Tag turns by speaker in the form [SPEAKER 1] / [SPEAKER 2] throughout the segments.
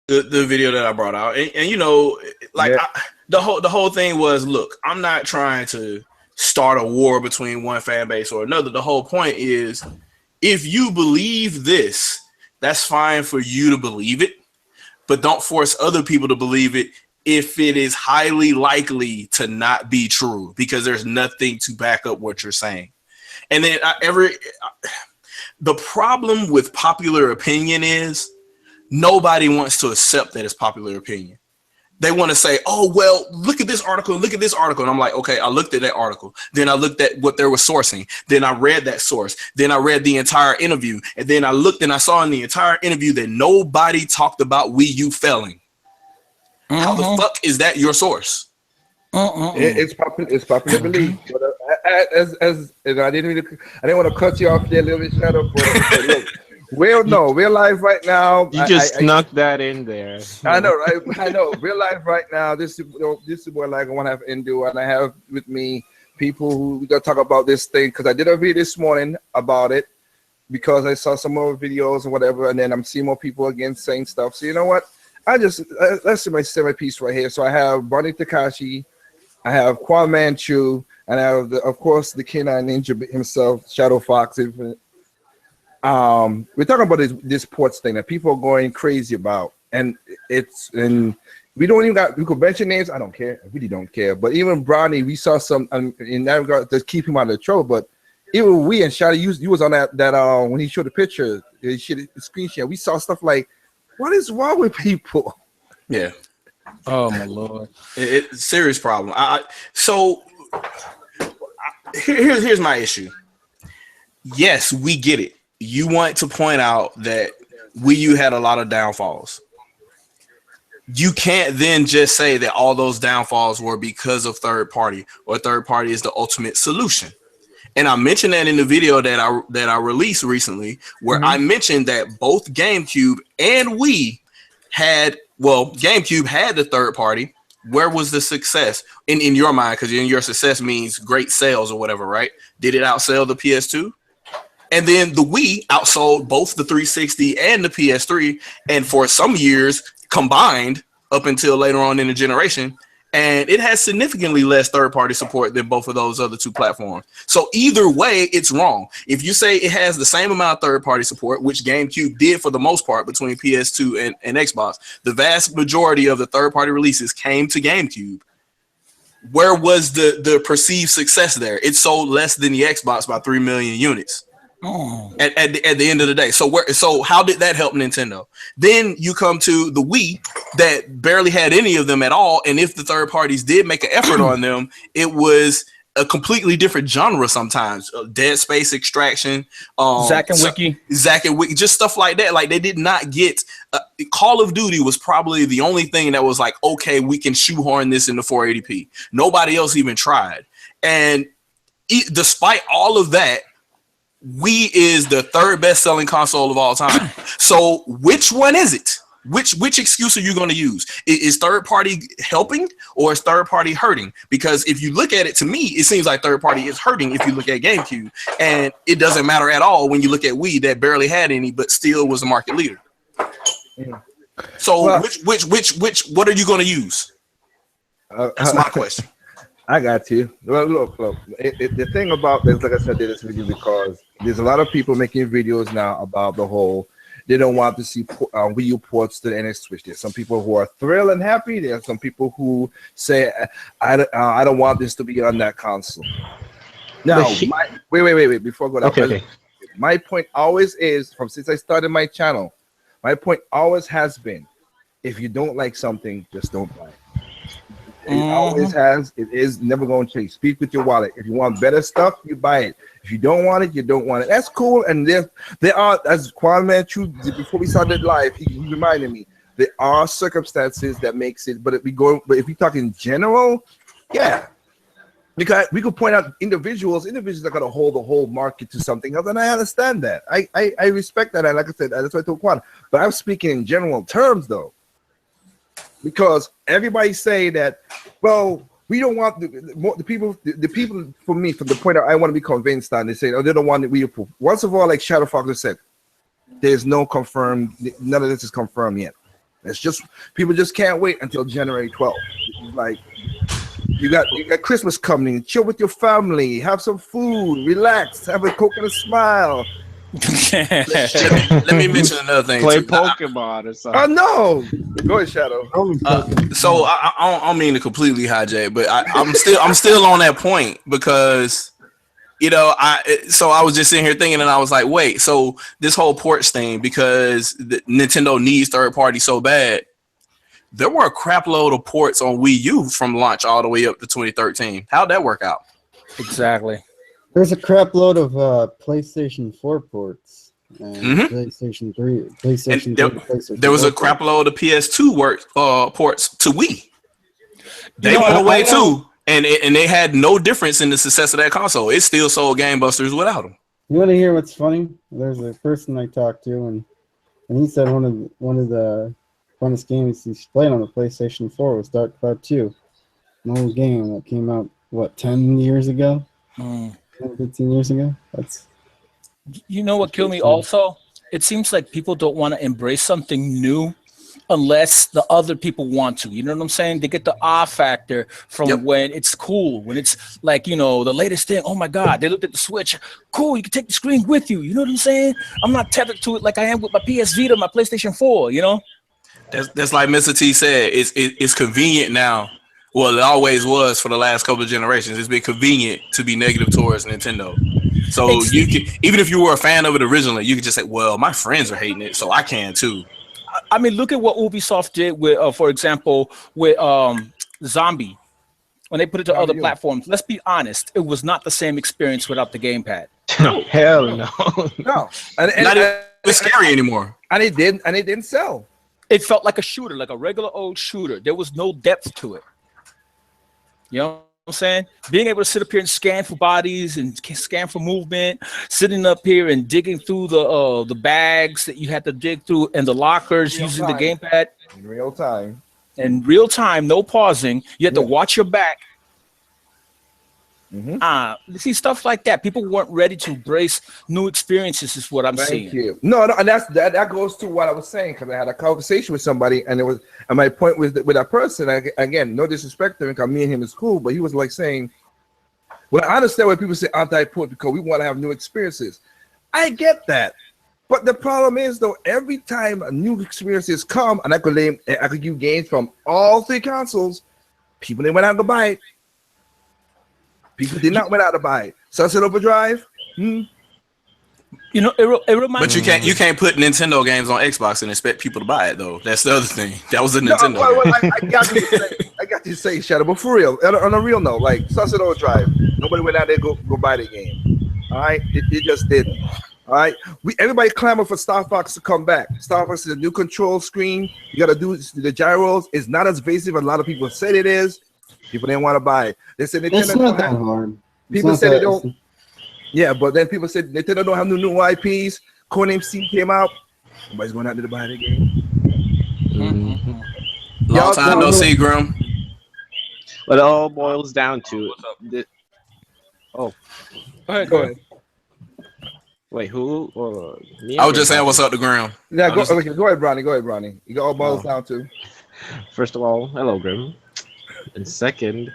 [SPEAKER 1] the video that I brought out, and you know, like
[SPEAKER 2] Yeah.
[SPEAKER 1] the whole thing was, look, I'm not trying to start a war between one fan base or another. The whole point is, if you believe this, that's fine for you to believe it, but don't force other people to believe it if it is highly likely to not be true, because there's nothing to back up what you're saying. And then the problem with popular opinion is nobody wants to accept that it's popular opinion. They want to say, oh, well, look at this article, look at this article. And I'm like, okay, I looked at that article. Then I looked at what they were sourcing. Then I read that source. Then I read the entire interview. And then I looked and I saw in the entire interview that nobody talked about Wii U failing. How the fuck is that your source?
[SPEAKER 2] It's popular belief. But as I didn't want to cut you off there, little bit shadow. But look, real life right now.
[SPEAKER 3] You just snuck that in there.
[SPEAKER 2] I know, right? I know. Real life right now. This is what like I want to have Indu, and I have with me people who we gonna talk about this thing because I did a video this morning about it because I saw some more videos and whatever, and then I'm seeing more people again saying stuff. So you know what? Let's see my piece right here. So I have Barney Takashi, I have Quan Manchu, and I have of course the K9 Ninja himself, Shadow Fox. We're talking about this ports thing that people are going crazy about, and we don't even we could mention names. I don't care. I really don't care. But even Brownie, we saw some in that regard to keep him out of trouble. But even we and Shadow, you was on that when he showed the picture, he showed the screen share. We saw stuff like, what is wrong with people?
[SPEAKER 1] Yeah.
[SPEAKER 3] Oh my lord.
[SPEAKER 1] It's a serious problem. Here's my issue. Yes, we get it. You want to point out that Wii U had a lot of downfalls. You can't then just say that all those downfalls were because of third party, or third party is the ultimate solution. And I mentioned that in the video that I released recently, where I mentioned that both GameCube and Wii had, well, GameCube had the third party. Where was the success in your mind? Because in your success means great sales or whatever, right? Did it outsell the PS2? And then the Wii outsold both the 360 and the PS3, and for some years combined up until later on in the generation. And it has significantly less third-party support than both of those other two platforms. So either way, it's wrong. If you say it has the same amount of third-party support, which GameCube did for the most part between PS2 and Xbox, the vast majority of the third-party releases came to GameCube. Where was the perceived success there? It sold less than the Xbox by 3 million units. At the end of the day. So how did that help Nintendo? Then you come to the Wii that barely had any of them at all, and if the third parties did make an effort on them, it was a completely different genre sometimes. Dead Space Extraction,
[SPEAKER 4] Zack and Wiki,
[SPEAKER 1] just stuff like that. Like they did not get Call of Duty was probably the only thing that was like, okay, we can shoehorn this into 480p. Nobody else even tried. And despite all of that, Wii is the third best-selling console of all time. So which one is it? Which excuse are you going to use? Is third party helping or is third party hurting? Because if you look at it, to me, it seems like third party is hurting if you look at GameCube, and it doesn't matter at all when you look at Wii that barely had any but still was the market leader. So which what are you going to use? That's my question.
[SPEAKER 2] I got you. Well, look. The thing about this, like I said, I did this video because there's a lot of people making videos now about the whole. They don't want to see Wii U ports to the NX Switch. There's some people who are thrilled and happy. There are some people who say, "I don't want this to be on that console." Now, wait. Before I go down,
[SPEAKER 3] okay.
[SPEAKER 2] My point always is, since I started my channel, my point always has been, if you don't like something, just don't buy it. It always has. It is never going to change. Speak with your wallet. If you want better stuff, you buy it. If you don't want it, you don't want it. That's cool. And there are, as Quan Manchu, before we started live, he reminded me, there are circumstances that makes it. But if we talk in general, yeah, because we could point out individuals are going to hold the whole market to something else, and I understand that. I respect that. And like I said, that's what I told Quan. But I'm speaking in general terms, though. Because everybody say that, well, we don't want the people for me, from the point I want to be convinced on, they say, oh, they don't want it. Once of all, like Shadow Fox said, there's no confirmed, none of this is confirmed yet. It's just people just can't wait until January 12th. It's like you got Christmas coming. Chill with your family, have some food, relax, have a Coke and a smile.
[SPEAKER 1] Let me mention another thing.
[SPEAKER 3] Play
[SPEAKER 1] too.
[SPEAKER 3] Pokemon or something.
[SPEAKER 2] Oh no! Go ahead, Shadow.
[SPEAKER 1] So I don't mean to completely hijack, but I'm still on that point because I was just sitting here thinking, and I was like, wait, so this whole ports thing, because Nintendo needs third party so bad, there were a crap load of ports on Wii U from launch all the way up to 2013. How'd that work out?
[SPEAKER 4] Exactly.
[SPEAKER 5] There's a crap load of PlayStation 4 ports and PlayStation 3.
[SPEAKER 1] There was a crap load of PS2 ports to Wii. They went away too, and they had no difference in the success of that console. It still sold gangbusters without them.
[SPEAKER 5] You want to hear what's funny? There's a person I talked to, and he said one of the funnest games he's played on the PlayStation 4 was Dark Cloud 2, an old game that came out 10 years ago. 15 years ago. That's
[SPEAKER 4] You know what killed me also? It seems like people don't want to embrace something new unless the other people want to. You know what I'm saying? They get the awe factor from when it's cool, when it's like, the latest thing. Oh my God, they looked at the Switch. Cool, you can take the screen with you. You know what I'm saying? I'm not tethered to it like I am with my PS Vita, my PlayStation 4,
[SPEAKER 1] That's like Mr. T said. It's convenient now. Well, it always was for the last couple of generations. It's been convenient to be negative towards Nintendo. So you can, even if you were a fan of it originally, you could just say, well, my friends are hating it, so I can too.
[SPEAKER 4] I mean, look at what Ubisoft did with, for example, with Zombie. When they put it to other platforms, let's be honest, it was not the same experience without the gamepad.
[SPEAKER 3] No, hell no.
[SPEAKER 2] No. And
[SPEAKER 1] not even scary anymore.
[SPEAKER 2] And it didn't sell.
[SPEAKER 4] It felt like a shooter, like a regular old shooter. There was no depth to it. You know what I'm saying? Being able to sit up here and scan for bodies and scan for movement, sitting up here and digging through the bags that you had to dig through and the lockers using the gamepad.
[SPEAKER 2] In real time.
[SPEAKER 4] In real time, no pausing. You had to watch your back. See, stuff like that. People weren't ready to embrace new experiences is what I'm seeing.
[SPEAKER 2] Thank you. No, and that goes to what I was saying, because I had a conversation with somebody, and my point was that with that person, again, no disrespect to him, because me and him is cool, but he was like saying, well, I understand why people say anti-port because we want to have new experiences. I get that. But the problem is, though, every time new experiences come, and I could give games from all three consoles, people they went out to buy it. People did not went out to buy it. Sunset Overdrive.
[SPEAKER 4] It reminds.
[SPEAKER 1] But you can't put Nintendo games on Xbox and expect people to buy it though. That's the other thing. That was a Nintendo.
[SPEAKER 2] I got to say, Shadow, but for real, on a real note, like Sunset Overdrive, nobody went out there go buy the game. All right, it just didn't. All right, everybody clamored for Star Fox to come back. Star Fox is a new control screen. You got to do the gyros. It's not as invasive as a lot of people said it is. People didn't want to buy it. They said Nintendo
[SPEAKER 5] it's not that hard.
[SPEAKER 2] People said they don't. Yeah, but then people said Nintendo don't have new IPs. Codename C came out. Nobody's going out there to buy the game.
[SPEAKER 1] Long time no see, Grim.
[SPEAKER 3] But it all boils down to
[SPEAKER 4] Go ahead.
[SPEAKER 3] Wait, who? Me
[SPEAKER 1] I was just saying, what's up to Grim?
[SPEAKER 2] Yeah, go ahead, Bronny. Go ahead, Bronny. You got all boils down to.
[SPEAKER 3] First of all, hello, Grim. And second,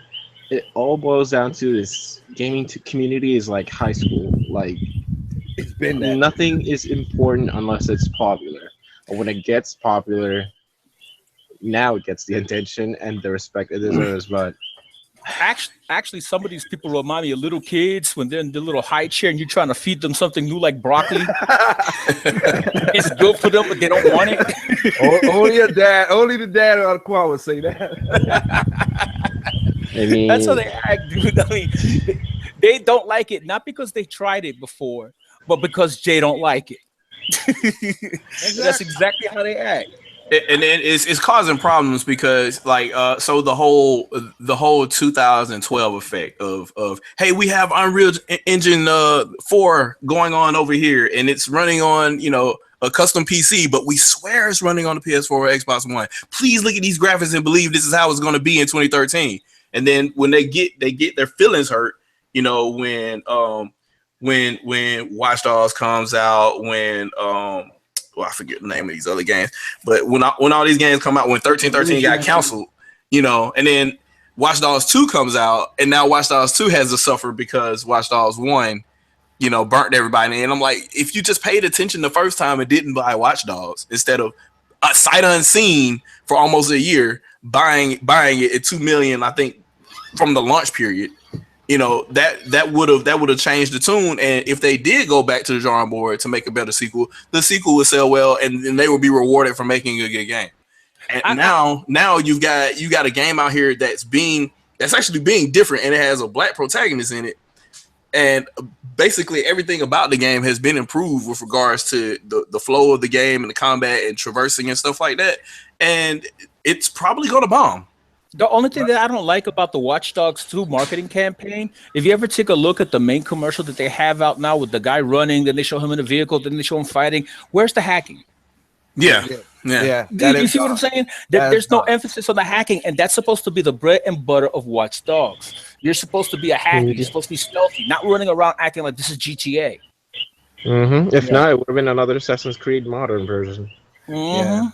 [SPEAKER 3] it all boils down to this gaming community is like high school. Like,
[SPEAKER 2] it's been that.
[SPEAKER 3] Nothing is important unless it's popular. But when it gets popular, now it gets the attention and the respect it deserves. But
[SPEAKER 4] actually, some of these people remind me of little kids when they're in the little high chair and you're trying to feed them something new like broccoli. It's good for them, but they don't want it.
[SPEAKER 2] Only the dad on the quad would say that.
[SPEAKER 3] I mean,
[SPEAKER 4] that's how they act, dude. I mean, they don't like it, not because they tried it before, but because Jay don't like it. That's exactly how they act.
[SPEAKER 1] And it's causing problems because so the whole 2012 effect of hey, we have Unreal Engine 4 going on over here and it's running on a custom PC, but we swear it's running on the PS4 or Xbox One. Please look at these graphics and believe this is how it's going to be in 2013. And then when they get their feelings hurt, when Watch Dogs comes out, when I forget the name of these other games, but when all these games come out, when 1313 got canceled, you know, and then Watch Dogs 2 comes out, and now Watch Dogs 2 has to suffer because Watch Dogs 1, you know, burnt everybody. And I'm like, if you just paid attention the first time and didn't buy Watch Dogs instead of a sight unseen for almost a year, buying it at $2 million, I think, from the launch period, you know, that would have changed the tune. And if they did go back to the drawing board to make a better sequel, the sequel would sell well, and they would be rewarded for making a good game. And now you got a game out here that's actually being different, and it has a black protagonist in it. And basically everything about the game has been improved with regards to the flow of the game and the combat and traversing and stuff like that. And it's probably going to bomb.
[SPEAKER 4] The only thing that I don't like about the Watch Dogs 2 marketing campaign, if you ever take a look at the main commercial that they have out now with the guy running, then they show him in a vehicle, then they show him fighting, where's the hacking?
[SPEAKER 1] Yeah.
[SPEAKER 4] Do you see what I'm saying? There's no emphasis on the hacking, and that's supposed to be the bread and butter of Watch Dogs. You're supposed to be a hacker. You're supposed to be stealthy, not running around acting like this is GTA.
[SPEAKER 3] If not, it would have been another Assassin's Creed modern version.
[SPEAKER 2] Yeah,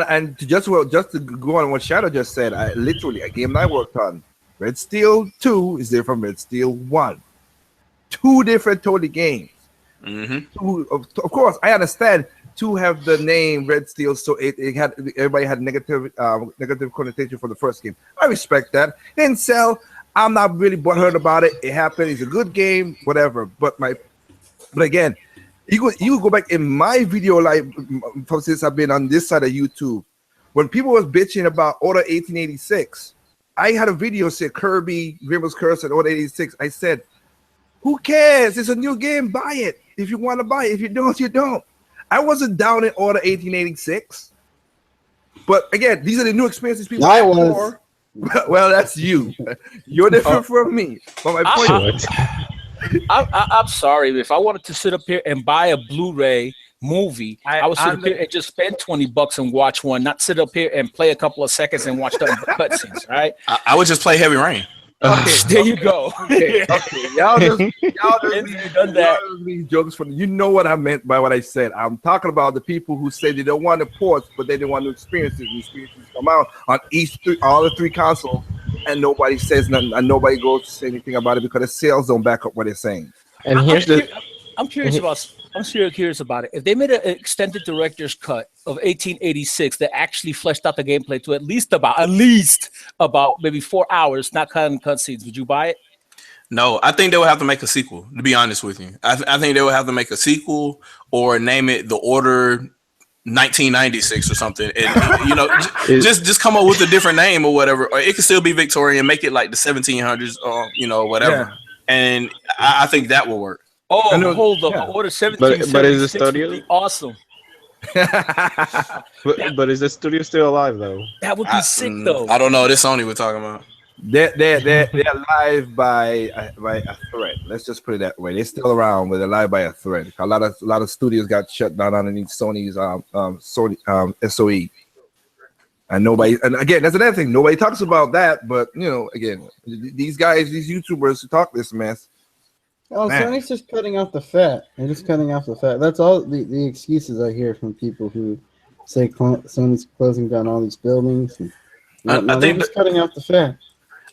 [SPEAKER 2] and to just to go on what Shadow just said, literally a game I worked on, Red Steel 2 is different from Red Steel 1. Two different totally games. Two, of course, I understand. To have the name Red Steel, so it had everybody had negative connotation for the first game. I respect that. Didn't sell. I'm not really butthurt about it. It happened. It's a good game, whatever. But again, you go back in my video live since I've been on this side of YouTube. When people was bitching about Order 1886, I had a video say Kirby, Grimmel's Curse, and Order 86. I said, "Who cares? It's a new game. Buy it if you want to buy it. If you don't, you don't." I wasn't down in Order 1886, but again, these are the new experiences people
[SPEAKER 5] I
[SPEAKER 2] have
[SPEAKER 5] was.
[SPEAKER 2] for. Well, that's you. You're different from me. But my point
[SPEAKER 4] I'm sorry. If I wanted to sit up here and buy a Blu-ray movie, I would sit up here and just spend $20 and watch one, not sit up here and play a couple of seconds and watch the cutscenes, right?
[SPEAKER 1] I would just play Heavy Rain.
[SPEAKER 4] Okay, there you go.
[SPEAKER 2] Okay. Y'all just
[SPEAKER 4] done that.
[SPEAKER 2] these jokes for you know what I meant by what I said. I'm talking about the people who say they don't want the ports, but they don't want to experience it. The experiences come out on all the three consoles, and nobody says nothing, and nobody goes to say anything about it because the sales don't back up what they're saying.
[SPEAKER 3] And
[SPEAKER 4] I'm curious about it. If they made an extended director's cut of 1886 that actually fleshed out the gameplay to at least about maybe 4 hours, not cutting cutscenes, would you buy it?
[SPEAKER 1] No, I think they would have to make a sequel. To be honest with you, I think they would have to make a sequel or name it The Order 1996 or something. And, you know, just come up with a different name or whatever. Or it could still be Victorian. Make it like the 1700s or you know whatever. Yeah. And I think that will work.
[SPEAKER 4] Oh, hold up! Yeah. Order 17.
[SPEAKER 3] But is the studio
[SPEAKER 4] awesome?
[SPEAKER 3] but is the studio still alive though?
[SPEAKER 4] That would be sick though.
[SPEAKER 1] I don't know. This Sony we're talking about.
[SPEAKER 2] They're live by a thread. Let's just put it that way. They're still around, but they're live by a thread. A lot of studios got shut down underneath Sony's SOE. And nobody, and again, that's another thing. Nobody talks about that, but you know, again, these guys, these YouTubers who talk this mess.
[SPEAKER 5] Oh, Sony's just cutting off the fat. They're just cutting off the fat. That's all the excuses I hear from people who say Sony's closing down all these buildings. I think they're just cutting off the fat.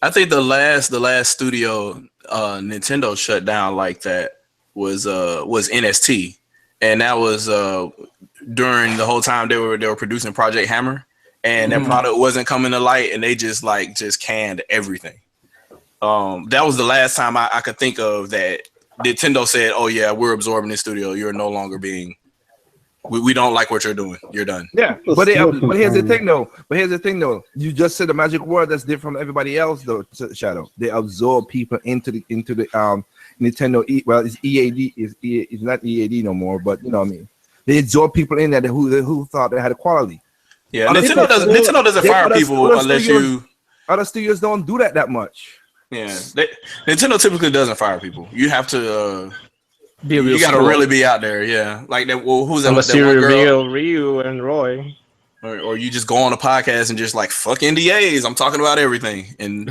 [SPEAKER 1] I think the last studio Nintendo shut down like that was NST, and that was during the whole time they were producing Project Hammer, and that product wasn't coming to light, and they just canned everything. That was the last time I could think of that Nintendo said, "Oh yeah, we're absorbing this studio. You're no longer being. We don't like what you're doing. You're done."
[SPEAKER 2] Yeah, but here's the thing though. You just said a magic word that's different from everybody else though. Shadow. They absorb people into the Nintendo. It's EAD. It's not EAD no more. But you know what I mean. They absorb people in there who thought they had a quality.
[SPEAKER 1] Yeah, Nintendo doesn't fire people unless you.
[SPEAKER 2] Other studios don't do that much.
[SPEAKER 1] Yeah, Nintendo typically doesn't fire people. You have to
[SPEAKER 4] be a real.
[SPEAKER 1] You got to really be out there. Yeah, like that. Well, who's that?
[SPEAKER 3] Unless you reveal Ryu and Roy,
[SPEAKER 1] or you just go on a podcast and just like fuck NDAs. I'm talking about everything, and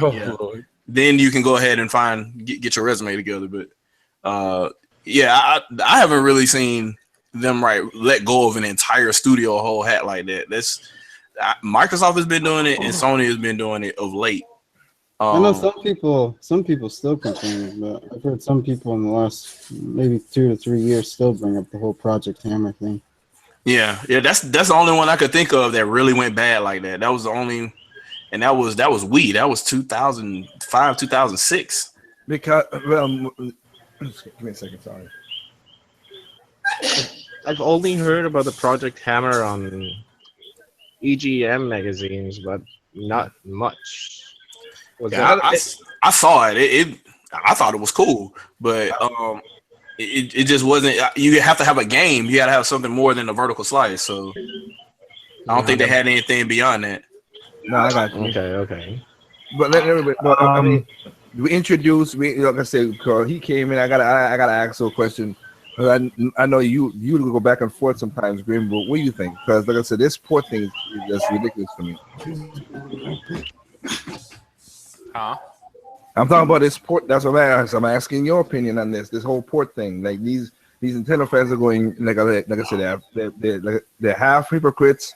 [SPEAKER 1] then you can go ahead and get your resume together. But I haven't really seen them let go of an entire studio whole hat like that. Microsoft has been doing it and Sony has been doing it of late.
[SPEAKER 5] I know some people still complain, but I've heard some people in the last maybe 2 to 3 years still bring up the whole Project Hammer thing.
[SPEAKER 1] Yeah, that's the only one I could think of that really went bad like that. That was the only, and that was Wii. That was 2005, 2006.
[SPEAKER 2] Because give me a second, sorry.
[SPEAKER 3] I've only heard about the Project Hammer on EGM magazines, but not much.
[SPEAKER 1] Yeah, I saw it. I thought it was cool, but it just wasn't. You have to have a game. You got to have something more than a vertical slice. So I don't think they had anything beyond that.
[SPEAKER 2] No, I got you.
[SPEAKER 3] Okay.
[SPEAKER 2] But I mean, like I said, because he came in. I gotta ask you a question. I know you go back and forth sometimes, Grim. But what do you think? Because like I said, this port thing is just ridiculous to me.
[SPEAKER 6] Huh?
[SPEAKER 2] I'm talking about this port. That's what I'm asking your opinion on this whole port thing. Like these Nintendo fans are going, like I said, they're half hypocrites,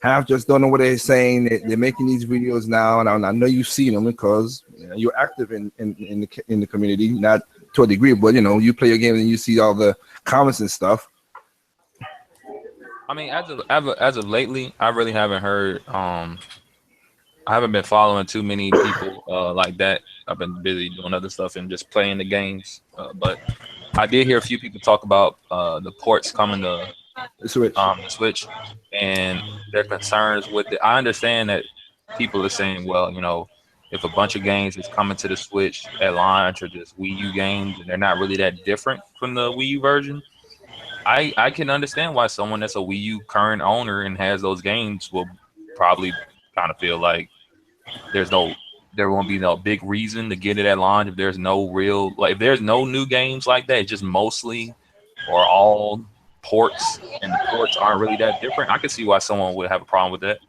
[SPEAKER 2] half just don't know what they're saying. They're making these videos now, and I know you've seen them because you're active in the community, not to a degree, but you play your game and you see all the comments and stuff.
[SPEAKER 6] I mean, as of lately, I really haven't heard. I haven't been following too many people like that. I've been busy doing other stuff and just playing the games. But I did hear a few people talk about the ports coming to
[SPEAKER 2] The Switch.
[SPEAKER 6] And their concerns with it. I understand that people are saying, well, if a bunch of games is coming to the Switch at launch or just Wii U games and they're not really that different from the Wii U version, I can understand why someone that's a Wii U current owner and has those games will probably kind of feel like there won't be no big reason to get it at launch if there's no real, if there's no new games like that, it's just mostly or all ports, and the ports aren't really that different. I can see why someone would have a problem with that.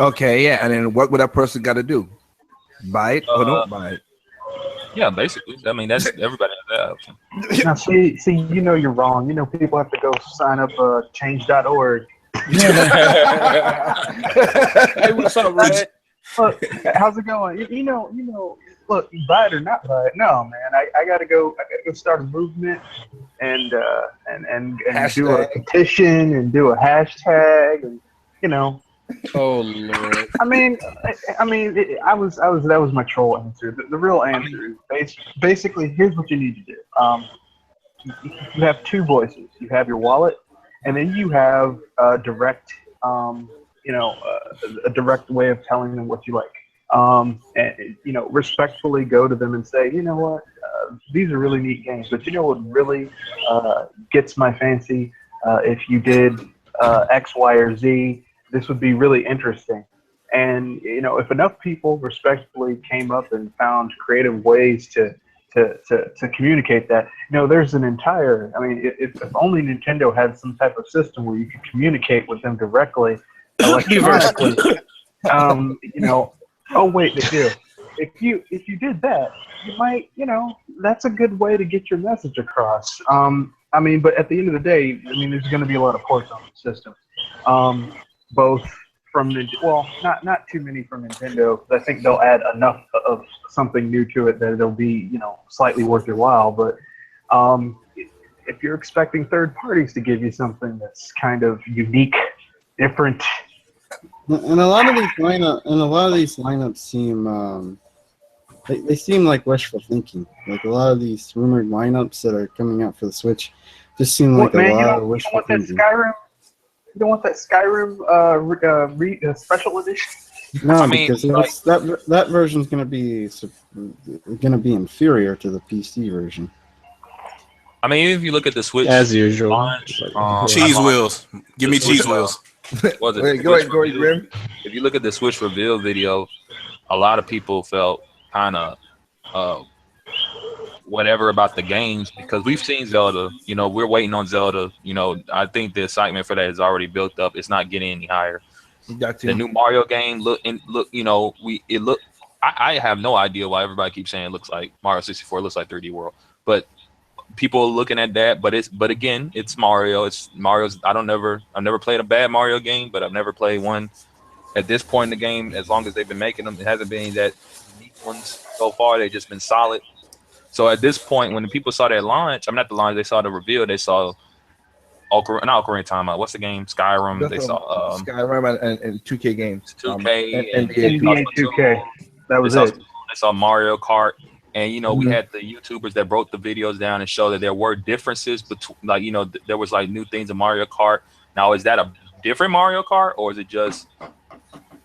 [SPEAKER 2] Okay, yeah, and then what would that person got to do? Buy it or don't buy it?
[SPEAKER 6] Yeah, basically. I mean, that's everybody has that option.
[SPEAKER 7] Now, see, you're wrong. People have to go sign up change.org.
[SPEAKER 4] Hey, what's up, Red?
[SPEAKER 7] Look, how's it going? Look, buy it or not buy it. No, man, I gotta go start a movement and do a petition and do a hashtag and
[SPEAKER 4] Oh Lord.
[SPEAKER 7] I mean, that was my troll answer. The real answer is basically here's what you need to do. You have two voices. You have your wallet, and then you have a direct, a direct way of telling them what you like. And respectfully go to them and say, you know what, these are really neat games, but you know what really gets my fancy? If you did X, Y, or Z. This would be really interesting. And, if enough people respectfully came up and found creative ways to communicate that, there's an entire, if only Nintendo had some type of system where you could communicate with them directly, electronically, oh wait, they do. If you did that, you might, that's a good way to get your message across. But at the end of the day, there's going to be a lot of ports on the system. Both from not too many from Nintendo. I think they'll add enough of something new to it that it'll be, slightly worth your while. But if you're expecting third parties to give you something that's kind of unique, different,
[SPEAKER 5] and a lot of these lineups seem they seem like wishful thinking. Like a lot of these rumored lineups that are coming out for the Switch just seem like a lot of wishful thinking.
[SPEAKER 7] You don't want that Skyrim special edition?
[SPEAKER 5] No, because that version's gonna be inferior to the PC version.
[SPEAKER 6] I mean, even if you look at the Switch,
[SPEAKER 3] as usual,
[SPEAKER 6] launch,
[SPEAKER 1] cheese wheels. Give me cheese wheels.
[SPEAKER 6] Was it?
[SPEAKER 2] Wait, go ahead, Grim.
[SPEAKER 6] If you look at the Switch reveal video, a lot of people felt kind of whatever about the games because we've seen Zelda. We're waiting on Zelda. I think the excitement for that is already built up. It's not getting any higher. The new Mario game I have no idea why everybody keeps saying it looks like Mario 64 looks like 3D World, but people are looking at that, but again, it's Mario. It's Mario's. I've never played a bad Mario game, but I've never played one at this point in the game. As long as they've been making them, it hasn't been that unique ones so far. They've just been solid. So at this point, when the people saw that launch, I'm not the launch. They saw the reveal. They saw not Ocarina of Time. What's the game? Skyrim. They saw
[SPEAKER 2] Skyrim and 2K games.
[SPEAKER 6] 2K
[SPEAKER 2] and
[SPEAKER 7] NBA 2K. That was it.
[SPEAKER 6] They saw Mario Kart. And we
[SPEAKER 2] Mhm.
[SPEAKER 6] had the YouTubers that broke the videos down and showed that there were differences between, like, there was like new things in Mario Kart. Now, is that a different Mario Kart, or is it just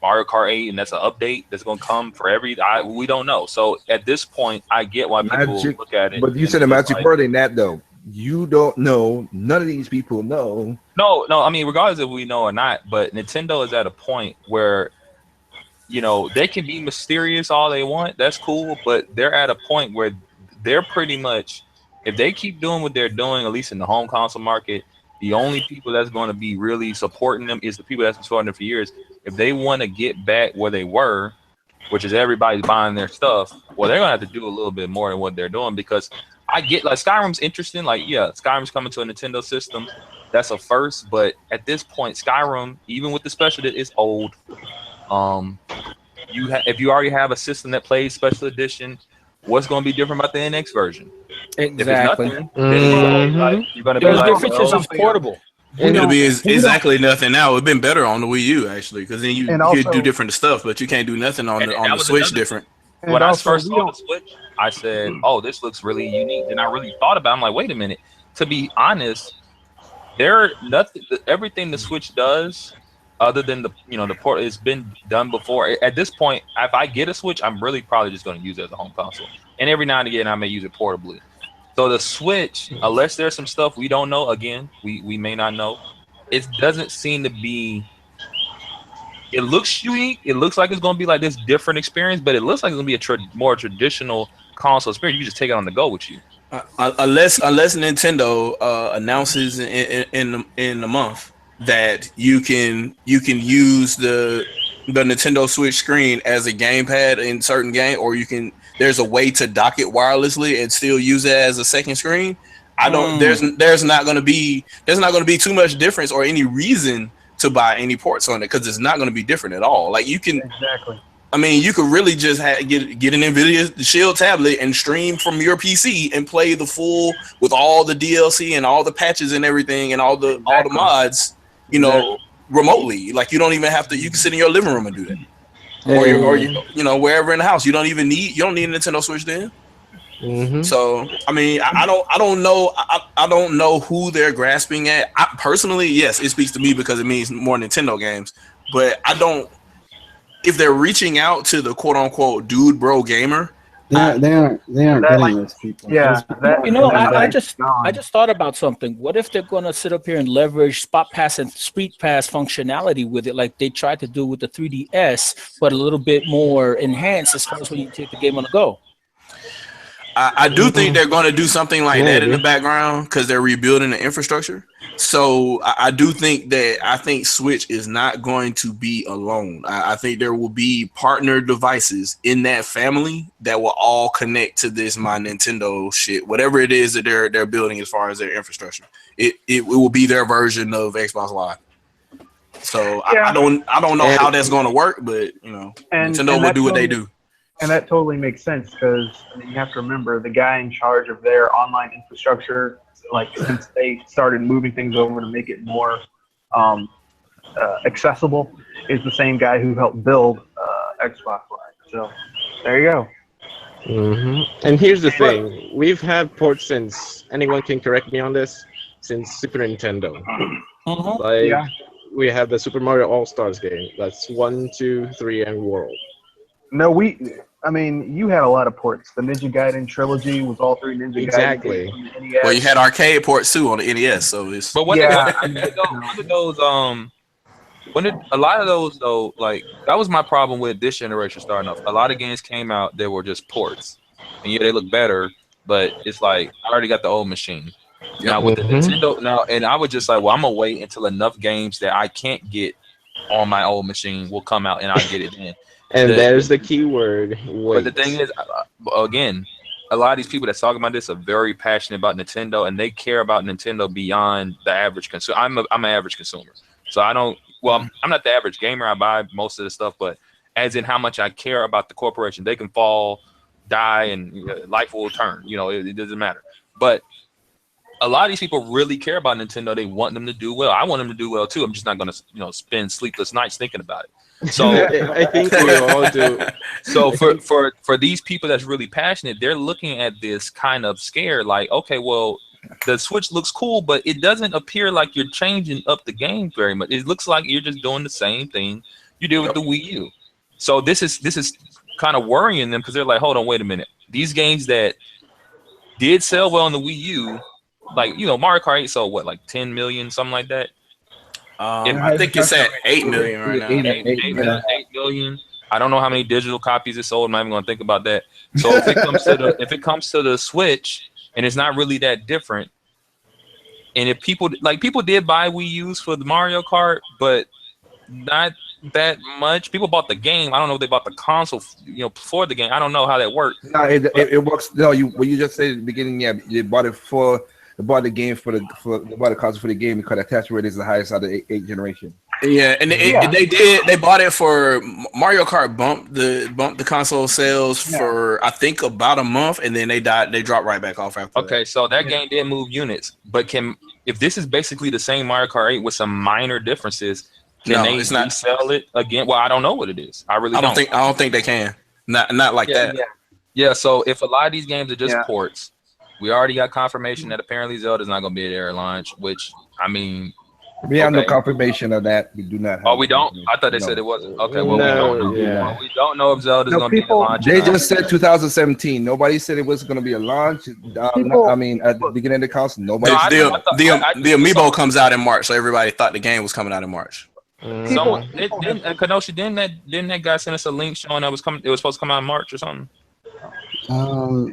[SPEAKER 6] Mario Kart 8 and that's an update that's going to come for we don't know. So at this point, I get why people look at it.
[SPEAKER 2] But you said the magic word in that, though. You don't know. None of these people know.
[SPEAKER 6] No. I mean, regardless if we know or not, but Nintendo is at a point where they can be mysterious all they want. That's cool. But they're at a point where they're pretty much, if they keep doing what they're doing, at least in the home console market, the only people that's going to be really supporting them is the people that's been supporting them for years. If they want to get back where they were, which is everybody's buying their stuff, well, they're going to have to do a little bit more than what they're doing, because I get, like, Skyrim's interesting. Like, yeah, Skyrim's coming to a Nintendo system. That's a first. But at this point, Skyrim, even with the special, it's old. If you already have a system that plays special edition, what's going to be different about the NX version?
[SPEAKER 4] Exactly.
[SPEAKER 6] If it's nothing, then you're going to be
[SPEAKER 4] There's
[SPEAKER 6] like,
[SPEAKER 4] differences is portable.
[SPEAKER 1] It'll be exactly nothing now. It's been better on the Wii U, actually, because then you could do different stuff, but you can't do nothing on the Switch different.
[SPEAKER 6] When I first saw the Switch, I said, "Oh, this looks really unique." And I really thought about it. I'm like, wait a minute. To be honest, everything the Switch does, other than the port, it's been done before. At this point, if I get a Switch, I'm really probably just going to use it as a home console. And every now and again, I may use it portably. So the Switch, unless there's some stuff we don't know, again, we may not know, it doesn't seem to be. It looks unique. It looks like it's going to be like this different experience, but it looks like it's going to be a more traditional console experience. You just take it on the go with you.
[SPEAKER 1] Unless Nintendo announces in a month that you can use the Nintendo Switch screen as a gamepad in certain game, or there's a way to dock it wirelessly and still use it as a second screen. There's not going to be too much difference or any reason to buy any ports on it, because it's not going to be different at all. Like, you can
[SPEAKER 7] Exactly.
[SPEAKER 1] I mean, you could really just get an NVIDIA Shield tablet and stream from your PC and play the full with all the DLC and all the patches and everything and all the mods, remotely. Like, you don't even have to. You can sit in your living room and do that, or wherever in the house. You don't need a Nintendo Switch then. Mm-hmm. So, I mean, I don't know who they're grasping at. Personally, yes, it speaks to me because it means more Nintendo games. But I don't. If they're reaching out to the quote unquote dude bro gamer,
[SPEAKER 5] they aren't getting those people.
[SPEAKER 7] Yeah,
[SPEAKER 4] I just thought about something. What if they're gonna sit up here and leverage Spot Pass and Street Pass functionality with it, like they tried to do with the 3DS, but a little bit more enhanced as far as when you take the game on the go?
[SPEAKER 1] I do think they're going to do something like that in the background because they're rebuilding the infrastructure. So I do think Switch is not going to be alone. I think there will be partner devices in that family that will all connect to this My Nintendo shit, whatever it is that they're building as far as their infrastructure. It will be their version of Xbox Live. So I don't know how that's going to work, but Nintendo will do what they do.
[SPEAKER 7] And that totally makes sense because you have to remember the guy in charge of their online infrastructure, like since they started moving things over to make it more accessible, is the same guy who helped build Xbox Live. So there you go.
[SPEAKER 3] Mm-hmm. And here's the thing: we've had ports since, anyone can correct me on this, since Super Nintendo. We have the Super Mario All-Stars game. That's 1, 2, 3, and World.
[SPEAKER 7] No, you had a lot of ports. The Ninja Gaiden trilogy was all 3 Ninja Gaiden.
[SPEAKER 3] Exactly.
[SPEAKER 1] Well, you had arcade ports too on the NES, so it's.
[SPEAKER 6] But when did a lot of those though, like that was my problem with this generation starting off. A lot of games came out that were just ports, and they look better, but it's like I already got the old machine. Now with the Nintendo and I was just like, well, I'm gonna wait until enough games that I can't get on my old machine will come out and I'll get it in.
[SPEAKER 3] And there's the key word.
[SPEAKER 6] But the thing is, again, a lot of these people that's talking about this are very passionate about Nintendo, and they care about Nintendo beyond the average consumer. I'm an average consumer, so I don't. Well, I'm not the average gamer. I buy most of the stuff, but as in how much I care about the corporation, they can fall, die, and life will turn. It doesn't matter. But a lot of these people really care about Nintendo. They want them to do well. I want them to do well too. I'm just not going to spend sleepless nights thinking about it. So
[SPEAKER 3] I think we all do.
[SPEAKER 6] So for these people that's really passionate, they're looking at this kind of scared, like, okay, well, the Switch looks cool, but it doesn't appear like you're changing up the game very much. It looks like you're just doing the same thing you did with the Wii U. So this is kind of worrying them because they're like, hold on, wait a minute. These games that did sell well on the Wii U, like Mario Kart 8 sold what, like 10 million, something like that.
[SPEAKER 1] I think it's at 8 million right now.
[SPEAKER 6] 8 million. I don't know how many digital copies it sold. I'm not even going to think about that. So if it comes to the Switch and it's not really that different, and if people did buy Wii U's for the Mario Kart, but not that much. People bought the game. I don't know if they bought the console, for the game. I don't know how that worked.
[SPEAKER 2] No, it works. No, what you just said at the beginning. Yeah, they bought it for. They bought the game they bought the console for the game because the attach rate is the highest out of the 8th generation.
[SPEAKER 1] Yeah, and they bought it for Mario Kart bumped the console sales for I think about a month, and then they dropped right back off after.
[SPEAKER 6] Okay, so that game did move units, but if this is basically the same Mario Kart 8 with some minor differences, can they resell it again? Well, I don't know what it is. I don't
[SPEAKER 1] think they can. Not like that.
[SPEAKER 6] Yeah. So if a lot of these games are just ports, we already got confirmation that apparently Zelda's not going to be there at launch. Which I mean,
[SPEAKER 2] we have no confirmation of that. We do not.
[SPEAKER 6] Oh, we don't. I thought they said it wasn't. Okay, well, we don't know. Yeah. We don't know if Zelda's going to be at launch.
[SPEAKER 2] They just said 2017. Nobody said it was going to be a launch. At the beginning of the console, nobody.
[SPEAKER 1] The Amiibo comes out in March, so everybody thought the game was coming out in March.
[SPEAKER 6] Kenoshi, didn't that guy send us a link showing that it was supposed to come out in March or something?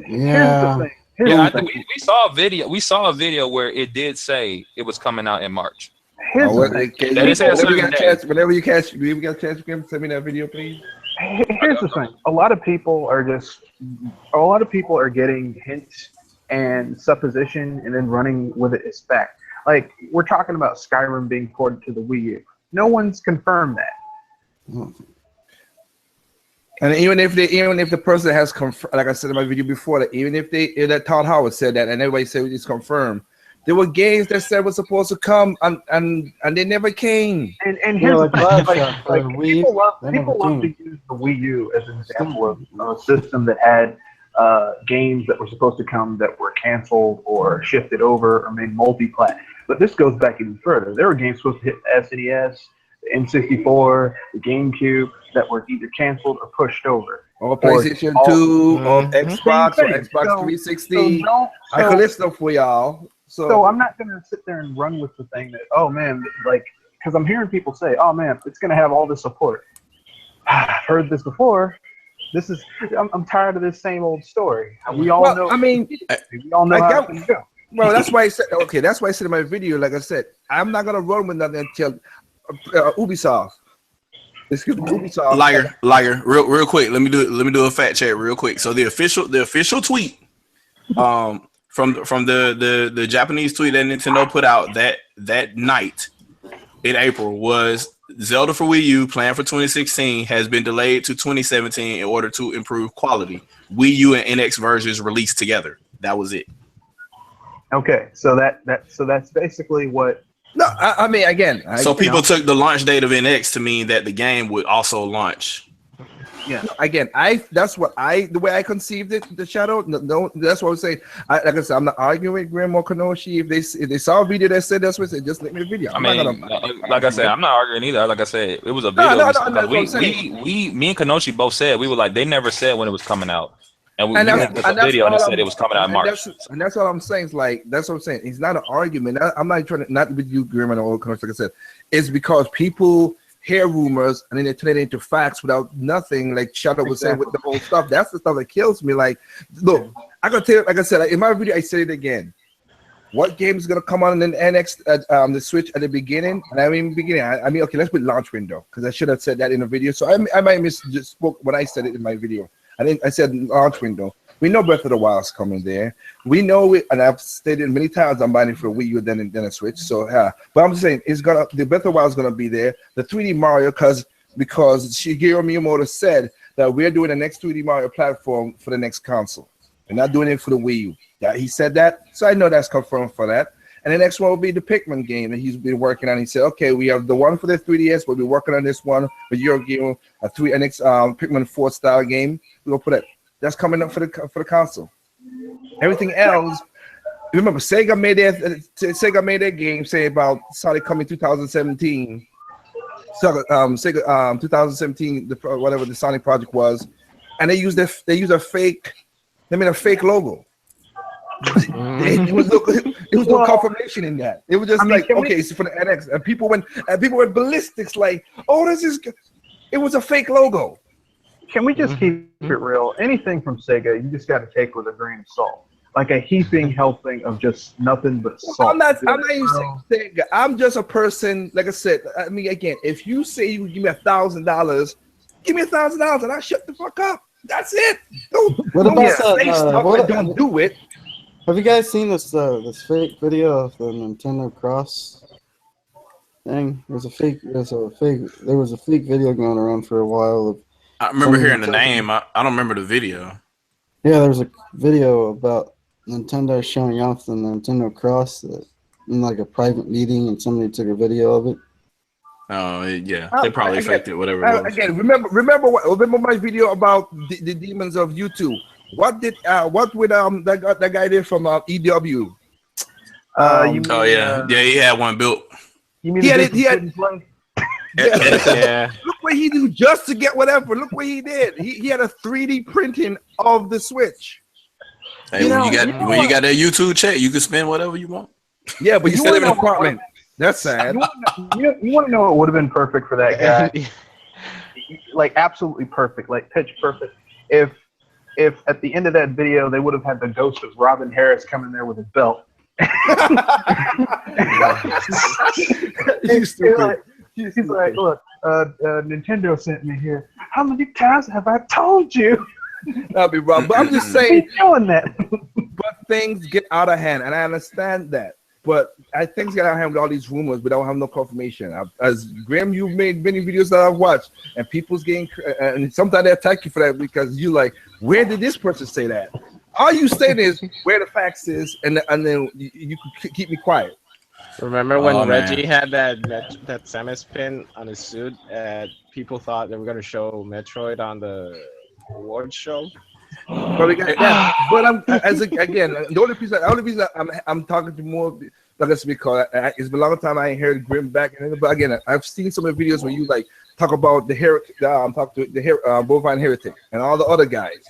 [SPEAKER 5] Yeah.
[SPEAKER 6] I think we saw a video. We saw a video where it did say it was coming out in March.
[SPEAKER 2] Whenever you get a chance, send me that video, please.
[SPEAKER 7] Here's the thing: a lot of people are getting hints and supposition, and then running with it as fact. Like we're talking about Skyrim being ported to the Wii U. No one's confirmed that.
[SPEAKER 2] And even if the person has confirmed, like I said in my video before, that even if that Todd Howard said that, and everybody said it's confirmed, there were games that said were supposed to come, and they never came.
[SPEAKER 7] And here's the thing: people love to use the Wii U as an example of a system that had games that were supposed to come that were canceled or shifted over or made multi-plat. But this goes back even further. There were games supposed to hit the SNES, the N64, the GameCube that were either canceled or pushed over.
[SPEAKER 2] Or PlayStation 2, or Xbox, or Xbox 360. I could list them for y'all.
[SPEAKER 7] So I'm not going to sit there and run with the thing that, oh man, like, because I'm hearing people say, oh man, it's going to have all this support. I've heard this before. I'm tired of this same old story. We all know.
[SPEAKER 2] I mean,
[SPEAKER 7] we all know how it's going to go.
[SPEAKER 2] Well, that's why I said, okay, that's why I said in my video, like I said, I'm not going to run with nothing until Ubisoft. Excuse me, Ubisoft.
[SPEAKER 1] Liar. Real quick. Let me do a fact check real quick. So the official tweet, from the Japanese tweet that Nintendo put out that night in April was Zelda for Wii U planned for 2016 has been delayed to 2017 in order to improve quality. Wii U and NX versions released together. That was it.
[SPEAKER 7] Okay, so that's basically what.
[SPEAKER 2] No, I mean again.
[SPEAKER 1] So people took the launch date of NX to mean that the game would also launch.
[SPEAKER 2] Yeah. Again, the way I conceived it, the shadow. No, that's what I'm saying. Like I said, I'm not arguing with Grandma Kenoshi. If they saw a video that said that's what I said, just let me the video.
[SPEAKER 6] Like I said, I'm not arguing either. Like I said, it was a video. Me and Kenoshi both said we were like they never said when it was coming out. And we had a video and it said it was coming out in March.
[SPEAKER 2] And that's what I'm saying. It's like that's what I'm saying. It's not an argument. I'm not trying to not with you, Grandma or Kenoshi. Like I said, it's because people hear rumors and then they turn it into facts without nothing. Like Shadow was saying with the whole stuff. That's the stuff that kills me. Like, look, I gotta tell you, like I said, in my video, I said it again. What game is gonna come on in the NX the Switch at the beginning? And I mean beginning. I mean, okay, let's put launch window because I should have said that in the video. So I might spoke when I said it in my video. I said launch window. We know Breath of the Wild's coming there. We know it, and I've stated many times I'm buying it for Wii U then a Switch. So but I'm just saying the Breath of the Wild's gonna be there. The 3D Mario because Shigeru Miyamoto said that we're doing the next 3D Mario platform for the next console. We're not doing it for the Wii U. Yeah, he said that, so I know that's confirmed for that. And the next one will be the Pikmin game that he's been working on. He said, okay, we have the one for the 3DS, but we're working on this one with your game, a next Pikmin 4 style game. We'll put it. That's coming up for the console. Everything else, remember, Sega made their game, say about Sonic coming 2017. Sega 2017, whatever the Sonic project was, and they used a fake. They made a fake logo. It was no confirmation in that. It was just it's for the NX, and people went ballistics like, oh, this is. It was a fake logo.
[SPEAKER 7] Can we just keep it real? Anything from Sega, you just got to take with a grain of salt, like a heaping helping of just nothing but salt.
[SPEAKER 2] I'm not even saying Sega. I'm just a person. Like I said, I mean, again, if you say you give me $1,000, give me $1,000, and I shut the fuck up. That's it. Don't do it.
[SPEAKER 5] Have you guys seen this fake video of the Nintendo Cross thing? There was a fake video going around for a while of.
[SPEAKER 1] I remember hearing the name. I don't remember the video.
[SPEAKER 5] Yeah, there was a video about Nintendo showing off the Nintendo Cross in like a private meeting, and somebody took a video of it.
[SPEAKER 1] Oh yeah, they probably faked it. Whatever.
[SPEAKER 2] Again, remember my video about the demons of YouTube. What would that guy did from EW?
[SPEAKER 1] He had one built.
[SPEAKER 7] You mean
[SPEAKER 2] he had
[SPEAKER 1] Yeah.
[SPEAKER 2] Look what he did just to get whatever. Look what he did. He had a 3D printing of the Switch.
[SPEAKER 1] Hey, when you got that YouTube check, you can spend whatever you want.
[SPEAKER 2] Yeah, but you still live in an apartment. That's sad.
[SPEAKER 7] You want to know what would have been perfect for that guy? Like absolutely perfect, like pitch perfect. If at the end of that video they would have had the ghost of Robin Harris come in there with his belt. He's like, look, Nintendo sent me here. How many times have I told you?
[SPEAKER 2] That'll be wrong. But I'm just saying,
[SPEAKER 7] doing that.
[SPEAKER 2] But things get out of hand, and I understand that. But things get out of hand with all these rumors, but I don't have no confirmation. As Graham, you've made many videos that I've watched, and people's getting, and sometimes they attack you for that because you like, where did this person say that? All you saying is where the facts is, and then you can keep me quiet.
[SPEAKER 3] Remember when Reggie had that Samus pin on his suit, and people thought they were going to show Metroid on the award show?
[SPEAKER 2] But I'm the only reason I'm talking to more like this because it's been a long time I ain't heard Grim back. But again, I've seen some of the videos where you like talk about the Bovine Heretic and all the other guys.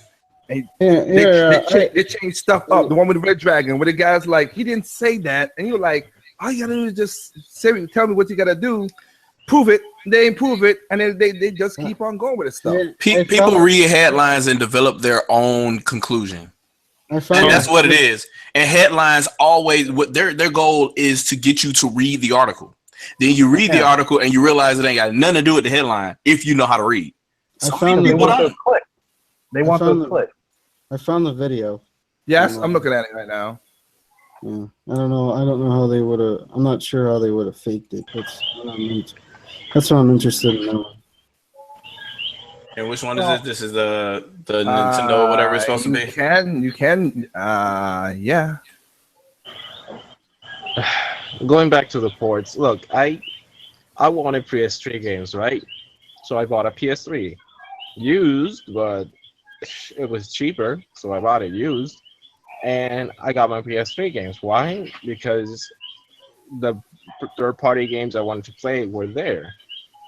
[SPEAKER 2] And they changed stuff up. The one with the red dragon, where the guy's like, he didn't say that, and you're like, all you gotta do is just tell me what you gotta do, prove it. They ain't prove it, and then they just keep on going with it stuff.
[SPEAKER 1] People read headlines and develop their own conclusion, and that's what it is. And headlines always, what their goal is to get you to read the article. Then you read the article and you realize it ain't got nothing to do with the headline if you know how to read. So
[SPEAKER 7] they want those clicks. They want those clicks.
[SPEAKER 5] I found the video.
[SPEAKER 2] Yes, I'm looking at it right now.
[SPEAKER 5] Yeah, I don't know how they would have. I'm not sure how they would have faked it. That's what I'm interested in knowing.
[SPEAKER 1] And which one is this? This is the Nintendo or whatever it's supposed to be.
[SPEAKER 2] You can. Yeah.
[SPEAKER 3] Going back to the ports. Look, I wanted PS3 games, right? So I bought a PS3, used, but it was cheaper, so I bought it used, and I got my PS3 games. Why? Because the third-party games I wanted to play were there.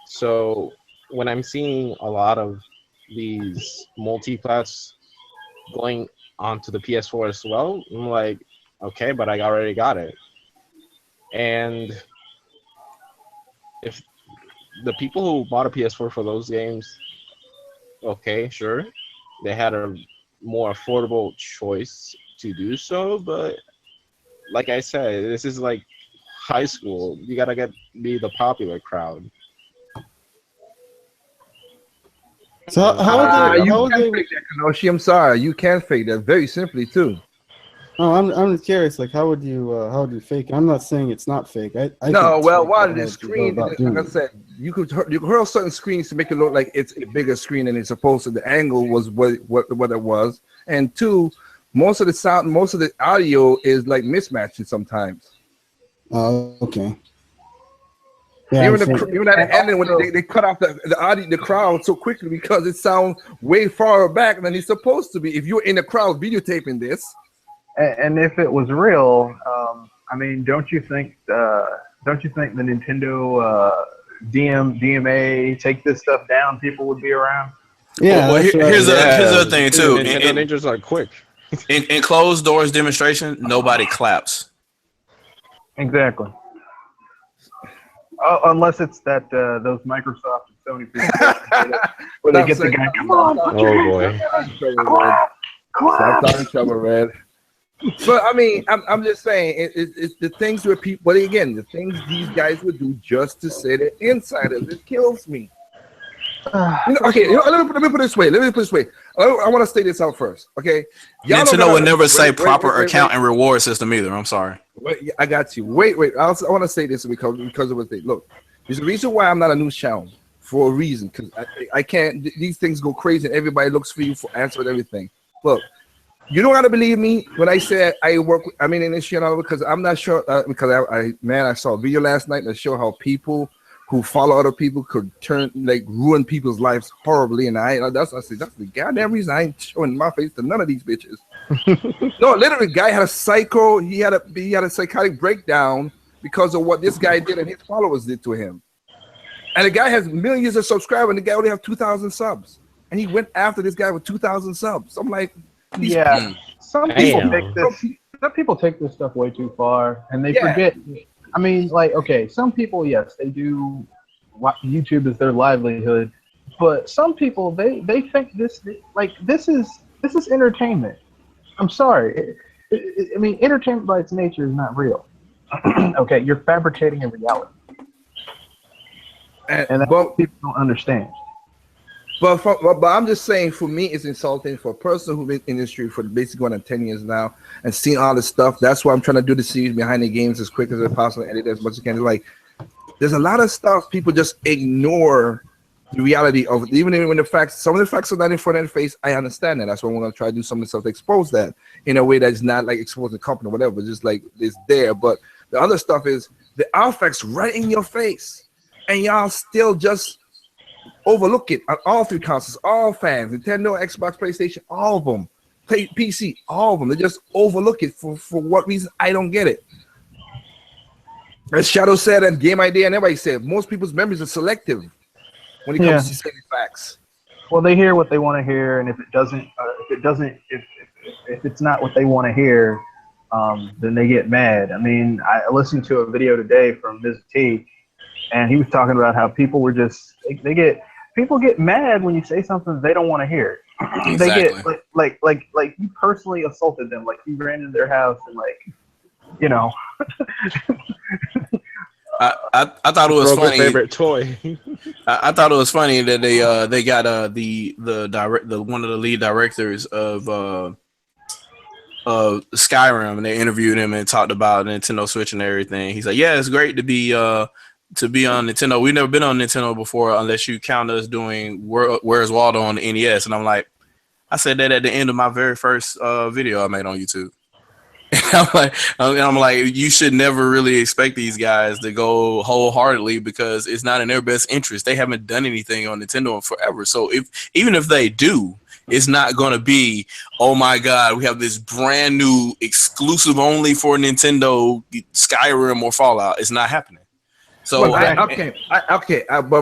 [SPEAKER 3] So when I'm seeing a lot of these multi-plats going onto the PS4 as well, I'm like, okay, but I already got it. And if the people who bought a PS4 for those games, okay, sure, they had a more affordable choice to do so, but like I said, this is like high school. You gotta be the popular crowd.
[SPEAKER 5] So how
[SPEAKER 2] you
[SPEAKER 5] would
[SPEAKER 2] can
[SPEAKER 5] they?
[SPEAKER 2] fake that, Kanoshi. I'm sorry. You can fake that very simply too.
[SPEAKER 5] Oh, I'm just curious. Like, how would you fake it? I'm not saying it's not fake. I think
[SPEAKER 2] No,
[SPEAKER 5] it's
[SPEAKER 2] well,
[SPEAKER 5] fake, but
[SPEAKER 2] one,
[SPEAKER 5] how
[SPEAKER 2] the
[SPEAKER 5] would you go
[SPEAKER 2] screen,
[SPEAKER 5] about
[SPEAKER 2] like
[SPEAKER 5] doing
[SPEAKER 2] I
[SPEAKER 5] it?
[SPEAKER 2] said, you could hurl certain screens to make it look like it's a bigger screen than it's supposed to. The angle was what it was, and two, most of the sound, most of the audio is like mismatching sometimes.
[SPEAKER 5] Oh, okay. Yeah,
[SPEAKER 2] Even
[SPEAKER 5] I'm
[SPEAKER 2] even at
[SPEAKER 7] And
[SPEAKER 2] the ending when
[SPEAKER 7] also,
[SPEAKER 2] they cut off the audio, the crowd so quickly because it sounds way farther back than it's supposed to be. If you're in the crowd videotaping this,
[SPEAKER 7] and if it was real, I mean, don't you think the Nintendo DMA take this stuff down, people would be around?
[SPEAKER 5] yeah, that's what I
[SPEAKER 1] Here's
[SPEAKER 5] was.
[SPEAKER 1] the
[SPEAKER 3] Yeah,
[SPEAKER 1] thing
[SPEAKER 3] the
[SPEAKER 1] too.
[SPEAKER 3] Nintendo Ninjas are quick.
[SPEAKER 1] In closed doors demonstration, nobody claps.
[SPEAKER 7] Exactly. Unless it's that those Microsoft and Sony presentations where they
[SPEAKER 2] Stop
[SPEAKER 7] get the
[SPEAKER 2] saying-
[SPEAKER 7] guy, come on, put your
[SPEAKER 3] Oh
[SPEAKER 7] hands
[SPEAKER 3] boy.
[SPEAKER 7] up,
[SPEAKER 2] Trouble, Red.
[SPEAKER 7] clap.
[SPEAKER 2] Stop talking trouble, Red. But I mean, I'm just saying it's the things where people. But again, the things these guys would do just to say they're insiders. It kills me. Okay, let me put it this way. I want to state this out first. Okay, y'all don't
[SPEAKER 1] Nintendo would
[SPEAKER 2] gotta
[SPEAKER 1] never say
[SPEAKER 2] wait,
[SPEAKER 1] proper account and reward system either. I'm sorry.
[SPEAKER 2] Wait, I got you. Wait. I want to say this because of what they look. There's a reason why I'm not a news channel for a reason. Because I can't. These things go crazy and everybody looks for you for answer and everything. Look, you don't gotta believe me when I say I work. I'm in this channel because I'm not sure. Because I saw a video last night that showed how people who follow other people could ruin people's lives horribly. And I said that's the goddamn reason I ain't showing my face to none of these bitches. No, literally, guy had a psycho. He had a psychotic breakdown because of what this guy did and his followers did to him. And the guy has millions of subscribers, and the guy only have 2,000 subs. And he went after this guy with 2,000 subs. I'm like,
[SPEAKER 7] Yeah, some people take this stuff way too far, and they forget. I mean, like, okay, some people, yes, they do. YouTube is their livelihood, but some people they think this is entertainment. I'm sorry. I mean, entertainment by its nature is not real. Okay, you're fabricating a reality, and that's what people don't understand.
[SPEAKER 2] But I'm just saying, for me, it's insulting for a person who's been in the industry for basically going on 10 years now and seeing all this stuff. That's why I'm trying to do the series behind the games as quick as possible, edit as much as I can. Like, there's a lot of stuff people just ignore the reality of, even when some of the facts are not in front of their face. I understand that. That's why we're going to try to do some of the stuff to expose that in a way that's not like exposing the company or whatever, just like it's there. But the other stuff is the facts right in your face, and y'all still just overlook it on all three consoles, all fans, Nintendo, Xbox, PlayStation, all of them, PC, all of them. They just overlook it for what reason? I don't get it. As Shadow said, and Game Idea, and everybody said, most people's memories are selective when it comes to saying facts.
[SPEAKER 7] Well, they hear what they want to hear, and if it's not what they want to hear, then they get mad. I mean, I listened to a video today from Ms. T, and he was talking about how people were just people get mad when you say something they don't want to hear.
[SPEAKER 1] Exactly.
[SPEAKER 7] They get like you personally assaulted them, like you ran into their house and
[SPEAKER 1] I thought it was funny.
[SPEAKER 3] Favorite toy.
[SPEAKER 1] I thought it was funny that they got the one of the lead directors of Skyrim, and they interviewed him and talked about Nintendo Switch and everything. He's like, yeah, it's great to be on Nintendo. We've never been on Nintendo before unless you count us doing Where's Waldo on the NES. And I'm like, I said that at the end of my very first video I made on YouTube. And I'm like, you should never really expect these guys to go wholeheartedly because it's not in their best interest. They haven't done anything on Nintendo in forever. So even if they do, it's not going to be, oh my God, we have this brand new exclusive only for Nintendo Skyrim or Fallout. It's not happening. So
[SPEAKER 2] but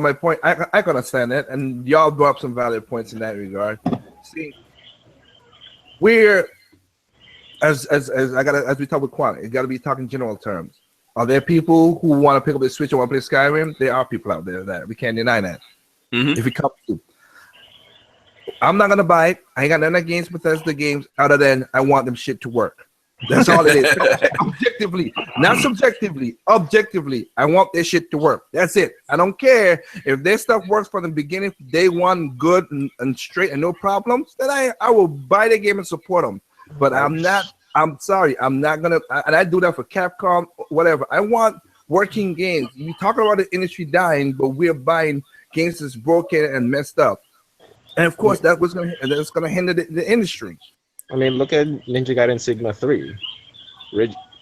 [SPEAKER 2] my point, I can understand that, and y'all brought up some valid points in that regard. See, we're as we talk with Quan, it got to be talking general terms. Are there people who want to pick up the Switch and want to play Skyrim? There are people out there that we can't deny that.
[SPEAKER 1] Mm-hmm.
[SPEAKER 2] If it comes to, I'm not gonna buy it. I ain't got nothing against Bethesda games other than I want them shit to work. That's all it is. Objectively, not subjectively. Objectively, I want this shit to work. That's it. I don't care if their stuff works from the beginning, day one, good and straight and no problems. Then I will buy the game and support them. But I'm not. I'm sorry. I'm not gonna. And I do that for Capcom, whatever. I want working games. We talking about the industry dying, but we're buying games that's broken and messed up. And of course, that's gonna hinder the industry.
[SPEAKER 3] I mean, look at Ninja Gaiden Sigma 3.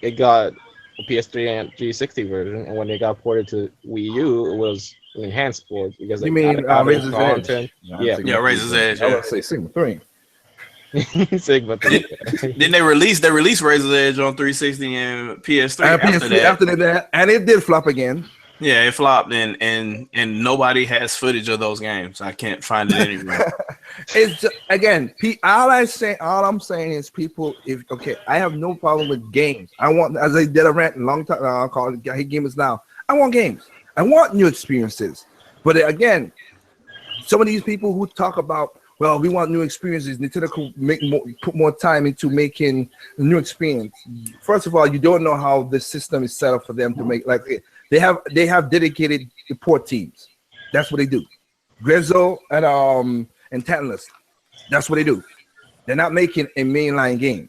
[SPEAKER 3] It got a PS3 and 360 version, and when they got ported to Wii U, it was an enhanced port because
[SPEAKER 2] you mean Razor's
[SPEAKER 3] content.
[SPEAKER 2] Edge?
[SPEAKER 3] Yeah,
[SPEAKER 1] Razor's Edge.
[SPEAKER 2] I would say Sigma 3.
[SPEAKER 3] Sigma 3.
[SPEAKER 1] Then they released Razor's Edge on 360 and PS3
[SPEAKER 2] after that, and it did flop again.
[SPEAKER 1] Yeah, it flopped, and nobody has footage of those games. I can't find it anywhere.
[SPEAKER 2] It's just, again, all I'm saying is people. I have no problem with games. I want, as I did a rant a long time. I'll call it Hate Gamers Now. I want games. I want new experiences. But again, some of these people who talk about, well, we want new experiences. Nintendo could put more time into making a new experience. First of all, you don't know how the system is set up for them to make They have dedicated support teams. That's what they do. Grezzo and Tantalus. That's what they do. They're not making a mainline game.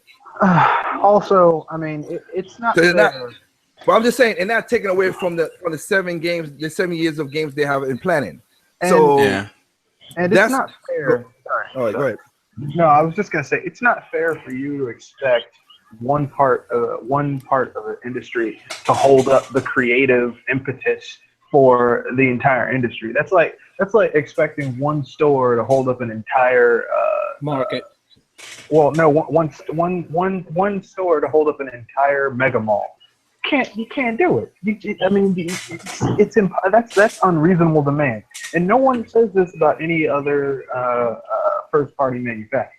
[SPEAKER 7] Also, I mean, it's not.
[SPEAKER 2] But I'm just saying, and not taking away from the 7 years of games they have in planning. And
[SPEAKER 7] it's not fair. Sorry.
[SPEAKER 2] All right, go ahead.
[SPEAKER 7] No, I was just gonna say it's not fair for you to expect one part of the industry to hold up the creative impetus for the entire industry. That's like expecting one store to hold up an entire
[SPEAKER 4] market.
[SPEAKER 7] Well, no, one store to hold up an entire mega mall. You can't do it. That's unreasonable demand. And no one says this about any other first party manufacturer.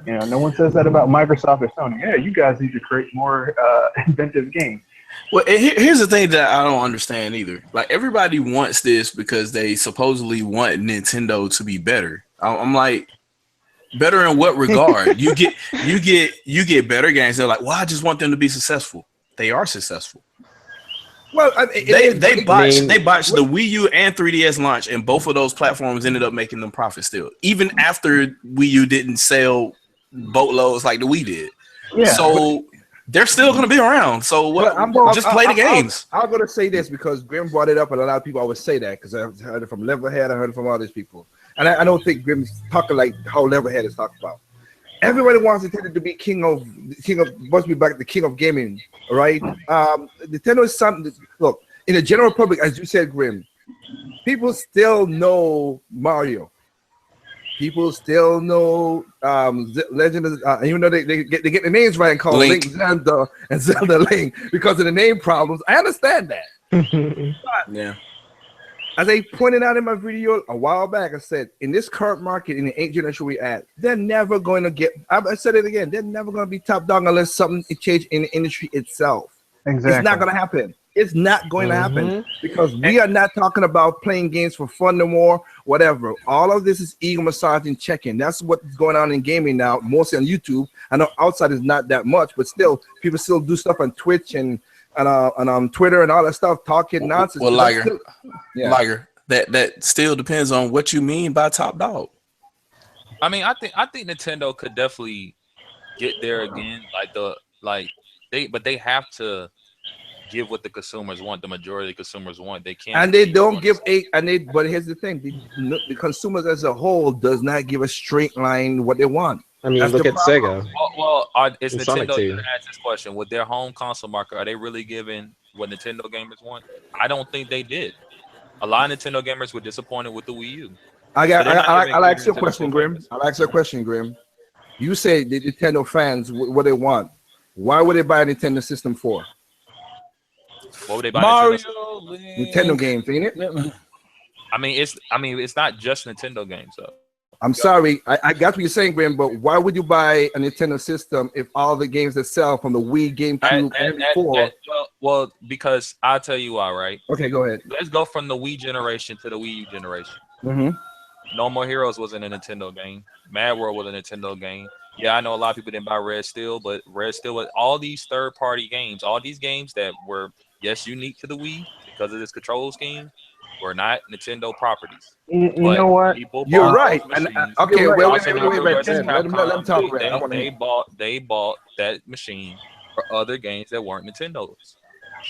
[SPEAKER 7] You know, no one says that about Microsoft or Sony. Yeah, you guys need to create more inventive games.
[SPEAKER 1] Well, here's the thing that I don't understand either. Like, everybody wants this because they supposedly want Nintendo to be better. I'm like, better in what regard? you get better games. They're like, well, I just want them to be successful. They are successful.
[SPEAKER 2] Well,
[SPEAKER 1] they botched the Wii U and 3DS launch, and both of those platforms ended up making them profit still, even after Wii U didn't sell boatloads like the Wii did. Yeah. So they're still going to be around. So just play the games.
[SPEAKER 2] I'm going to say this because Grim brought it up, and a lot of people always say that because I've heard it from Levelhead, I heard it from all these people, and I don't think Grim's talking like how Levelhead is talking about. Everybody wants Nintendo to be king of must be back the king of gaming, right? Nintendo is something. Look, in the general public, as you said, Grim, people still know Mario. People still know Legend of, even though they get the names right and call Link Zelda and Zelda Link because of the name problems. I understand that.
[SPEAKER 1] Yeah.
[SPEAKER 2] As I pointed out in my video a while back, I said, in this current market, in the 8th generation we're at, they're never going to get, I said it again, they're never going to be top dog unless something changes in the industry itself.
[SPEAKER 7] Exactly.
[SPEAKER 2] It's not going to happen. It's not going to happen because we are not talking about playing games for fun no more, whatever. All of this is ego massaging, checking. That's what's going on in gaming now, mostly on YouTube. I know outside is not that much, but still, people still do stuff on Twitch and on Twitter and all that stuff, talking nonsense.
[SPEAKER 1] Well, Liger, that still depends on what you mean by top dog.
[SPEAKER 6] I mean, I think Nintendo could definitely get there again. But they have to give what the consumers want. The majority of the consumers want. They can't.
[SPEAKER 2] And they don't give but here's the thing: the consumers as a whole does not give a straight line what they want.
[SPEAKER 3] I mean, look at Sega.
[SPEAKER 6] Is Nintendo going to ask this question? With their home console market, are they really giving what Nintendo gamers want? I don't think they did. A lot of Nintendo gamers were disappointed with the Wii U.
[SPEAKER 2] I'll ask your question, Grim. You say the Nintendo fans what they want. Why would they buy a Nintendo system for?
[SPEAKER 6] What would they buy?
[SPEAKER 4] Mario,
[SPEAKER 2] Nintendo games, ain't it?
[SPEAKER 6] I mean, it's not just Nintendo games, though.
[SPEAKER 2] I'm sorry, I got what you're saying, Graham, but why would you buy a Nintendo system if all the games that sell from the Wii, GameCube, and before?
[SPEAKER 6] Well, because I'll tell you why, right?
[SPEAKER 2] Okay, go ahead.
[SPEAKER 6] Let's go from the Wii generation to the Wii U generation.
[SPEAKER 2] Mm-hmm.
[SPEAKER 6] No More Heroes wasn't a Nintendo game. Mad World was a Nintendo game. Yeah, I know a lot of people didn't buy Red Steel, but Red Steel was all these third-party games, all these games that were yes unique to the Wii because of this control scheme, were not Nintendo properties.
[SPEAKER 7] You
[SPEAKER 6] But
[SPEAKER 7] know what?
[SPEAKER 6] people
[SPEAKER 2] You're
[SPEAKER 6] bought
[SPEAKER 2] right.
[SPEAKER 6] those
[SPEAKER 2] And
[SPEAKER 6] machines.
[SPEAKER 2] okay,
[SPEAKER 7] You're right.
[SPEAKER 2] wait,
[SPEAKER 6] Also,
[SPEAKER 2] wait,
[SPEAKER 6] remember
[SPEAKER 2] Tim.
[SPEAKER 6] versus
[SPEAKER 2] Let him talk,
[SPEAKER 6] Capcom.
[SPEAKER 2] Red. I want to hear.
[SPEAKER 6] They bought that machine for other games that weren't Nintendo's.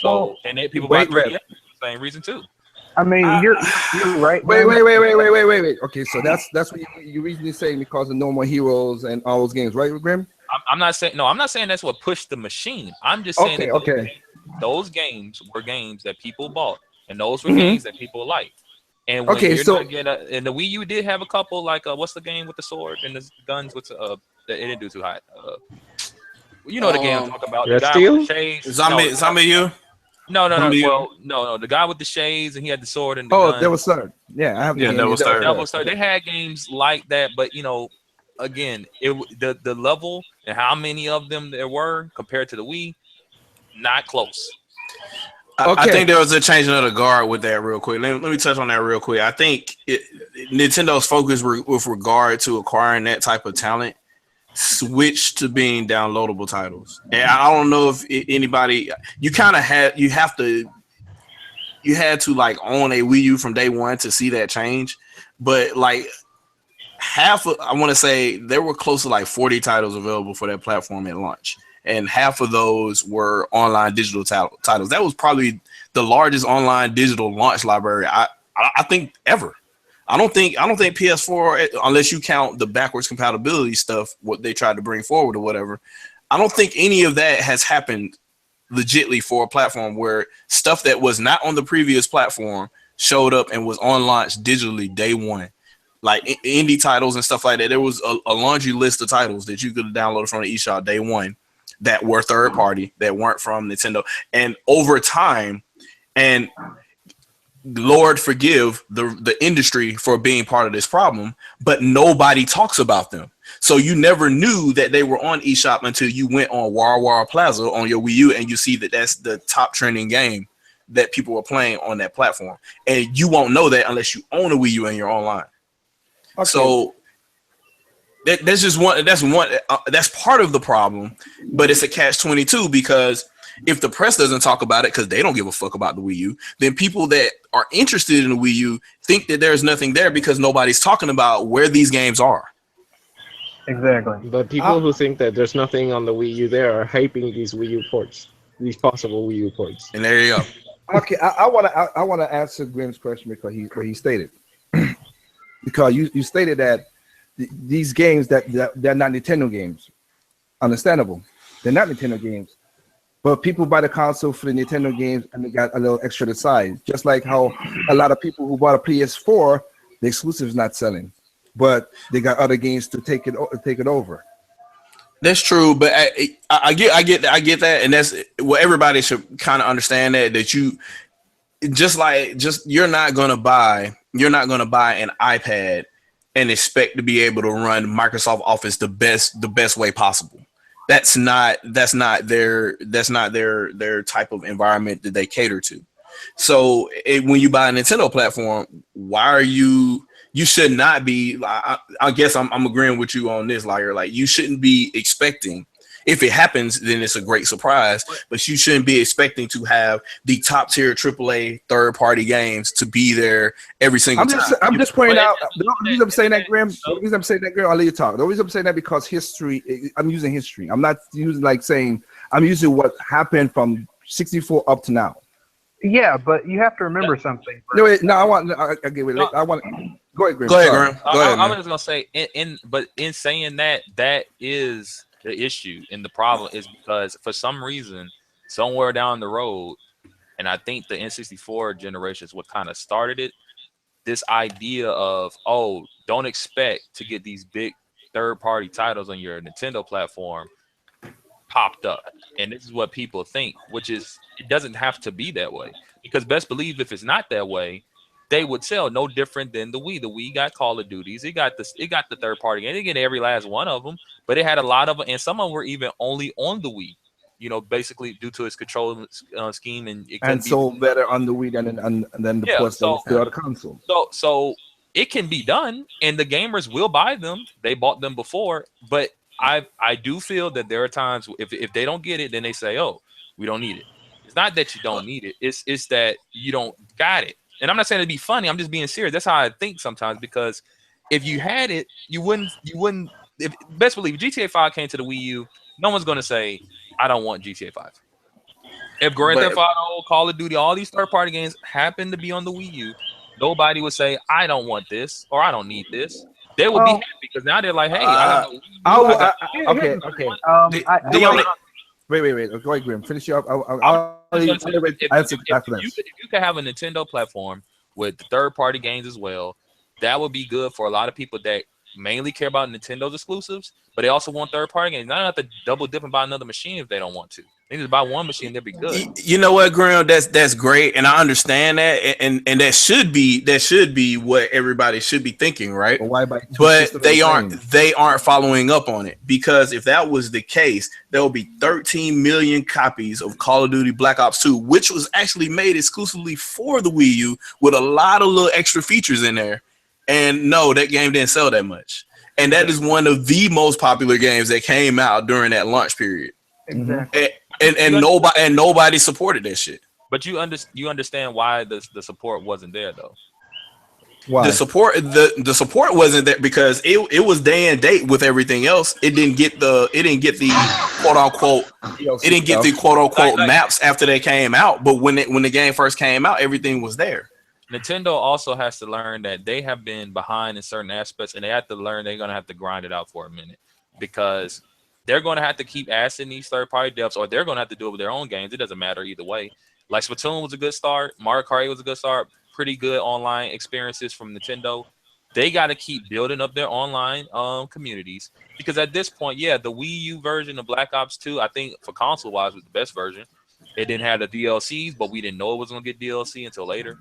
[SPEAKER 6] So
[SPEAKER 7] Well,
[SPEAKER 6] and then people bought
[SPEAKER 2] Wait, Red.
[SPEAKER 6] 3DS for the same reason too.
[SPEAKER 7] I mean,
[SPEAKER 1] I-
[SPEAKER 7] you're right.
[SPEAKER 2] Wait,
[SPEAKER 7] man.
[SPEAKER 2] wait. Okay, so that's what you reasonably saying because of No More Heroes and all those games, right, Grim?
[SPEAKER 6] I'm not saying no. I'm not saying that's what pushed the machine. I'm just saying
[SPEAKER 2] Okay,
[SPEAKER 6] that
[SPEAKER 2] okay.
[SPEAKER 6] those games were games that people bought, and those were
[SPEAKER 2] Mhm.
[SPEAKER 6] games that people liked. And when
[SPEAKER 2] Okay,
[SPEAKER 6] you're
[SPEAKER 2] so
[SPEAKER 6] not getting and the Wii U did have a couple like what's the game with the sword and the guns with that it didn't do too hot. You know the game I'm talking about. The
[SPEAKER 3] Red
[SPEAKER 6] guy with the
[SPEAKER 3] Steel?
[SPEAKER 6] shades.
[SPEAKER 1] Zombie U.
[SPEAKER 6] No.
[SPEAKER 1] Zombie U.
[SPEAKER 6] Well, no. The guy with the shades and he had the sword and the
[SPEAKER 2] oh,
[SPEAKER 6] gun.
[SPEAKER 2] there was third. Yeah, I have the
[SPEAKER 1] Yeah,
[SPEAKER 2] game.
[SPEAKER 1] that was
[SPEAKER 2] There
[SPEAKER 1] third.
[SPEAKER 6] Devil Star. They had games like that, but again, the level and how many of them there were compared to the Wii, not close.
[SPEAKER 1] I
[SPEAKER 2] Okay.
[SPEAKER 1] think there was a changing of the guard with that real quick. Let me touch on that real quick. I think Nintendo's focus with regard to acquiring that type of talent switched to being downloadable titles. And I don't know if anybody you had to like own a Wii U from day one to see that change, but like I want to say there were close to like 40 titles available for that platform at launch, and half of those were online digital titles. That was probably the largest online digital launch library I think ever. I don't think PS4, unless you count the backwards compatibility stuff, what they tried to bring forward or whatever. I don't think any of that has happened legitly for a platform where stuff that was not on the previous platform showed up and was on launch digitally day one. Like indie titles and stuff like that. There was a laundry list of titles that you could have downloaded from the eShop day one that were third party, that weren't from Nintendo. And over time, and Lord forgive the industry for being part of this problem, but nobody talks about them. So you never knew that they were on eShop until you went on War War Plaza on your Wii U and you see that that's the top trending game that people were playing on that platform. And you won't know that unless you own a Wii U and you're online.
[SPEAKER 2] Okay.
[SPEAKER 1] So that's part of the problem, but it's a catch-22 because if the press doesn't talk about it because they don't give a fuck about the Wii U, then people that are interested in the Wii U think that there's nothing there because nobody's talking about where these games are.
[SPEAKER 7] Exactly.
[SPEAKER 3] But people who think that there's nothing on the Wii U there are hyping these Wii U ports, these possible Wii U ports.
[SPEAKER 1] And there you go.
[SPEAKER 2] Okay, I want to answer Grim's question because he stated because you stated that these games that they're not Nintendo games. Understandable, they're not Nintendo games, but people buy the console for the Nintendo games and they got a little extra to the side. Just like how a lot of people who bought a PS4, the exclusive is not selling, but they got other games to take it over.
[SPEAKER 1] That's true, but I get that, and that's what everybody should kind of understand that you you're not gonna buy an iPad and expect to be able to run Microsoft Office the best way possible. That's not their type of environment that they cater to. So when you buy a Nintendo platform, why are you should not be, I guess I'm agreeing with you on this, Liar. Like you shouldn't be expecting, if it happens, then it's a great surprise, but you shouldn't be expecting to have the top tier AAA third party games to be there every single time.
[SPEAKER 2] I'm just pointing out the reason I'm saying that, Graham. The reason I'm saying that, Graham, I'll let you talk. The reason I'm saying that because history. I'm using history. I'm not using I'm using what happened from 64 up to now.
[SPEAKER 7] Yeah, but you have to remember something.
[SPEAKER 2] No, wait, no, I get it. I want. Go ahead, Graham.
[SPEAKER 1] Go ahead,
[SPEAKER 2] Sorry.
[SPEAKER 1] Graham. Go ahead,
[SPEAKER 6] I
[SPEAKER 1] man.
[SPEAKER 6] was just gonna say, in saying that is the issue, and the problem is because for some reason, somewhere down the road, and I think the N64 generation is what kind of started it. This idea of don't expect to get these big third-party titles on your Nintendo platform popped up, and this is what people think, which is it doesn't have to be that way because best believe if it's not that way, they would sell no different than the Wii. The Wii got Call of Duties, it got the third party, and they get every last one of them, but it had a lot of them, and some of them were even only on the Wii. Basically due to its control scheme, and it
[SPEAKER 2] and sold better on the Wii than the ports that was still on the console.
[SPEAKER 6] So it can be done, and the gamers will buy them. They bought them before, but I do feel that there are times if they don't get it, then they say, "Oh, we don't need it." It's not that you don't need it; it's that you don't got it. And I'm not saying to be funny. I'm just being serious. That's how I think sometimes, because if you had it, you wouldn't. If best believe GTA 5 came to the Wii U, no one's gonna say, "I don't want GTA 5." If Grand
[SPEAKER 1] But
[SPEAKER 6] Theft Auto, Call of Duty, all these third-party games happen to be on the Wii U, nobody would say, "I don't want this" or "I don't need this." They would be
[SPEAKER 7] Well,
[SPEAKER 6] happy because now they're like, "Hey, I got
[SPEAKER 1] uh,
[SPEAKER 6] my Wii U. I got
[SPEAKER 2] Okay,
[SPEAKER 7] here's the
[SPEAKER 2] okay.
[SPEAKER 7] thing.
[SPEAKER 1] the,
[SPEAKER 7] I,
[SPEAKER 1] the
[SPEAKER 7] I,
[SPEAKER 1] only
[SPEAKER 2] Wait. Go ahead, Grim. Finish you up.
[SPEAKER 6] I'm
[SPEAKER 2] I'll
[SPEAKER 6] just gonna say,
[SPEAKER 2] answer after this.
[SPEAKER 6] if you could have a Nintendo platform with the third party games as well, that would be good for a lot of people that mainly care about Nintendo's exclusives, but they also want third party games. They don't have to double dip and buy another machine if they don't want to. They just buy one machine, they'll be good.
[SPEAKER 1] you know what, Graham? That's great, and I understand that, and that should be what everybody should be thinking, right?
[SPEAKER 2] But why buy two
[SPEAKER 1] But
[SPEAKER 2] systems the same?
[SPEAKER 1] they aren't following up on it, because if that was the case, there will be 13 million copies of Call of Duty Black Ops 2, which was actually made exclusively for the Wii U with a lot of little extra features in there. And no, that game didn't sell that much. And that is one of the most popular games that came out during that launch period.
[SPEAKER 7] exactly.
[SPEAKER 1] And nobody supported that shit.
[SPEAKER 6] But you understand why the support wasn't there though.
[SPEAKER 2] Why?
[SPEAKER 1] The support wasn't there because it was day and date with everything else. It didn't get the quote unquote maps after they came out. But when the game first came out, everything was there.
[SPEAKER 6] Nintendo also has to learn that they have been behind in certain aspects, and they have to learn they're going to have to grind it out for a minute, because they're going to have to keep asking these third-party devs, or they're going to have to do it with their own games. It doesn't matter either way. Like Splatoon was a good start. Mario Kart 8 was a good start. Pretty good online experiences from Nintendo. They got to keep building up their online communities, because at this point, yeah, the Wii U version of Black Ops 2, I think for console-wise, was the best version. It didn't have the DLCs, but we didn't know it was going to get DLC until later.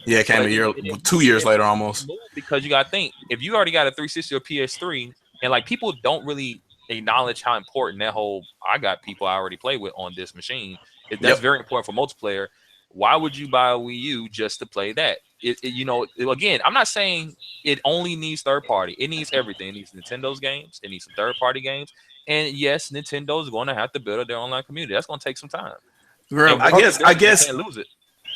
[SPEAKER 1] Yeah, it came
[SPEAKER 6] But
[SPEAKER 1] a year, 2 years later almost.
[SPEAKER 6] Because you got to think, if you already got a 360 or PS3, and like people don't really acknowledge how important that whole I got people I already play with on this machine. That's very important for multiplayer. Why would you buy a Wii U just to play that? Again, I'm not saying it only needs third party. It needs everything. It needs Nintendo's games. It needs some third party games. And yes, Nintendo's going to have to build up their online community. That's going to take some time. I guess can't lose it.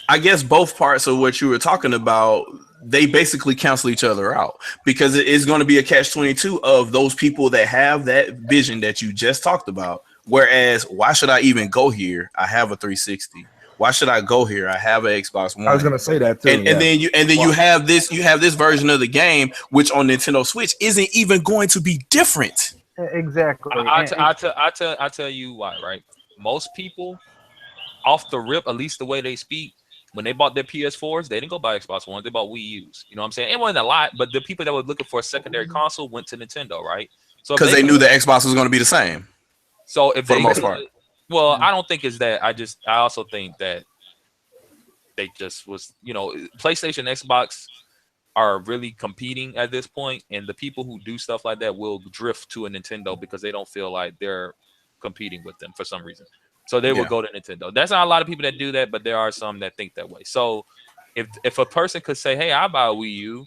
[SPEAKER 1] I guess both parts of what you were talking about, they basically cancel each other out, because it is going to be a catch-22 of those people that have that vision that you just talked about. Whereas, why should I even go here? I have a 360. Why should I go here? I have an Xbox One.
[SPEAKER 2] I was gonna say that too.
[SPEAKER 1] And then you have this version of the game, which on Nintendo Switch isn't even going to be different.
[SPEAKER 7] Exactly.
[SPEAKER 6] I tell you why, right? Most people, off the rip, at least the way they speak, when they bought their PS4s, they didn't go buy Xbox One. They bought Wii U's. You know what I'm saying? It wasn't a lot, but the people that were looking for a secondary console went to Nintendo, right? So
[SPEAKER 1] because they knew the Xbox was going to be the same.
[SPEAKER 6] So if
[SPEAKER 1] for the most part,
[SPEAKER 6] well, I don't think it's that. I also think that they just was, PlayStation, Xbox are really competing at this point, and the people who do stuff like that will drift to a Nintendo because they don't feel like they're competing with them for some reason. So they will go to Nintendo. That's not a lot of people that do that, but there are some that think that way. So if a person could say, "Hey, I buy a Wii U,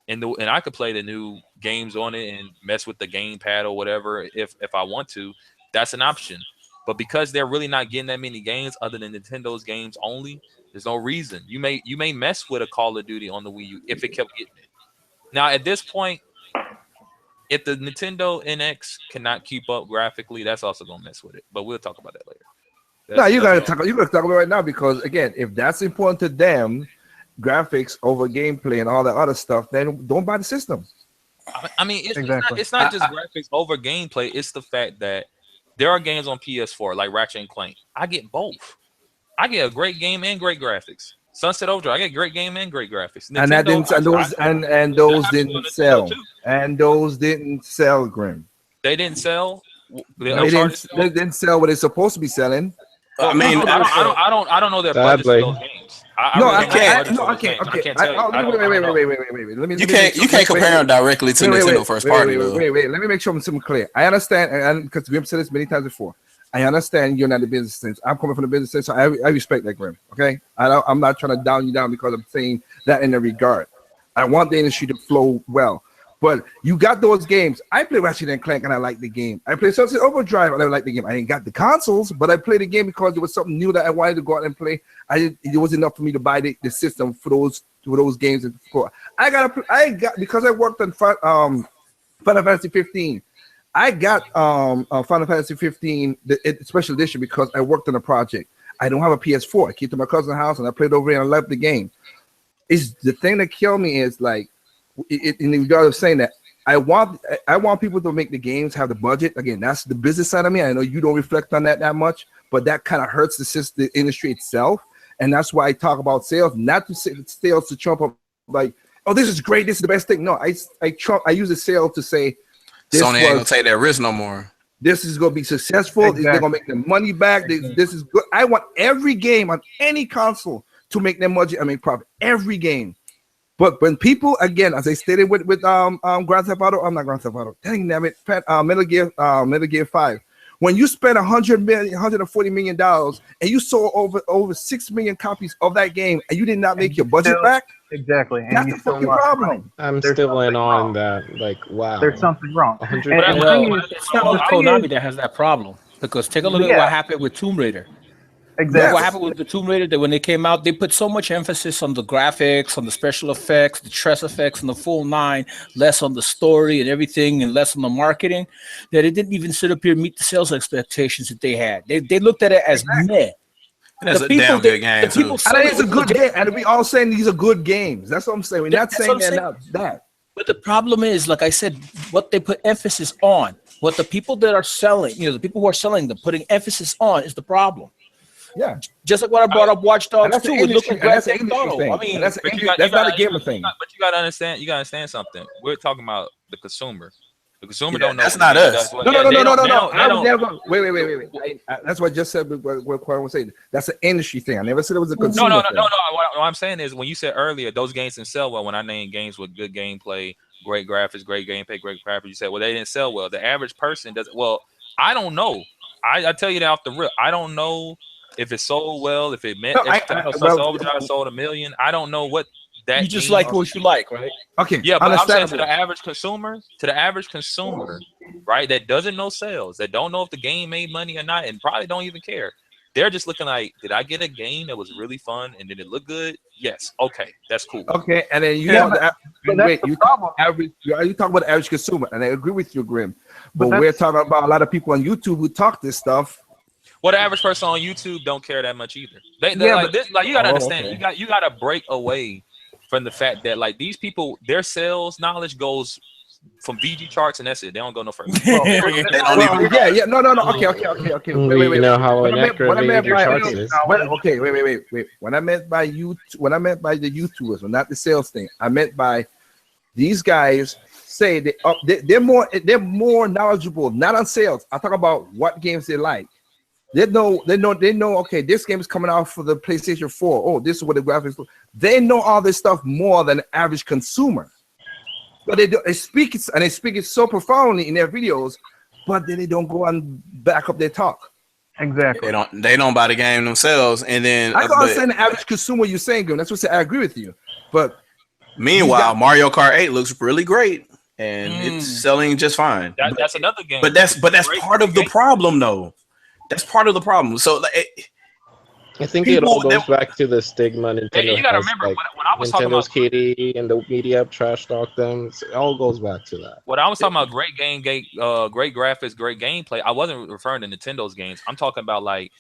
[SPEAKER 6] and I could play the new games on it and mess with the gamepad or whatever if I want to," that's an option. But because they're really not getting that many games other than Nintendo's games only, there's no reason. You may mess with a Call of Duty on the Wii U if it kept getting it. Now at this point, if the Nintendo NX cannot keep up graphically, that's also gonna mess with it. But we'll talk about that later.
[SPEAKER 2] You gotta talk about it right now, because again, if that's important to them, graphics over gameplay and all that other stuff, then don't buy the system.
[SPEAKER 6] I mean, it's not just graphics over gameplay. It's the fact that there are games on PS4 like Ratchet and Clank. I get both. I get a great game and great graphics. Sunset Overdrive, I get great game and great graphics. Nintendo,
[SPEAKER 2] and that didn't, and those didn't sell. And those didn't sell, Grim.
[SPEAKER 6] They didn't sell.
[SPEAKER 2] They didn't sell what they're supposed to be selling.
[SPEAKER 1] I mean,
[SPEAKER 6] I don't know their budget for those games.
[SPEAKER 2] I can't. Wait.
[SPEAKER 1] You can't compare them directly to Nintendo first party.
[SPEAKER 2] Wait. Let me make sure I'm something clear. I understand, and because Grim said this many times before, I understand you're not the business sense. I'm coming from the business sense, so I respect that, Grim. Okay, I'm not trying to down you down because I'm saying that in a regard. I want the industry to flow well. But you got those games. I play Ratchet and Clank and I like the game. I play Sunset Overdrive and I like the game. I ain't got the consoles, but I played the game because there was something new that I wanted to go out and play. It was enough for me to buy the system for those games. I got because I worked on Final Fantasy 15. I got Final Fantasy 15 the special edition because I worked on a project. I don't have a PS4. I came to my cousin's house and I played over here and I loved the game. It's the thing that killed me is like. In regard of saying that, I want people to make the games have the budget. Again, that's the business side of me. I know you don't reflect on that much, but that kind of hurts the industry itself, and that's why I talk about sales, not to say sales to trump up like, oh, this is great, this is the best thing. No, I use the sales to say
[SPEAKER 1] Sony ain't gonna take that risk no more.
[SPEAKER 2] This is gonna be successful.
[SPEAKER 7] Exactly.
[SPEAKER 2] They're gonna make their money back. This is good. I want every game on any console to make their money. I mean, profit every game. But when people, again, as I stated with Grand Theft Auto, I'm not Grand Theft Auto. Dang damn it, Metal Gear 5. When you spend $140 million and you sold over 6 million copies of that game and you did not make your budget back,
[SPEAKER 7] exactly. And
[SPEAKER 2] that's
[SPEAKER 7] you
[SPEAKER 2] the
[SPEAKER 7] still
[SPEAKER 2] fucking
[SPEAKER 7] lost
[SPEAKER 2] problem.
[SPEAKER 7] money.
[SPEAKER 3] I'm
[SPEAKER 7] There's
[SPEAKER 3] still in
[SPEAKER 7] something
[SPEAKER 3] on
[SPEAKER 7] wrong.
[SPEAKER 3] that. Like, wow.
[SPEAKER 7] There's something wrong.
[SPEAKER 3] 100
[SPEAKER 7] And the
[SPEAKER 4] Well,
[SPEAKER 7] thing is,
[SPEAKER 4] it's not just
[SPEAKER 7] the thing
[SPEAKER 4] Konami
[SPEAKER 7] is-
[SPEAKER 4] that has that problem. Because take a look at
[SPEAKER 7] Yeah.
[SPEAKER 4] what happened with Tomb Raider.
[SPEAKER 7] exactly.
[SPEAKER 4] What happened with the Tomb Raider, that when they came out, they put so much emphasis on the graphics, on the special effects, the stress effects, and the full nine, less on the story and everything, and less on the marketing, that it didn't even sit up here and meet the sales expectations that they had. They looked at it as meh.
[SPEAKER 1] That's
[SPEAKER 4] The
[SPEAKER 1] a
[SPEAKER 4] people
[SPEAKER 1] damn
[SPEAKER 4] that-
[SPEAKER 1] good game
[SPEAKER 4] the
[SPEAKER 1] too.
[SPEAKER 4] people
[SPEAKER 2] And
[SPEAKER 4] selling
[SPEAKER 2] it's a
[SPEAKER 4] it-
[SPEAKER 2] good game, and we all saying these are good games. That's what I'm saying. We're not
[SPEAKER 4] That's
[SPEAKER 2] saying
[SPEAKER 4] what I'm
[SPEAKER 2] they're
[SPEAKER 4] saying.
[SPEAKER 2] not that.
[SPEAKER 4] But the problem is, like I said, what they put emphasis on, what the people that are selling, the people who are selling them, putting emphasis on is the problem.
[SPEAKER 2] Yeah,
[SPEAKER 4] Just like what I brought up Watch
[SPEAKER 2] and
[SPEAKER 4] Dogs
[SPEAKER 2] that's
[SPEAKER 4] 2
[SPEAKER 2] the
[SPEAKER 4] with
[SPEAKER 2] industry,
[SPEAKER 4] looking
[SPEAKER 2] and that's
[SPEAKER 4] Grand
[SPEAKER 2] the
[SPEAKER 4] Theft
[SPEAKER 2] industry
[SPEAKER 4] Auto.
[SPEAKER 2] thing.
[SPEAKER 4] I mean,
[SPEAKER 2] And that's
[SPEAKER 6] But
[SPEAKER 2] not a gamer thing.
[SPEAKER 6] But you gotta understand. You gotta understand something. We're talking about the consumer. The consumer
[SPEAKER 1] Yeah,
[SPEAKER 6] don't know.
[SPEAKER 1] that's
[SPEAKER 6] what
[SPEAKER 1] not
[SPEAKER 6] the game
[SPEAKER 1] us.
[SPEAKER 6] does. Well,
[SPEAKER 2] No.
[SPEAKER 6] yeah, they don't-
[SPEAKER 2] I would never. Wait. That's what I just said. What Quan was saying. That's an industry thing. I never said it was a consumer
[SPEAKER 6] No.
[SPEAKER 2] thing.
[SPEAKER 6] What I'm saying is, when you said earlier, those games didn't sell well. When I named games with good gameplay, great graphics, great gameplay, great graphics, you said, well, they didn't sell well. The average person doesn't. Well, I don't know. I tell you that off the rip. I don't know if it sold well. If it meant Overdrive sold 1 million. I don't know what that.
[SPEAKER 4] you just
[SPEAKER 6] means.
[SPEAKER 4] like what you like, right?
[SPEAKER 2] Okay.
[SPEAKER 6] Yeah, but I'm saying to
[SPEAKER 2] understandable.
[SPEAKER 6] the average consumer, right, that doesn't know sales, that don't know if the game made money or not, and probably don't even care. They're just looking like, did I get a game that was really fun and did it look good? Yes. Okay, that's cool.
[SPEAKER 2] Okay, and then you
[SPEAKER 7] Yeah,
[SPEAKER 2] have the
[SPEAKER 7] but that's
[SPEAKER 2] wait.
[SPEAKER 7] the
[SPEAKER 2] You
[SPEAKER 7] problem.
[SPEAKER 2] you talk about the average consumer, and I agree with you, Grim. But
[SPEAKER 7] But
[SPEAKER 2] we're
[SPEAKER 7] that's-
[SPEAKER 2] talking about a lot of people on YouTube who talk this stuff.
[SPEAKER 6] Well, the average person on YouTube don't care that much either. They
[SPEAKER 2] Yeah,
[SPEAKER 6] like
[SPEAKER 2] but-
[SPEAKER 6] this. Like, you gotta
[SPEAKER 2] Oh,
[SPEAKER 6] understand.
[SPEAKER 2] okay.
[SPEAKER 6] You gotta break away from the fact that, like, these people, their sales knowledge goes from VG charts and that's it. They don't go no further.
[SPEAKER 1] They don't even-
[SPEAKER 2] No. Okay.
[SPEAKER 3] We know how
[SPEAKER 2] What I meant-
[SPEAKER 3] inaccurate
[SPEAKER 2] what I meant
[SPEAKER 3] your
[SPEAKER 2] by-
[SPEAKER 3] charts is.
[SPEAKER 2] Okay, wait. When I meant by the YouTubers, not the sales thing, I meant by these guys say they're more knowledgeable, not on sales. I talk about what games they like. They know. Okay, this game is coming out for the PlayStation 4. Oh, this is what the graphics look. They know all this stuff more than the average consumer. But they speak it so profoundly in their videos, but then they don't go and back up their talk.
[SPEAKER 7] Exactly.
[SPEAKER 1] They don't buy the game themselves, and then
[SPEAKER 2] I can understand the average consumer you're saying, Grim. That's what I agree with you. But
[SPEAKER 1] meanwhile, Mario Kart 8 looks really great, and it's selling just fine.
[SPEAKER 6] That's another game.
[SPEAKER 1] But that's
[SPEAKER 6] Great
[SPEAKER 1] part of the
[SPEAKER 6] game.
[SPEAKER 1] problem, though. That's part of the problem. So like,
[SPEAKER 3] I think it all
[SPEAKER 1] people
[SPEAKER 3] goes back to the stigma Nintendo
[SPEAKER 6] you gotta
[SPEAKER 3] has,
[SPEAKER 6] remember,
[SPEAKER 3] like,
[SPEAKER 6] when I was talking
[SPEAKER 3] Nintendo's
[SPEAKER 6] about
[SPEAKER 3] kitty and the media trash talk them. It all goes back to that.
[SPEAKER 6] When I was talking about great great graphics, great gameplay, I wasn't referring to Nintendo's games. I'm talking about, like,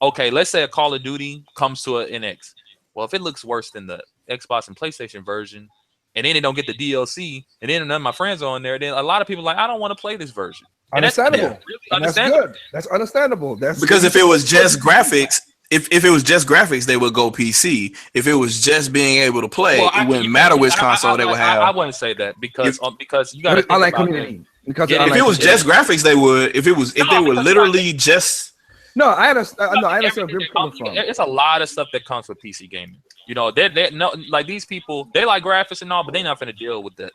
[SPEAKER 6] okay, let's say a Call of Duty comes to an NX. Well, if it looks worse than the Xbox and PlayStation version, and then they don't get the DLC, and then none of my friends are on there, then a lot of people are like, I don't want to play this version. And that's
[SPEAKER 2] understandable.
[SPEAKER 6] really
[SPEAKER 2] And that's
[SPEAKER 6] understandable.
[SPEAKER 2] good. That's understandable. That's
[SPEAKER 1] because if it was just graphics, if it was just graphics, they would go PC. If it was just being able to play, it wouldn't matter which console they would have.
[SPEAKER 6] I wouldn't say that because you got to think
[SPEAKER 2] online
[SPEAKER 6] about
[SPEAKER 2] community. Because
[SPEAKER 6] Yeah,
[SPEAKER 1] If it was just graphics, they would. If they were
[SPEAKER 6] because
[SPEAKER 1] literally just
[SPEAKER 2] no, I understand. No, I understand where you're coming from.
[SPEAKER 6] It's a lot of stuff that comes with PC gaming. You know, they're no, like, these people, they like graphics and all, but they're not going to deal with that.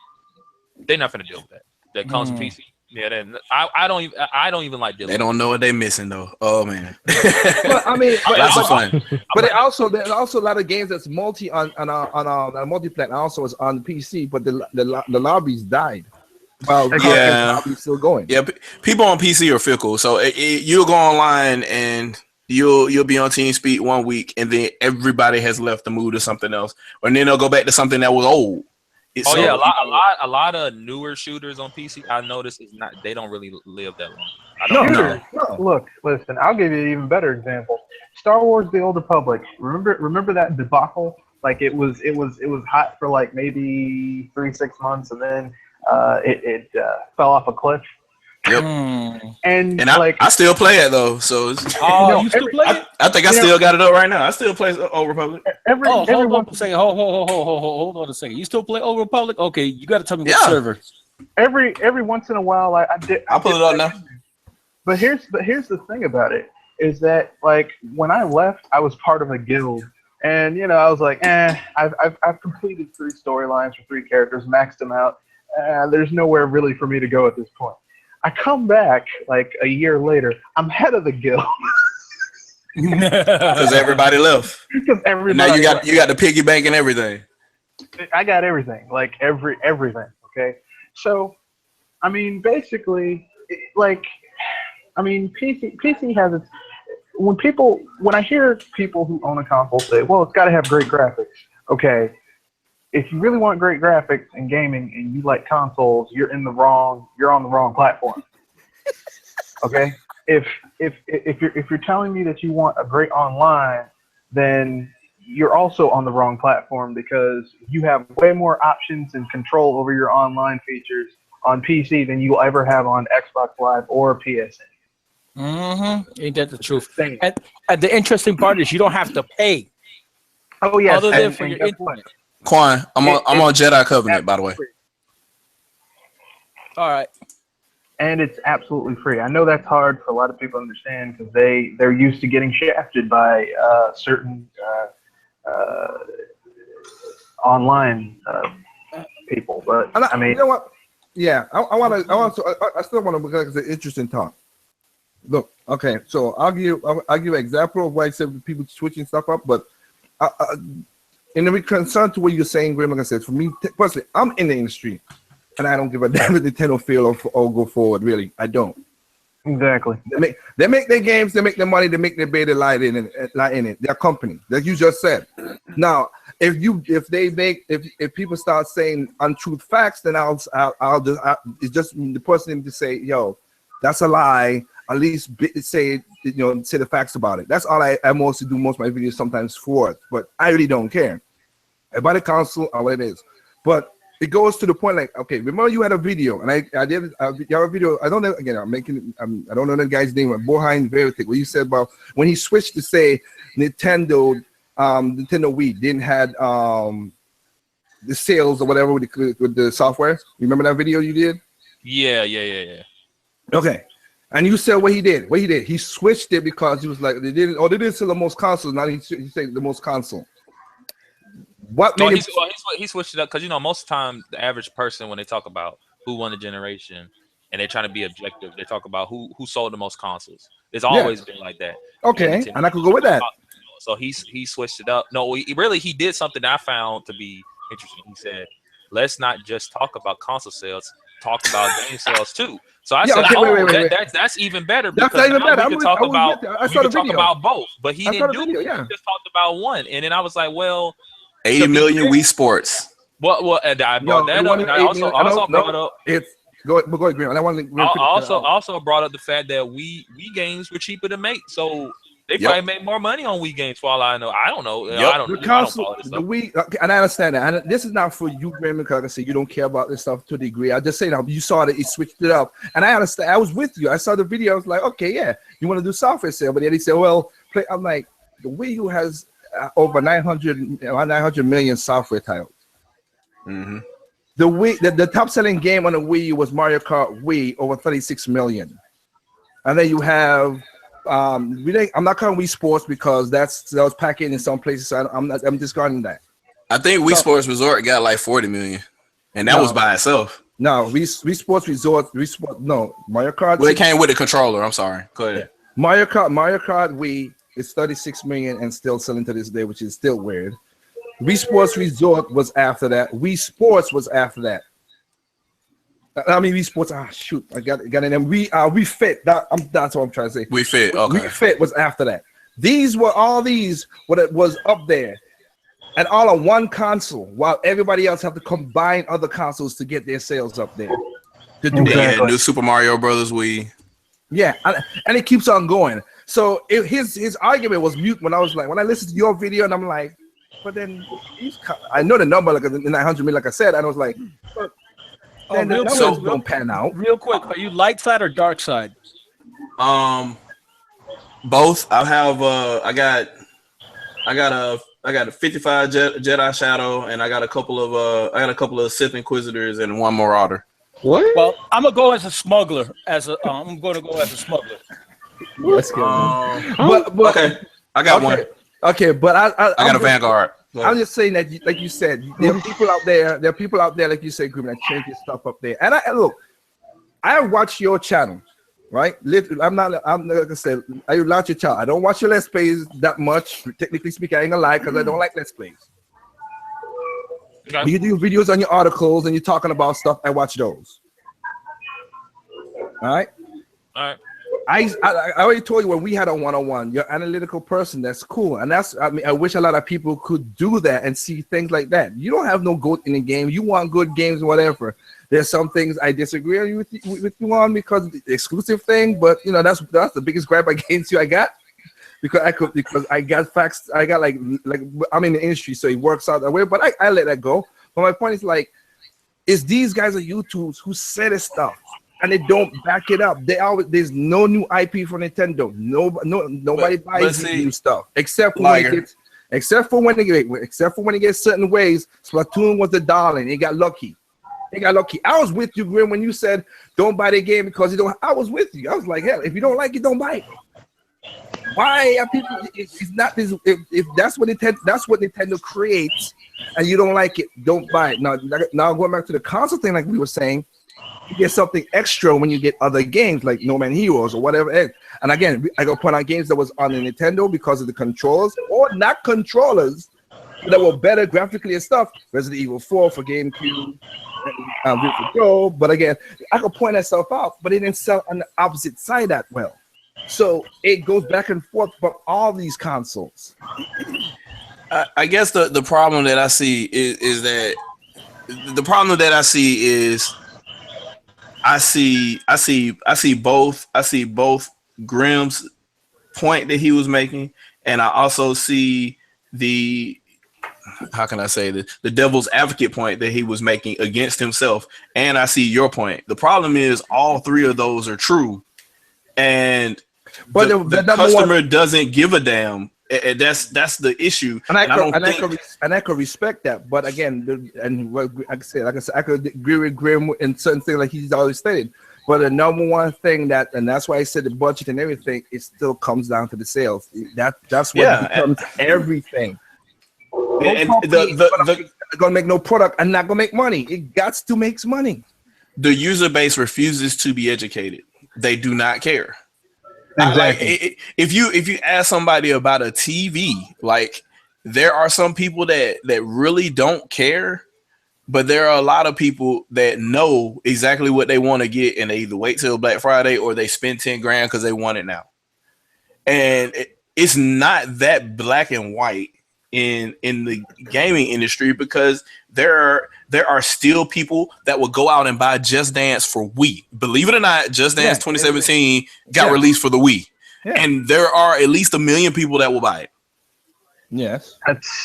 [SPEAKER 6] They're not going to deal with that. That comes with PC. Yeah, then I don't even like dealing.
[SPEAKER 1] They don't know what they're missing though. Oh man.
[SPEAKER 2] Well, I mean,
[SPEAKER 1] Lots of fun.
[SPEAKER 2] but there's also a lot of games that's multi on multi-plat also is on PC, but the lobbies died. Well,
[SPEAKER 1] Yeah.
[SPEAKER 2] lobby's still going.
[SPEAKER 1] Yeah, people on PC are fickle. So you'll go online and you'll be on TeamSpeak 1 week, and then everybody has left to move to something else, or then they'll go back to something that was old.
[SPEAKER 6] A lot of newer shooters on PC I noticed they don't really live that long. I don't know.
[SPEAKER 2] No.
[SPEAKER 7] Look, listen, I'll give you an even better example. Star Wars: The Old Republic. Remember that debacle? Like it was hot for like maybe 3-6 months, and then it fell off a cliff.
[SPEAKER 1] Yep.
[SPEAKER 7] And
[SPEAKER 1] I still play it though, so it's,
[SPEAKER 4] you still play it?
[SPEAKER 1] I think I still got it up right now. I still play Old Republic.
[SPEAKER 4] Hold on a second. Hold on a second. You still play Old Republic? Okay, you got to tell me what server.
[SPEAKER 7] Every once in a while,
[SPEAKER 1] I'll pull it up now.
[SPEAKER 7] But here's the thing about it is that like when I left, I was part of a guild, and I was like, I've completed 3 storylines for 3 characters, maxed them out. There's nowhere really for me to go at this point. I come back like a year later. I'm head of the guild
[SPEAKER 1] because everybody left.
[SPEAKER 7] Because everybody.
[SPEAKER 1] Now you got the piggy bank and everything.
[SPEAKER 7] I got everything, like everything. Okay, so I mean, basically, PC has its. When I hear people who own a console say, "Well, it's got to have great graphics," okay. If you really want great graphics in gaming and you like consoles, you're on the wrong platform. Okay? If you're telling me that you want a great online, then you're also on the wrong platform because you have way more options and control over your online features on PC than you'll ever have on Xbox Live or PSN.
[SPEAKER 4] Ain't that the truth? And the interesting part is you don't have to pay.
[SPEAKER 7] Oh yeah.
[SPEAKER 4] Other than for your internet.
[SPEAKER 1] Quan, I'm on Jedi Covenant, by the way.
[SPEAKER 4] All right.
[SPEAKER 7] And it's absolutely free. I know that's hard for a lot of people to understand because they're used to getting shafted by certain online people. But I mean,
[SPEAKER 2] you know what? Yeah, I still want to because it's an interesting talk. Look, okay, so I'll give an example of why I said people switching stuff up, but. And we concerned to what you're saying, Graham, like I said, for me personally, I'm in the industry, and I don't give a damn if Nintendo fail or go forward. Really, I don't.
[SPEAKER 7] Exactly.
[SPEAKER 2] They make their games, they make their money, they make their baby light in it. Their company, like you just said. Now, if people start saying untruth facts, then it's just the person to say, yo, that's a lie. At least say the facts about it. That's all I mostly do most of my videos sometimes for, but I really don't care about the console or what it is. But it goes to the point like, okay, remember you had a video, and I did you have a video. I don't know. Again, I don't know that guy's name. Behind Veritic, what you said about when he switched to say Nintendo Wii didn't had the sales or whatever with the software. You remember that video you did?
[SPEAKER 6] Yeah.
[SPEAKER 2] Okay. And you said what he did. He switched it because he was like, they didn't sell the most consoles. Now he said the most console. What made
[SPEAKER 6] he switched it up because most of the time the average person when they talk about who won the generation and they're trying to be objective, they talk about who sold the most consoles. It's always been like that.
[SPEAKER 2] Okay, and I could go with that.
[SPEAKER 6] So he switched it up. No, he did something that I found to be interesting. He said, let's not just talk about console sales, talk about game sales too. So I said, wait. That's even better because
[SPEAKER 2] that's even better.
[SPEAKER 6] We can talk about both, but he didn't do it. He just talked about one, and then I was like, well.
[SPEAKER 1] 80 million Wii Sports.
[SPEAKER 6] Well, and I brought that up. And I also brought up.
[SPEAKER 2] Go ahead, Graham. And I want to
[SPEAKER 6] also brought up the fact that Wii games were cheaper to make, so they probably make more money on Wii games. For all I know, I don't know.
[SPEAKER 2] Yep. I don't follow this stuff. The Wii, and I understand that. And this is not for you, Graham, because like I say you don't care about this stuff to a degree. I just say now you saw that he switched it up, and I understand. I was with you. I saw the video. I was like, okay, yeah, you want to do software sale, but then he said, well, play. I'm like, the Wii U has over 900 million software titles.
[SPEAKER 1] Mm-hmm.
[SPEAKER 2] The top selling game on the Wii U was Mario Kart Wii, over 36 million. And then you have I'm not calling Wii Sports because that was packaged in some places. So I'm discarding that.
[SPEAKER 1] I think Wii Sports Resort got like 40 million, and that was by itself.
[SPEAKER 2] No, Wii Sports Resort, no, Mario Kart.
[SPEAKER 1] Well, it came with the controller. I'm sorry. Go ahead.
[SPEAKER 2] Mario Kart Wii is 36 million and still selling to this day, which is still weird. Wii Sports Resort was after that. Wii Sports was after that. I mean, Wii Sports. Shoot, I got it. And Wii Fit. That's what I'm trying to say.
[SPEAKER 1] Wii Fit. Okay.
[SPEAKER 2] Wii Fit was after that. All these what it was up there, and all on one console, while everybody else have to combine other consoles to get their sales up there. To do
[SPEAKER 1] Yeah, new Super Mario Brothers Wii.
[SPEAKER 2] Yeah, and it keeps on going. So his argument was mute when I listened to your video, and I'm like, but then I know the number like 900 million, like I said, and I was like, but then the numbers don't pan out.
[SPEAKER 4] Real quick, are you light side or dark side?
[SPEAKER 1] Both. I have I got a 55 Jedi Shadow, and I got a couple of Sith Inquisitors and one Marauder.
[SPEAKER 3] What?
[SPEAKER 4] Well, I'm gonna go as a smuggler. I'm gonna go as a smuggler.
[SPEAKER 2] Let's go. But
[SPEAKER 1] Okay, I got one.
[SPEAKER 2] Okay, but I
[SPEAKER 1] got a Vanguard.
[SPEAKER 2] I'm just saying that, like you said, there are people out there. There are people out there, like you said, Grim, that change this stuff up there. And I watch your channel, right? I'm like I said, I watch your channel. I don't watch your Let's Plays that much. Technically speaking, I ain't gonna lie, because I don't like Let's Plays. Okay. You do videos on your articles and you're talking about stuff. I watch those. All right. I already told you when we had a one-on-one, you're an analytical person. That's cool. And I wish a lot of people could do that and see things like that. You don't have no goat in the game. You want good games, whatever. There's some things I disagree with you on because the exclusive thing, but that's the biggest gripe against you I got. Because I got facts, I got like I'm in the industry, so it works out that way. But I let that go. But my point is these guys on YouTube who say this stuff and they don't back it up. There's no new IP for Nintendo. Nobody buys new stuff except for when it gets certain ways. Splatoon was the darling. It got lucky. I was with you, Grim, when you said don't buy the game because you don't. I was with you. I was like, hell, if you don't like it, don't buy it. Why are people? It's not this. If that's what Nintendo creates, and you don't like it, don't buy it. Now going back to the console thing, like we were saying, you get something extra when you get other games like No Man Heroes or whatever. And again, I got point out games that was on the Nintendo because of the controls or not controllers that were better graphically and stuff. Resident Evil 4 for GameCube, Go. But again, I could point that stuff out, but it didn't sell on the opposite side that well. So it goes back and forth from all these consoles.
[SPEAKER 1] I guess the problem that I see is that the problem that I see is I see both Grimm's point that he was making, and I also see the the devil's advocate point that he was making against himself, and I see your point. The problem is all three of those are true, and the customer doesnin doesn't give a damn. That's the issue, and
[SPEAKER 2] I could respect that. But again, like I said, I could agree with Grim in certain things, like he's always stated. But the number one thing and that's why I said the budget and everything, it still comes down to the sales. That's what becomes everything. And gonna make no product and not gonna make money. It got to make money.
[SPEAKER 1] The user base refuses to be educated. They do not care.
[SPEAKER 7] Exactly.
[SPEAKER 1] If you ask somebody about a TV, like there are some people that really don't care, but there are a lot of people that know exactly what they want to get, and they either wait till Black Friday or they spend 10 grand because they want it now. And it's not that black and white in the gaming industry, because there are still people that will go out and buy Just Dance for Wii. Believe it or not, Just Dance 2017 got released for the Wii. Yeah. And there are at least 1 million people that will buy it.
[SPEAKER 2] Yes.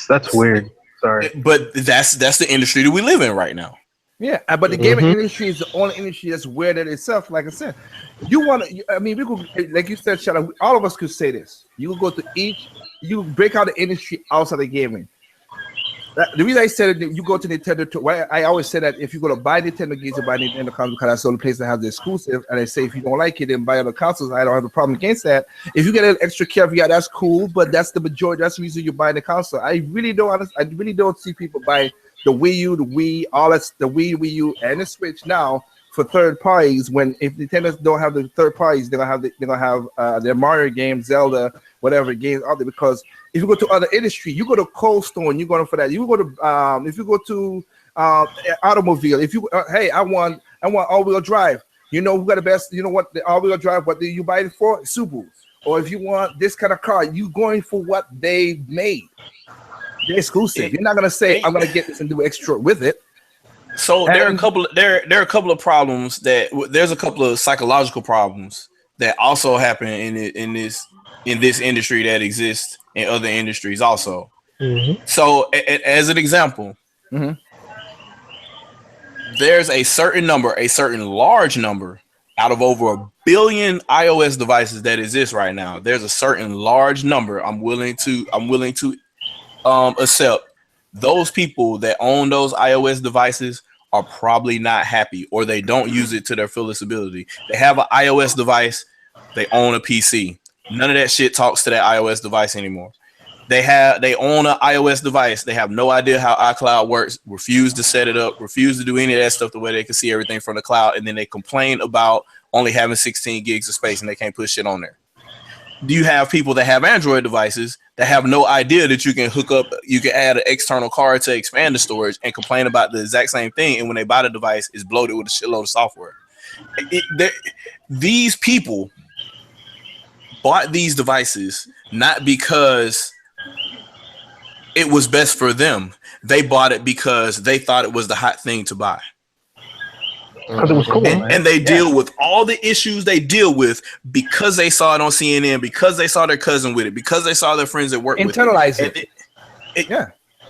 [SPEAKER 7] That's weird. Sorry.
[SPEAKER 1] But that's the industry that we live in right now.
[SPEAKER 2] Yeah, but the gaming industry is the only industry that's weird at itself. Like I said, we could, like you said, Shadow, all of us could say this. You go to you break out the industry outside of gaming. The reason I said it, you go to Nintendo. I always say that if you go to buy Nintendo games, you buy Nintendo consoles, because that's the only place that has the exclusive. And I say if you don't like it, then buy other consoles. I don't have a problem against that. If you get an extra caveat, that's cool. But that's the majority. That's the reason you buy the console. I really don't see people buy the Wii U, the Wii, all that's the Wii U, and the Switch now for third parties. When if Nintendo don't have the third parties, they're gonna have their Mario games, Zelda, whatever games out there. Because if you go to other industry, you go to Cold Stone, you go for that. You go to if you go to automobile, if you hey, I want all-wheel drive. You know who got the best? You know what the all-wheel drive? What do you buy it for? Subaru. Or if you want this kind of car, you going for what they made. They're exclusive. You're not gonna say I'm gonna get this and do extra with it.
[SPEAKER 1] So there are a couple of problems there's a couple of psychological problems that also happen in this industry that exists in other industries also.
[SPEAKER 3] Mm-hmm.
[SPEAKER 1] So as an example, there's a certain large number out of over 1 billion iOS devices that exist right now. There's a certain large number I'm willing to accept. Those people that own those iOS devices are probably not happy, or they don't use it to their fullest ability. They have an iOS device, they own a PC. None of that shit talks to that iOS device anymore. They own an iOS device. They have no idea how iCloud works, refuse to set it up, refuse to do any of that stuff the way they can see everything from the cloud, and then they complain about only having 16 gigs of space and they can't put shit on there. Do you have people that have Android devices that have no idea that you can add an external card to expand the storage and complain about the exact same thing, and when they buy the device, it's bloated with a shitload of software? These people bought these devices not because it was best for them. They bought it because they thought it was the hot thing to buy.
[SPEAKER 7] Because it was cool,
[SPEAKER 1] and they deal with all the issues they deal with because they saw it on CNN, because they saw their cousin with it, because they saw their friends at work
[SPEAKER 2] internalize
[SPEAKER 1] with
[SPEAKER 2] it.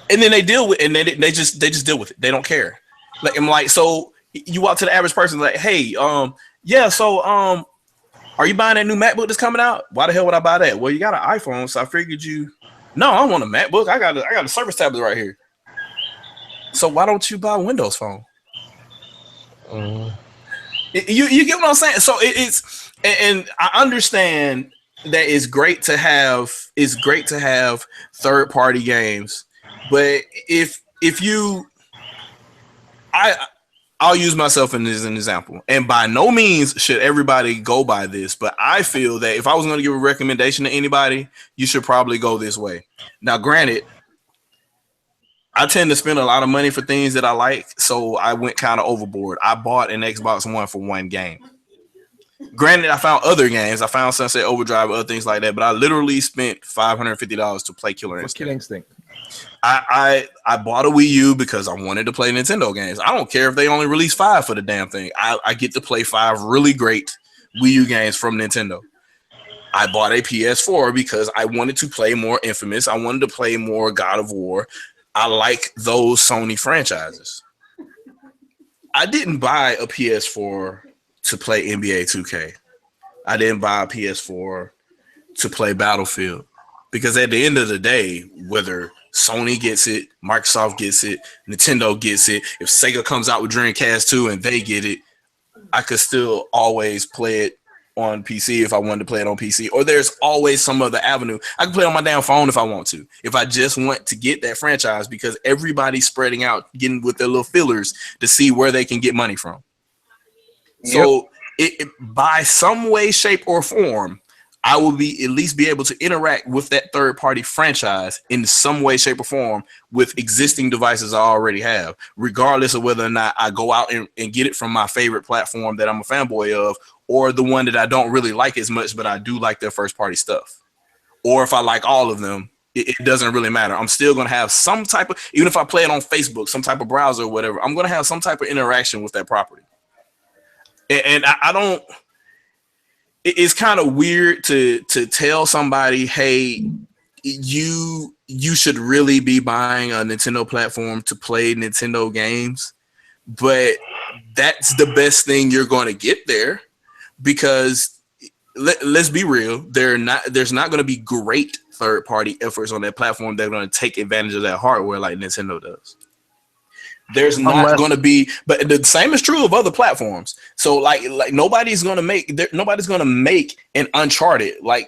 [SPEAKER 1] And then they deal with it, and they just deal with it. They don't care. Like I'm like, so you walk to the average person like, hey, are you buying that new MacBook that's coming out? Why the hell would I buy that? Well, you got an iPhone, so I figured No, I don't want a MacBook. I got a Surface tablet right here. So why don't you buy a Windows Phone? You get what I'm saying? So it's and I understand that it's great to have third party games, but I'll use myself as an example, and by no means should everybody go by this, but I feel that if I was going to give a recommendation to anybody, you should probably go this way. Now, granted, I tend to spend a lot of money for things that I like, so I went kind of overboard. I bought an Xbox One for one game. Granted, I found other games. I found Sunset Overdrive, other things like that, but I literally spent $550 to play Killer Instinct. I bought a Wii U because I wanted to play Nintendo games. I don't care if they only release 5 for the damn thing. I get to play 5 really great Wii U games from Nintendo. I bought a PS4 because I wanted to play more Infamous. I wanted to play more God of War. I like those Sony franchises. I didn't buy a PS4 to play NBA 2K. I didn't buy a PS4 to play Battlefield. Because at the end of the day, whether Sony gets it, Microsoft gets it, Nintendo gets it, if Sega comes out with Dreamcast 2 and they get it, I could still always play it on PC if I wanted to play it on PC. Or there's always some other avenue. I can play it on my damn phone if I want to. If I just want to get that franchise, because everybody's spreading out, getting with their little fillers to see where they can get money from. Yep. So by some way, shape, or form, I will at least be able to interact with that third party franchise in some way, shape, or form with existing devices I already have, regardless of whether or not I go out and get it from my favorite platform that I'm a fanboy of, or the one that I don't really like as much, but I do like their first party stuff. Or if I like all of them, it doesn't really matter. I'm still going to have some type of, even if I play it on Facebook, some type of browser or whatever, I'm going to have some type of interaction with that property. And I don't, it's kind of weird to tell somebody, hey, you should really be buying a Nintendo platform to play Nintendo games, but that's the best thing you're going to get there, because let's be real, there's not going to be great third party efforts on that platform that are going to take advantage of that hardware like Nintendo does. There's not going to be, but the same is true of other platforms. So like nobody's going to make an Uncharted. Like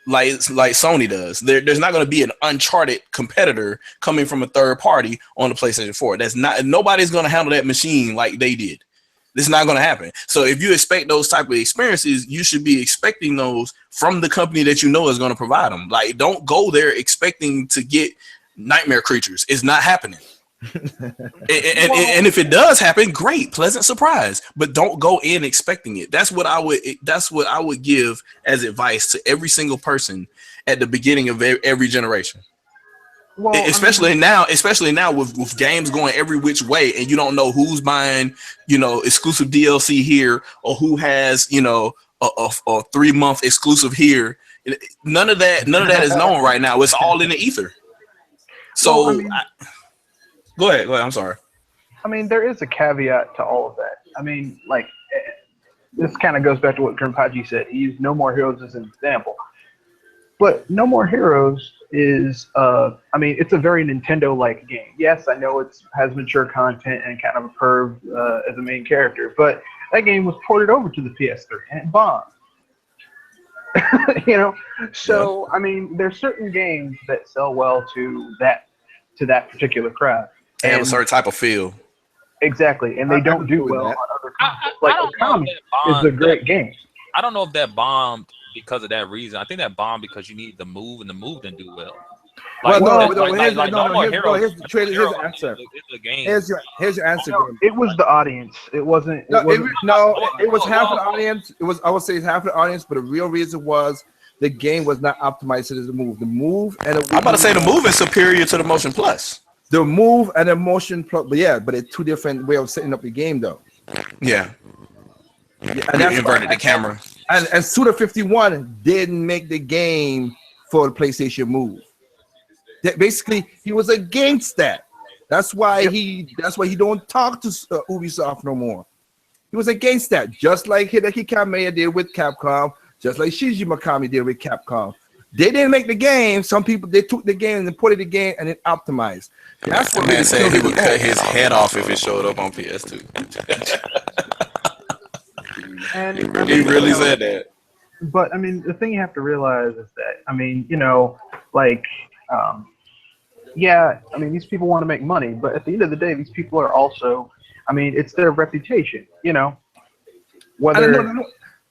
[SPEAKER 1] like Sony does. There's not going to be an Uncharted competitor coming from a third party on the PlayStation 4. Nobody's going to handle that machine like they did. This is not going to happen. So if you expect those type of experiences, you should be expecting those from the company that you know is going to provide them. Like, don't go there expecting to get nightmare creatures. It's not happening. And if it does happen, great, pleasant surprise. But don't go in expecting it. That's what I would give as advice to every single person at the beginning of every generation. Well, especially now with games going every which way, and you don't know who's buying, exclusive DLC here, or who has, a 3-month exclusive here. None of that is known right now. It's all in the ether. So, go ahead. I'm sorry.
[SPEAKER 7] I mean, there is a caveat to all of that. I mean, like, this kind of goes back to what Grinpachi said. He used No More Heroes as an example. But No More Heroes is, it's a very Nintendo-like game. Yes, I know it has mature content and kind of a perv as a main character, but that game was ported over to the PS3 and it bombed. So I mean, there's certain games that sell well to that particular crowd.
[SPEAKER 1] They have a certain type of feel.
[SPEAKER 7] Exactly, and they don't do well on other consoles. Like Okami is a great game.
[SPEAKER 6] I don't know if that bombed because of that reason. I think that bombed because you need the move, and the move didn't do well. Here's
[SPEAKER 2] the answer. Here's your answer.
[SPEAKER 7] It was the audience. It wasn't.
[SPEAKER 2] It was half the audience. I would say it's half the audience, but the real reason was the game was not optimized to the move. The move and I'm
[SPEAKER 1] about to say the move is superior to the Motion Plus.
[SPEAKER 2] The move and the Motion Plus, but it's two different ways of setting up the game, though.
[SPEAKER 1] Yeah. And that's inverted the camera.
[SPEAKER 2] And Suda 51 didn't make the game for the PlayStation Move. Basically, he was against that. That's why he don't talk to Ubisoft no more. He was against that, just like Hideki Kamiya did with Capcom, just like Shinji Mikami did with Capcom. They didn't make the game. Some people, they took the game and put it in the game and it optimized. That's what
[SPEAKER 1] man said he would cut his head off if it showed up on PS2.
[SPEAKER 7] And
[SPEAKER 1] he really said that.
[SPEAKER 7] But I mean, the thing you have to realize is that these people want to make money, but at the end of the day, these people are also, it's their reputation, whether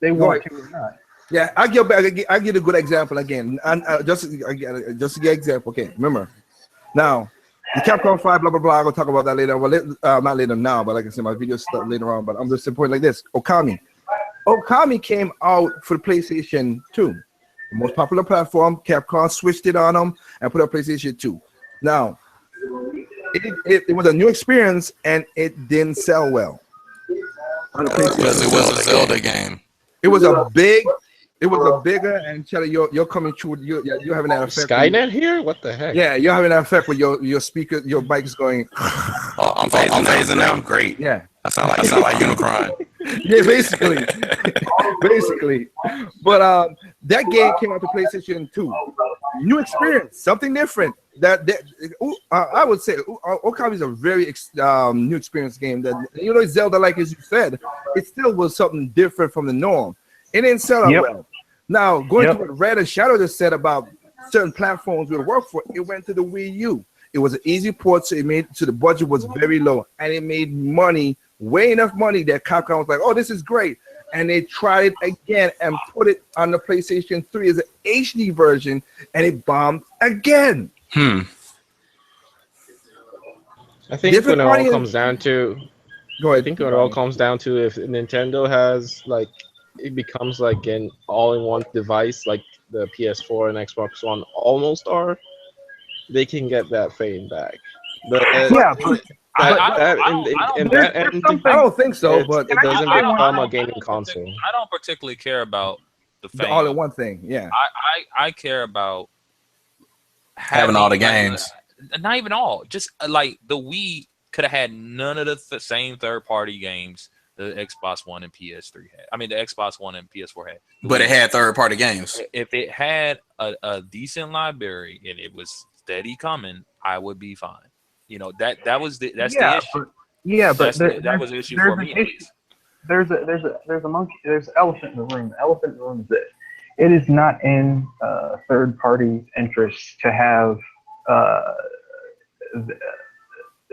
[SPEAKER 7] they want to or not.
[SPEAKER 2] Yeah, I give a good example again, and just to get example. Okay, remember now the Capcom 5, blah blah blah. I'm gonna talk about that later. Well, not later now, but like I said, my video start later on. But I'm just saying point like this: Okami came out for the PlayStation 2, the most popular platform. Capcom switched it on them and put up PlayStation 2. Now, it was a new experience and it didn't sell well.
[SPEAKER 1] It was a Zelda game.
[SPEAKER 2] It was a bigger, and Charlie, you're coming through. You're having that effect.
[SPEAKER 3] Skynet here? What the heck?
[SPEAKER 2] Yeah, you're having that effect where your speaker, your mic is going.
[SPEAKER 1] I'm phasing now. Great.
[SPEAKER 2] Yeah.
[SPEAKER 1] I sound like Unicron.
[SPEAKER 2] Yeah, basically. But that game came out to PlayStation 2. New experience, something different. I would say Okami is a very new experience game. That Zelda, like as you said, it still was something different from the norm. It didn't sell out well. Now, going to what Red and Shadow just said about certain platforms will work for, it went to the Wii U. It was an easy port, so the budget was very low, and it made money, way enough money that Capcom was like, "Oh, this is great," and they tried it again and put it on the PlayStation 3 as an HD version, and it bombed again.
[SPEAKER 3] I think when it all comes down to,
[SPEAKER 2] go ahead.
[SPEAKER 3] I think when it all comes down to if Nintendo has it becomes like an all-in-one device like the PS4 and Xbox One almost are, they can get that fame back. But
[SPEAKER 6] I
[SPEAKER 2] don't think so. But
[SPEAKER 3] it doesn't become a gaming console.
[SPEAKER 6] I don't particularly care about the fame.
[SPEAKER 2] The all-in-one thing. Yeah.
[SPEAKER 6] I care about
[SPEAKER 1] having all the games.
[SPEAKER 6] Not even all. Just like the Wii could have had none of the same third-party games the Xbox One and PS3 had. The Xbox One and PS4 had.
[SPEAKER 1] But it had third-party games.
[SPEAKER 6] If it had a decent library and it was steady coming, I would be fine. That's the issue. That was the issue for me.
[SPEAKER 7] There's an elephant in the room. The elephant in the room is this. it is not in third parties' interest uh, to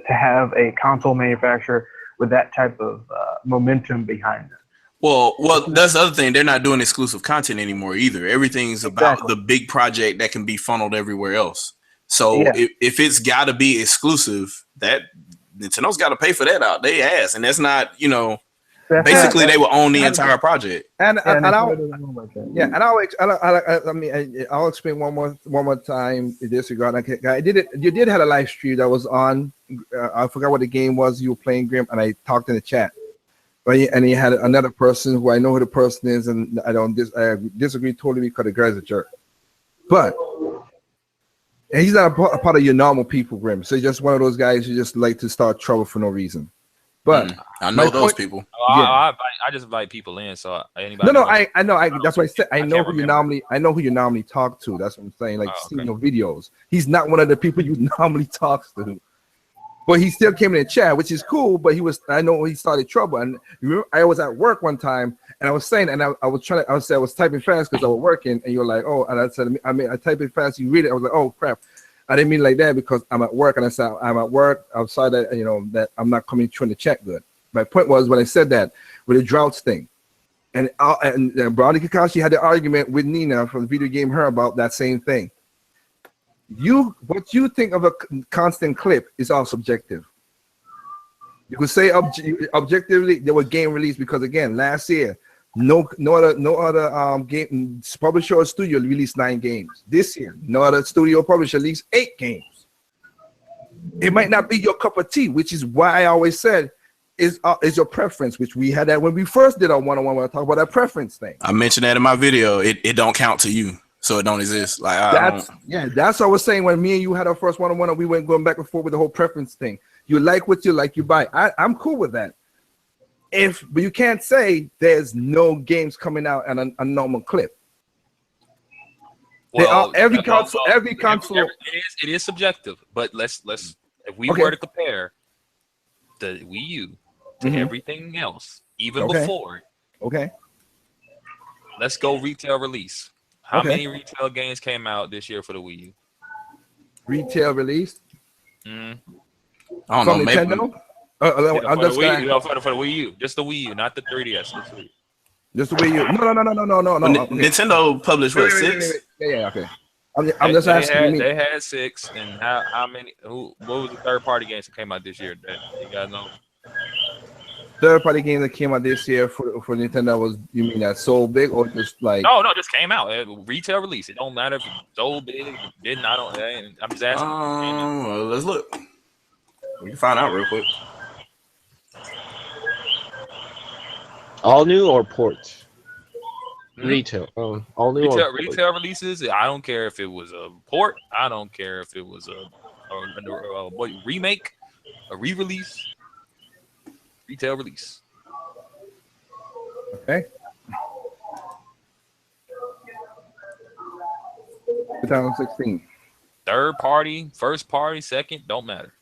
[SPEAKER 7] have a console manufacturer with that type of momentum behind them.
[SPEAKER 1] Well, that's the other thing. They're not doing exclusive content anymore either. Everything's about
[SPEAKER 7] Exactly.
[SPEAKER 1] the big project that can be funneled everywhere else. So
[SPEAKER 7] Yeah.
[SPEAKER 1] if it's got to be exclusive, that Nintendo's got to pay for that out they ass, and that's not, basically they will own the entire project.
[SPEAKER 2] And
[SPEAKER 7] Yeah,
[SPEAKER 2] and I'll
[SPEAKER 7] Nintendo doesn't like that.
[SPEAKER 2] yeah, and I'll explain one more time in this regard. I did it. You did have a live stream that was on. I forgot what the game was you were playing, Grim, and I talked in the chat. And he had another person who I know who the person is, and I disagree totally because the guy's a jerk. But and he's not a part of your normal people, Grim. So he's just one of those guys who just like to start trouble for no reason. But
[SPEAKER 1] I know those people.
[SPEAKER 2] Yeah.
[SPEAKER 6] I just invite people in, so anybody.
[SPEAKER 2] No, I know. That's what I said. I know
[SPEAKER 6] can't
[SPEAKER 2] who you
[SPEAKER 6] remember.
[SPEAKER 2] normally talk to. That's what I'm saying. Like
[SPEAKER 6] Oh,
[SPEAKER 2] seeing
[SPEAKER 6] okay.
[SPEAKER 2] your videos. He's not one of the people you normally talk to. But he still came in the chat, which is cool. But I know he started trouble. And remember, I was at work one time, and I was saying, and I was typing fast because I was working, and you're like, oh, and I said, I type it fast. You read it. I was like, oh crap. I didn't mean like that because I'm at work, and I said I'm at work. Outside that, that I'm not coming through the chat good. My point was when I said that with the droughts thing, and Brownie Kakashi had the argument with Nina from Video Game Her about that same thing. What you think of a constant clip is all subjective. You could say objectively there was game release because again last year no other game publisher or studio released 9 games. This year no other studio or publisher released 8 games. It might not be your cup of tea, which is why I always said is your preference, which we had that when we first did our one-on-one when I talk about that preference thing.
[SPEAKER 1] I mentioned that in my video. It don't count to you, so it don't exist. Like
[SPEAKER 2] that's what I was saying when me and you had our first one-on-one and we went going back and forth with the whole preference thing. You like what you like, you buy. I'm cool with that. But you can't say there's no games coming out at a normal clip.
[SPEAKER 6] Well,
[SPEAKER 2] every console.
[SPEAKER 6] It is subjective, but let's if we were to compare the Wii U to everything else, even before it.
[SPEAKER 2] Okay.
[SPEAKER 6] Let's go retail release. How many retail games came out this year for the Wii U?
[SPEAKER 2] Retail release?
[SPEAKER 1] I don't know. Maybe
[SPEAKER 2] Nintendo?
[SPEAKER 6] For the Wii U. Just the Wii U, not the 3DS.
[SPEAKER 2] Just the Wii U. No.
[SPEAKER 1] Nintendo published what, 6?
[SPEAKER 2] Yeah, okay. I'm just asking.
[SPEAKER 6] They had 6, and how many? What was the third party games that came out this year? That you guys know?
[SPEAKER 2] Third party game that came out this year for Nintendo was, you mean that so big or just like?
[SPEAKER 6] No, just came out. Retail release. It don't matter if it's so big. Didn't I don't. I'm just asking.
[SPEAKER 1] Well, let's look. We can find out real quick.
[SPEAKER 3] All new or port? Retail. All new
[SPEAKER 6] retail releases. I don't care if it was a port. I don't care if it was a remake, a re-release. Retail release.
[SPEAKER 2] Okay. 2016.
[SPEAKER 6] Third party, first party, second, don't matter.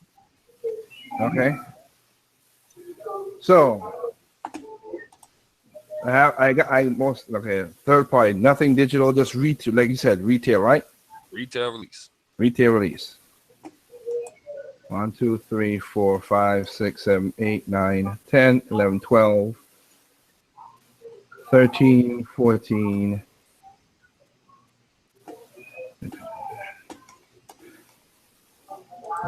[SPEAKER 2] Okay. So third party, nothing digital, just retail, like you said, retail, right?
[SPEAKER 6] Retail release.
[SPEAKER 2] Retail release. 1, 2, 3, 4, 5, 6, 7, 8, 9, 10, 11, 12, 13, 14.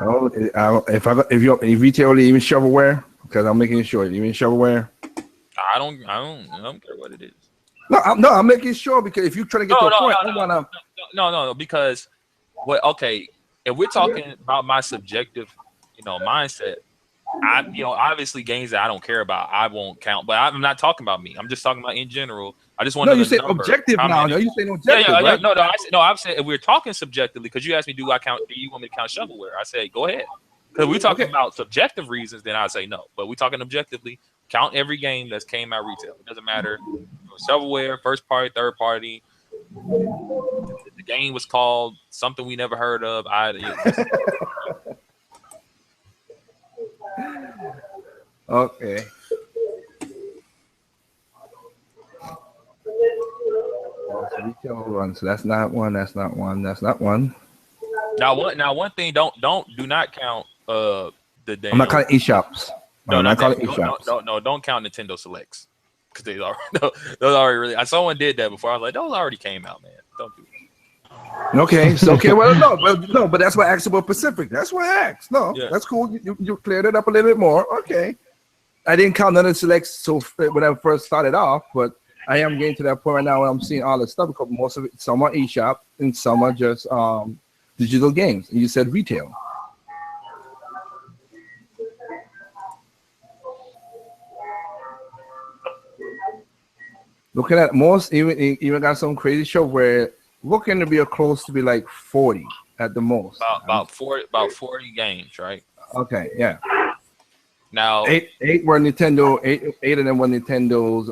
[SPEAKER 2] Oh, if you retail even shovelware, because I'm making sure even shovelware.
[SPEAKER 6] I don't care what it is.
[SPEAKER 2] I'm making sure because if you try to get to a point,
[SPEAKER 6] no, because if we're talking about my subjective, mindset, obviously games that I don't care about, I won't count. But I'm not talking about me. I'm just talking about in general. I just want to know.
[SPEAKER 2] You say objective now. No, you say objective.
[SPEAKER 6] Yeah.
[SPEAKER 2] Right?
[SPEAKER 6] No, I'm saying if we're talking subjectively, because you asked me, do you want me to count shovelware? I say, go ahead. Because we're talking about subjective reasons, then I say no. But we're talking objectively. Count every game that's came out retail. It doesn't matter. Shovelware, first party, third party. The game was called something we never heard of.
[SPEAKER 2] Okay. retail run. So that's not one. That's not one. That's not one.
[SPEAKER 6] Now one thing, do not count the damn.
[SPEAKER 2] I'm not calling eShops.
[SPEAKER 6] No,
[SPEAKER 2] I'm
[SPEAKER 6] not
[SPEAKER 2] not calling
[SPEAKER 6] that.
[SPEAKER 2] eShops.
[SPEAKER 6] No, don't count Nintendo Selects because they already those already really. Someone did that before. I was like, those already came out, man. Don't do that.
[SPEAKER 2] Okay, so okay, well, no, but that's why I asked about Pacific. That's why I asked. No,
[SPEAKER 6] Yeah.
[SPEAKER 2] that's cool. You cleared it up a little bit more. Okay, I didn't count none of the selects so when I first started off, but I am getting to that point right now where I'm seeing all this stuff because most of it, some are eShop and some are just digital games. And you said retail. Looking at most, even got some crazy show where looking to be close to be like 40 at the most.
[SPEAKER 6] About 40 games, right?
[SPEAKER 2] Okay, yeah.
[SPEAKER 6] Now
[SPEAKER 2] Eight were Nintendo. Eight of them were Nintendo's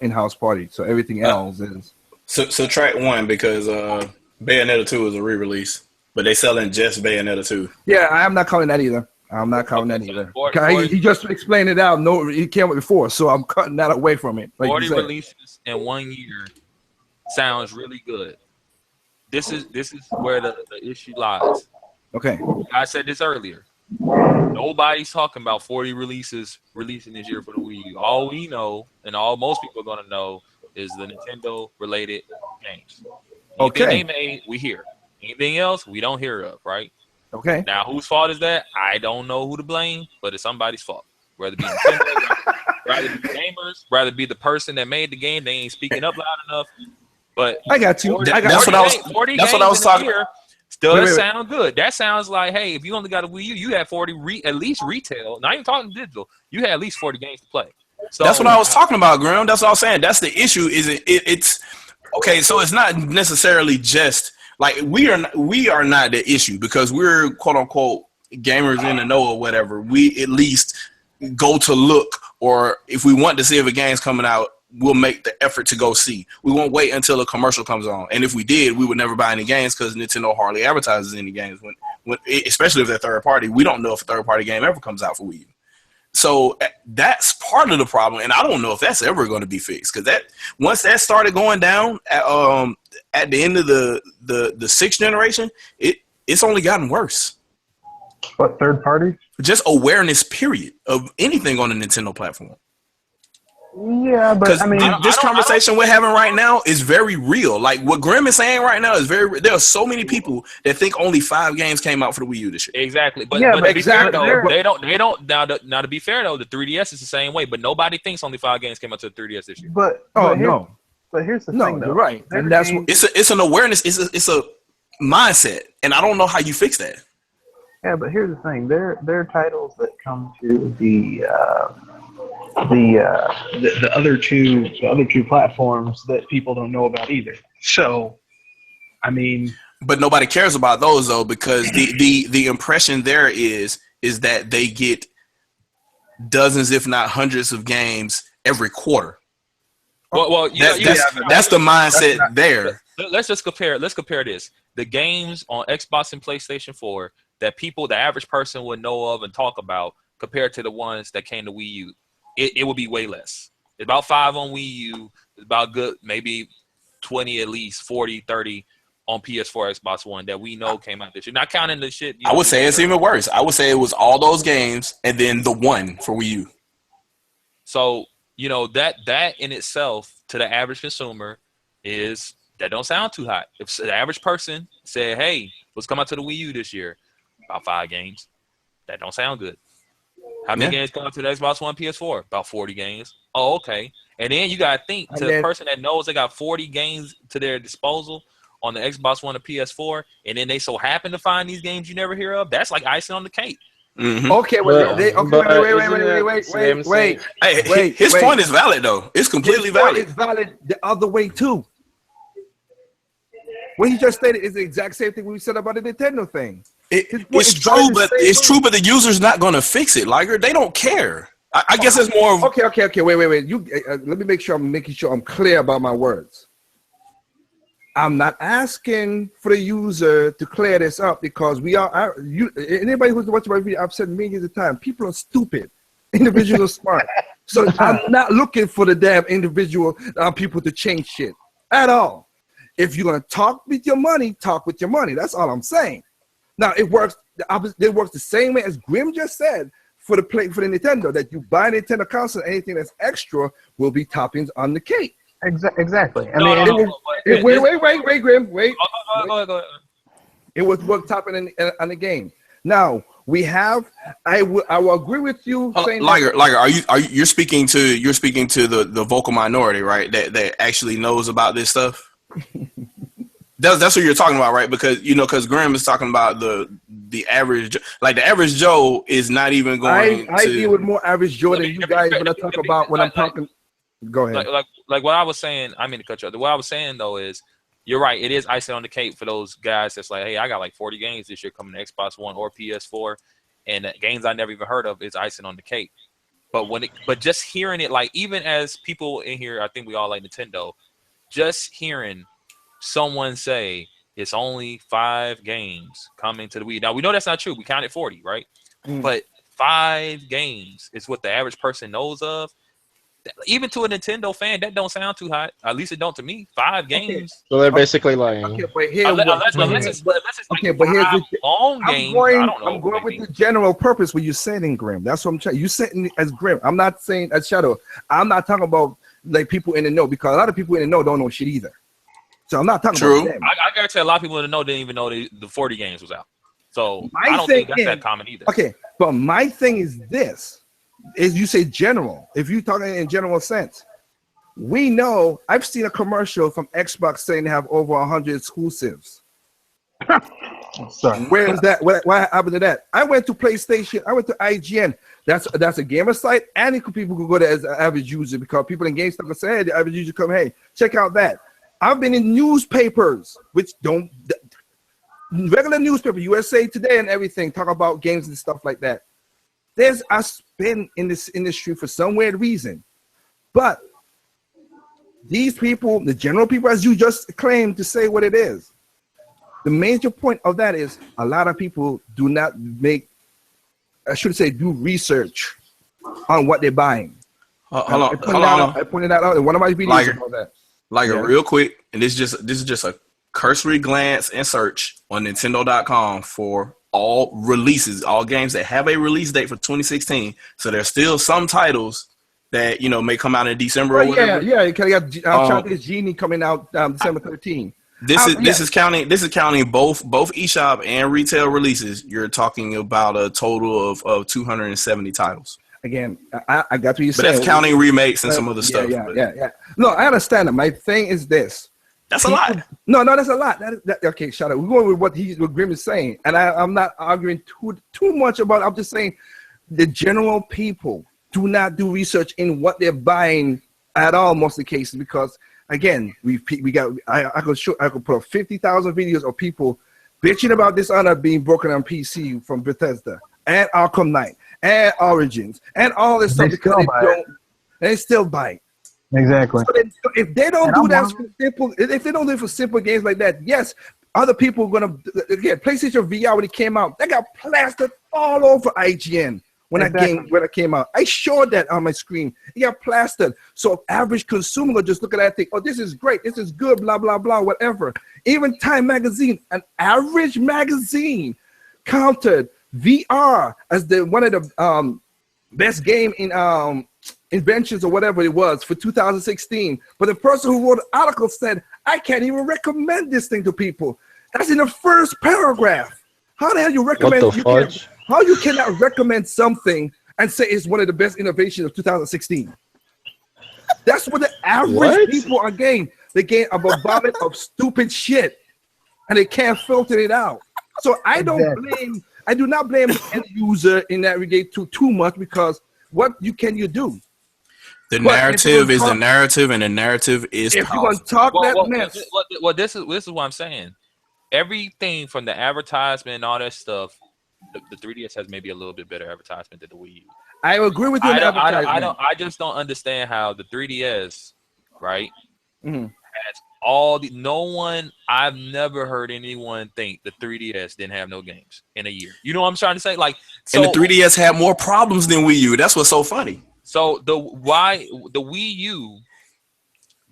[SPEAKER 2] in-house party. So everything else is.
[SPEAKER 1] So track one because Bayonetta 2 is a re-release, but they selling just Bayonetta 2.
[SPEAKER 2] Yeah, I'm not calling that either. I'm not calling that either.
[SPEAKER 6] 40
[SPEAKER 2] He just explained it out. No, he came with before, so I'm cutting that away from it. Like
[SPEAKER 6] 40 releases in 1 year sounds really good. This is where the issue lies.
[SPEAKER 2] Okay.
[SPEAKER 6] I said this earlier. Nobody's talking about 40 releases releasing this year for the Wii U. All we know, and all most people are gonna know, is the Nintendo related games. Anything they made, we hear. Anything else, we don't hear of, right?
[SPEAKER 2] Okay.
[SPEAKER 6] Now, whose fault is that? I don't know who to blame, but it's somebody's fault. Whether it be Nintendo, rather be gamers, rather be the person that made the game, they ain't speaking up loud enough. But
[SPEAKER 2] I got you.
[SPEAKER 6] 40,
[SPEAKER 1] That's what I was.
[SPEAKER 6] 40
[SPEAKER 1] That's what I was talking.
[SPEAKER 6] Still,
[SPEAKER 2] Wait,
[SPEAKER 6] that
[SPEAKER 2] wait.
[SPEAKER 6] sound good. That sounds like, hey, if you only got a Wii U, you had 40 at least retail. Not even talking digital. You had at least 40 games to play. So
[SPEAKER 1] That's what I was talking about, Graham. That's what I was saying. That's the issue. Is it's okay? So it's not necessarily just like we are not the issue because we're quote unquote gamers in the know or whatever. We at least go to look, or if we want to see if a game's coming out, we'll make the effort to go see. We won't wait until a commercial comes on. And if we did, we would never buy any games because Nintendo hardly advertises any games. When especially if they're third party, we don't know if a third party game ever comes out for Wii U. So that's part of the problem, and I don't know if that's ever going to be fixed because that once that started going down at the end of the sixth generation, it's only gotten worse.
[SPEAKER 7] What, third party?
[SPEAKER 1] Just awareness, period, of anything on the Nintendo platform.
[SPEAKER 7] Yeah, but
[SPEAKER 1] Because
[SPEAKER 7] I mean,
[SPEAKER 1] this conversation we're having right now is very real. Like what Grim is saying right now is very. There are so many people that think only 5 games came out for the Wii U this year.
[SPEAKER 6] exactly. But,
[SPEAKER 7] Yeah,
[SPEAKER 6] but
[SPEAKER 7] but
[SPEAKER 6] to be fair
[SPEAKER 7] exactly.
[SPEAKER 6] though, they don't. Now to be fair though, the 3DS is the same way. But nobody thinks only 5 games came out to the 3DS this year.
[SPEAKER 7] but
[SPEAKER 2] No.
[SPEAKER 7] But here's the
[SPEAKER 2] No,
[SPEAKER 7] thing, though.
[SPEAKER 2] you're right. And that's what.
[SPEAKER 1] It's an awareness. It's a mindset, and I don't know how you fix that.
[SPEAKER 7] Yeah, but here's the thing. They're titles that come to the other two platforms that people don't know about either. So, I mean,
[SPEAKER 1] But nobody cares about those though because the impression there is that they get dozens, if not hundreds, of games every quarter.
[SPEAKER 6] Well,
[SPEAKER 1] That's the mindset there.
[SPEAKER 6] Let's just compare. Let's compare this: the games on Xbox and PlayStation 4 that the average person would know of and talk about, compared to the ones that came to Wii U. It would be way less. It's about 5 on Wii U. It's about good, maybe 20 at least, 40, 30 on PS4, Xbox One that we know came out this year. Not counting the shit.
[SPEAKER 1] I would say it's even worse. I would say it was all those games and then the one for Wii U.
[SPEAKER 6] So, that in itself to the average consumer that don't sound too hot. If the average person said, hey, let's come out to the Wii U this year, about 5 games, that don't sound good. How many games come out to the Xbox One, PS4? About 40 games. Oh, okay. And then you got to think to the person that knows they got 40 games to their disposal on the Xbox One or PS4, and then they so happen to find these games you never hear of, that's like icing on the cake.
[SPEAKER 1] Mm-hmm.
[SPEAKER 2] Okay, wait.
[SPEAKER 1] Hey, his point is valid though. It's completely valid.
[SPEAKER 2] It's valid the other way too. What he just stated is the exact same thing we said about the Nintendo thing.
[SPEAKER 1] It's true, but the user's not going to fix it. Like they don't care. I guess it's more of
[SPEAKER 2] okay. Wait. You let me make sure I'm making sure I'm clear about my words. I'm not asking for the user to clear this up because anybody who's watching my video, I've said millions of times, people are stupid. Individuals are smart. So I'm not looking for the damn individual people to change shit. at all. If you're gonna talk with your money, talk with your money. That's all I'm saying. Now it works. It works the same way as Grim just said for the Nintendo. That you buy a Nintendo console, anything that's extra will be toppings on the cake.
[SPEAKER 7] Exactly. I
[SPEAKER 6] No,
[SPEAKER 7] mean,
[SPEAKER 6] no, no,
[SPEAKER 2] Wait, Grim, wait.
[SPEAKER 6] Go ahead.
[SPEAKER 2] It was work topping on the game. Now we have. I will agree with you. Saying
[SPEAKER 1] Liger, are you you're speaking to the vocal minority, right? That actually knows about this stuff. That's what you're talking about, right? Because Graham is talking about the average, like the average Joe is not even going.
[SPEAKER 2] I deal with more average Joe than you guys when I talk about when I'm talking. Go ahead.
[SPEAKER 6] Like what I was saying. I mean to cut you off. What I was saying though is, you're right. It is icing on the cake for those guys that's like, hey, I got like 40 games this year coming to Xbox One or PS4, and games I never even heard of is icing on the cake. But just hearing it, like even as people in here, I think we all like Nintendo. Just hearing someone say it's only 5 games coming to the Wii. Now we know that's not true. We counted 40, right? But 5 games is what the average person knows of. Even to a Nintendo fan, that don't sound too hot. At least it don't to me. 5 games.
[SPEAKER 3] So they're basically lying.
[SPEAKER 2] Okay, but here,
[SPEAKER 6] Unless it's like
[SPEAKER 2] but here's the
[SPEAKER 6] long games. I don't know.
[SPEAKER 2] I'm going with the general purpose what you're saying, Grim. That's what I'm trying. You saying as Grim. I'm not saying as Shadow. I'm not talking about like people in the know, because a lot of people in the know don't know shit either. So I'm not talking about them.
[SPEAKER 6] I gotta tell a lot of people in the know didn't even know the 40 games was out. So I don't think that's that common either.
[SPEAKER 2] Okay, but my thing is this. Is you say general, if you're talking in general sense, we know I've seen a commercial from Xbox saying they have over 100 exclusives.
[SPEAKER 7] Sorry.
[SPEAKER 2] Where is that? What happened to that? I went to PlayStation. I went to IGN. That's a gamer site, and people could go there as an average user, because people in GameStop can say, hey, the average user come, hey, check out that. I've been in newspapers, which don't regular newspaper, USA Today and everything, talk about games and stuff like that. I've been in this industry for some weird reason, but these people, the general people, as you just claimed to say what it is, the major point of that is a lot of people do not do research on what they're buying.
[SPEAKER 1] Hold on.
[SPEAKER 2] I pointed that out in one of my videos about that.
[SPEAKER 1] Real quick, and this is just a cursory glance and search on Nintendo.com for all releases, all games that have a release date for 2016. So there's still some titles that may come out in December or whatever.
[SPEAKER 2] Yeah. You got Chinese Genie coming out December 13.
[SPEAKER 1] This is counting both eShop and retail releases. You're talking about a total of 270 titles.
[SPEAKER 2] Again, I got what you're saying.
[SPEAKER 1] But that's counting remakes and some other stuff.
[SPEAKER 2] Yeah. No, I understand it. My thing is this.
[SPEAKER 1] That's a lot.
[SPEAKER 2] No, that's a lot. Okay, shut up. We're going with what Grim is saying, and I'm not arguing too much about it. I'm just saying the general people do not do research in what they're buying at all, most of the cases, because again, I could put up 50,000 videos of people bitching about Dishonored being broken on PC from Bethesda and Arkham Knight and Origins and all this stuff, because they still buy it.
[SPEAKER 7] Exactly.
[SPEAKER 2] So if they don't do that for simple, if they don't do it for simple games like that, yes, other people are gonna again. PlayStation VR when it came out, that got plastered all over IGN when it came out. I showed that on my screen. It got plastered. So average consumer will just look at that and think, oh, this is great, this is good, blah blah blah, whatever. Even Time Magazine, an average magazine, counted VR as one of the best game in inventions or whatever it was for 2016. But the person who wrote the article said, I can't even recommend this thing to people. That's in the first paragraph. How the hell you recommend? How you cannot recommend something and say it's one of the best innovations of 2016? That's what the average people are getting. They get a vomit of stupid shit, and they can't filter it out. So I do not blame the end user in that regard too much, because what can you do?
[SPEAKER 1] The narrative is the narrative, and the narrative is
[SPEAKER 2] if you're going to talk mess.
[SPEAKER 6] Well, this is what I'm saying. Everything from the advertisement and all that stuff, the 3DS has maybe a little bit better advertisement than the Wii U.
[SPEAKER 2] I agree with you.
[SPEAKER 6] I just don't understand how the 3DS, right, has all the. No one. I've never heard anyone think the 3DS didn't have no games in a year. You know what I'm trying to say? Like, so,
[SPEAKER 1] and the 3DS had more problems than Wii U. That's what's so funny.
[SPEAKER 6] So the Wii U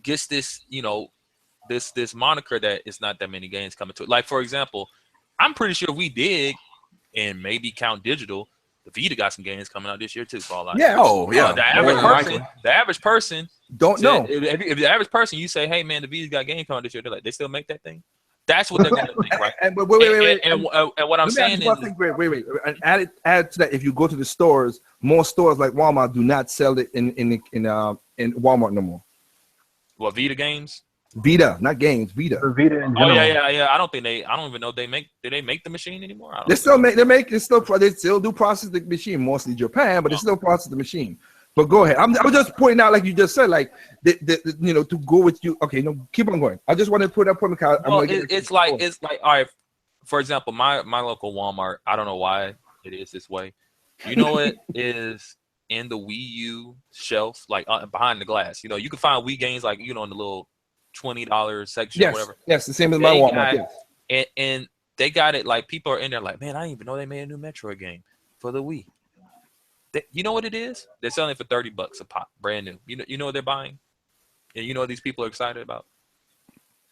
[SPEAKER 6] gets this, this moniker that it's not that many games coming to it. Like for example, I'm pretty sure we did, and maybe count digital. The Vita got some games coming out this year too. For all I know.
[SPEAKER 2] Yeah.
[SPEAKER 1] Oh yeah.
[SPEAKER 6] The average person
[SPEAKER 2] Don't
[SPEAKER 6] said,
[SPEAKER 2] know.
[SPEAKER 6] if the average person you say, hey man, the Vita's got games coming out this year, they're like, they still make that thing. That's what they're gonna think, right?
[SPEAKER 2] And wait.
[SPEAKER 6] And what I'm saying is,
[SPEAKER 2] wait. And add to that. If you go to the stores, more stores like Walmart do not sell it in Walmart no more.
[SPEAKER 6] what Vita games?
[SPEAKER 2] Vita, not games. Vita.
[SPEAKER 7] The Vita in
[SPEAKER 6] Oh
[SPEAKER 7] general.
[SPEAKER 6] yeah. I don't even know they make. Do they make the machine anymore? I don't
[SPEAKER 2] They
[SPEAKER 6] know.
[SPEAKER 2] still they still do process the machine, mostly Japan, but they still process the machine. But go ahead. I was just pointing out, like you just said, like to go with you. Okay, no, keep on going. I just want to put up on the couch.
[SPEAKER 6] Well, it's like all right. For example, my local Walmart. I don't know why it is this way. You know, it is in the Wii U shelf, like behind the glass. You know, you can find Wii games like in the little $20 section or whatever.
[SPEAKER 2] Yes, the same as my Walmart. Yes.
[SPEAKER 6] And they got it like people are in there like, man, I didn't even know they made a new Metroid game for the Wii. You know what it is? They're selling it for $30 a pop, brand new. You know what they're buying, and you know what these people are excited about.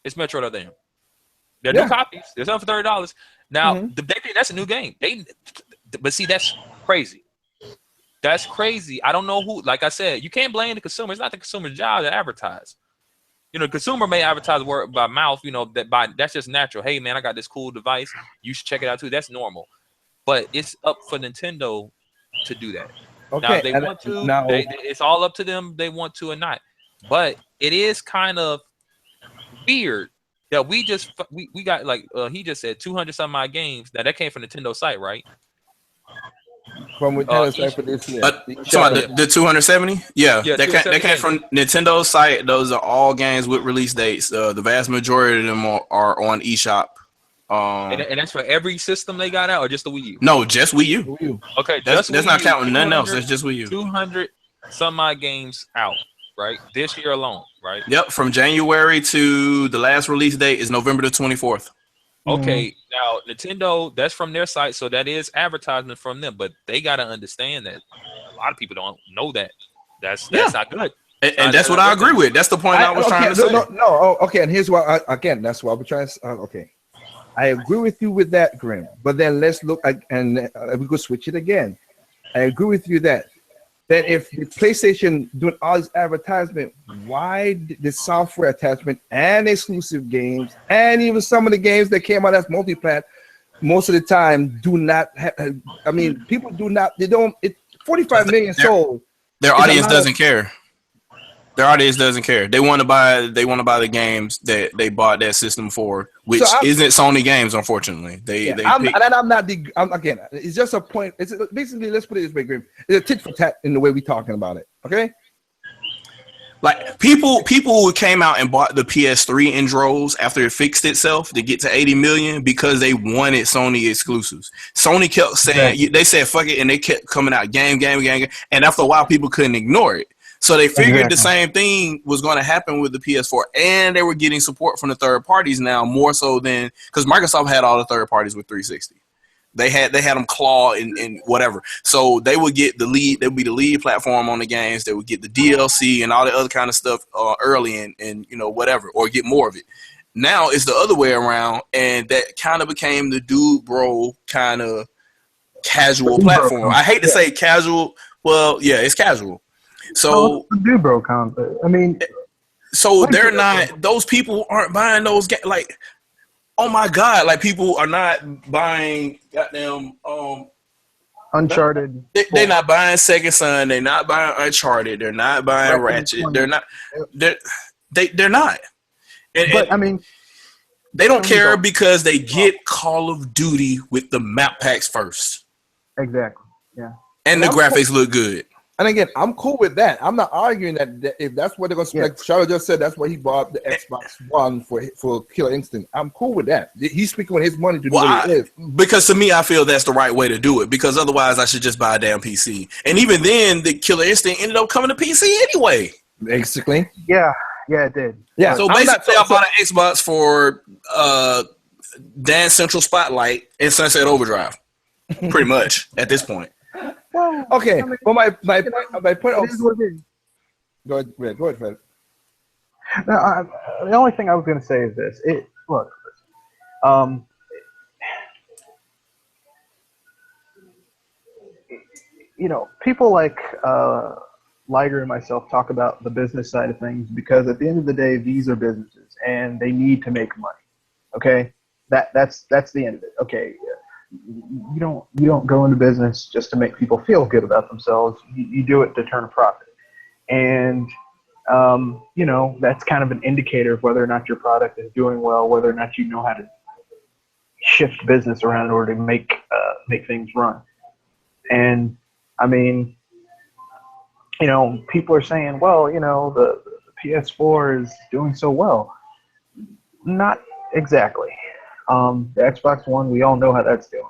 [SPEAKER 6] It's Metroid Other M. They're new copies. They're selling for $30. Now they think that's a new game. But see, that's crazy. That's crazy. I don't know who. Like I said, you can't blame the consumer. It's not the consumer's job to advertise. The consumer may advertise word by mouth. That's just natural. Hey man, I got this cool device. You should check it out too. That's normal. But it's up for Nintendo to do that.
[SPEAKER 2] Okay.
[SPEAKER 6] Now, if they want to, it's all up to them. They want to or not. But it is kind of weird that we got like he just said 200 some odd games. Now that came from Nintendo site, right?
[SPEAKER 2] From Nintendo site for this year.
[SPEAKER 1] The 270? Yeah, that came from Nintendo's site. Those are all games with release dates. The vast majority of them are on eShop.
[SPEAKER 6] And that's for every system they got out, or just the Wii U?
[SPEAKER 1] No, just Wii U.
[SPEAKER 6] Okay,
[SPEAKER 1] that's not counting nothing else. That's just Wii U. 200
[SPEAKER 6] some odd games out, right? This year alone, right?
[SPEAKER 1] Yep, from January to the last release date is November the 24th.
[SPEAKER 6] Okay, now Nintendo, that's from their site, so that is advertisement from them, but they got to understand that a lot of people don't know that. That's not good.
[SPEAKER 1] And that's what I agree with. That's the point I was trying to say.
[SPEAKER 2] Okay, and here's why. That's why we're trying to. Okay, I agree with you with that, Grim. But then let's look and we could switch it again. I agree with you that if the PlayStation doing all this advertisement, why the software attachment and exclusive games and even some of the games that came out as multi-plat most of the time do not have, I mean, people do not, they don't, 45 million sold.
[SPEAKER 1] Their audience doesn't care. Their audience doesn't care. They want to buy the games that they bought that system for, which isn't Sony games, unfortunately. Again, it's just a point. It's basically, let's put it this way, Grim. It's a tit for tat in the way we're talking about it. Okay. Like people who came out and bought the PS3 in droves after it fixed itself to get to 80 million because they wanted Sony exclusives. Sony kept saying they said fuck it, and they kept coming out game, and after a while, people couldn't ignore it. So they figured the same thing was going to happen with the PS4, and they were getting support from the third parties now more so than because Microsoft had all the third parties with 360. They had them claw in whatever. So they would get the lead. They would be the lead platform on the games. They would get the DLC and all the other kind of stuff early and whatever, or get more of it. Now it's the other way around, and that kind of became the dude bro kind of casual platform. I hate to say casual. Well, yeah, it's casual. So
[SPEAKER 7] bro content. I mean,
[SPEAKER 1] so they're not. Those people aren't buying those games. Like, oh my god! Like people are not buying goddamn
[SPEAKER 7] Uncharted.
[SPEAKER 1] They're not buying Second Son. They're not buying Uncharted. They're not buying Ratchet. They're not. They're not.
[SPEAKER 7] But I mean,
[SPEAKER 1] they don't care because they get Call of Duty with the map packs first.
[SPEAKER 7] Exactly. Yeah.
[SPEAKER 1] And the graphics look good.
[SPEAKER 2] And again, I'm cool with that. I'm not arguing that if that's what they're going to like Charlotte just said, that's why he bought the Xbox One for Killer Instinct. I'm cool with that. He's speaking with his money to do what it is.
[SPEAKER 1] Because to me, I feel that's the right way to do it. Because otherwise, I should just buy a damn PC. And even then, the Killer Instinct ended up coming to PC anyway.
[SPEAKER 2] Basically.
[SPEAKER 7] Yeah, it did.
[SPEAKER 2] Yeah.
[SPEAKER 1] So basically, I bought an Xbox for Dance Central Spotlight and Sunset Overdrive. Pretty much at this point.
[SPEAKER 2] Well, okay. I mean, well, my point. Go ahead, Fred.
[SPEAKER 7] No, the only thing I was going to say is this. Look, um, people like Liger and myself talk about the business side of things because at the end of the day, these are businesses and they need to make money. Okay, that's the end of it. Okay, you don't go into business just to make people feel good about themselves. You do it to turn a profit, and that's kind of an indicator of whether or not your product is doing well, whether or not you know how to shift business around in order to make things run. And I mean, people are saying, well, the PS4 is doing so well. Not exactly. The Xbox One, we all know how that's doing.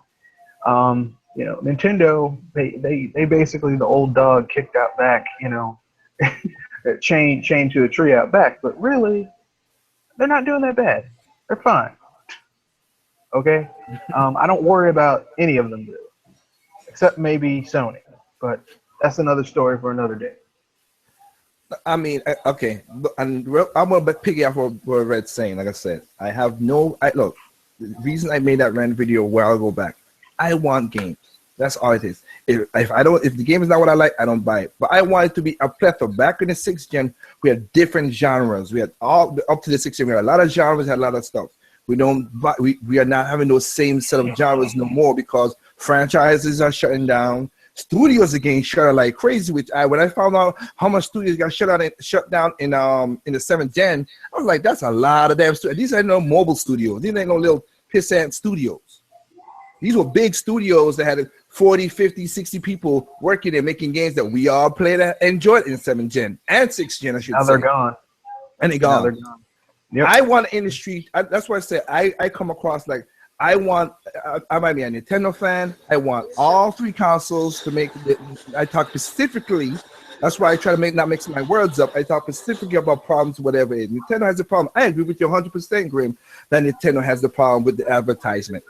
[SPEAKER 7] Nintendo, they basically the old dog kicked out back, chained to a tree out back. But really, they're not doing that bad. They're fine. Okay? I don't worry about any of them, except maybe Sony. But that's another story for another day.
[SPEAKER 2] I mean, okay, and I'm gonna piggy off what Red's saying. Like I said, look. The reason I made that rant video a while ago back, I want games. That's all it is. If the game is not what I like, I don't buy it. But I want it to be a plethora. Back in the 6th gen, we had different genres. We had all up to the 6th gen. We had a lot of genres, had a lot of stuff. We are not having those same set of genres no more because franchises are shutting down. Studios are getting shut down like crazy. When I found out how much studios got shut down in the 7th gen, I was like, that's a lot of damn studios. These ain't no mobile studios. These ain't no little pissant studios. These were big studios that had 40, 50, 60 people working and making games that we all played and enjoyed in 7th gen and 6th gen, I should say.
[SPEAKER 7] Now they're gone.
[SPEAKER 2] And they're gone.
[SPEAKER 7] Now they're gone. Yep.
[SPEAKER 2] I want an industry. That's why I say I come across like I might be a Nintendo fan. I want all 3 consoles to make it. I talk specifically. That's why I try to not mix my words up. I talk specifically about problems, whatever it is. Nintendo has a problem. I agree with you 100%, Grim, that Nintendo has the problem with the advertisement.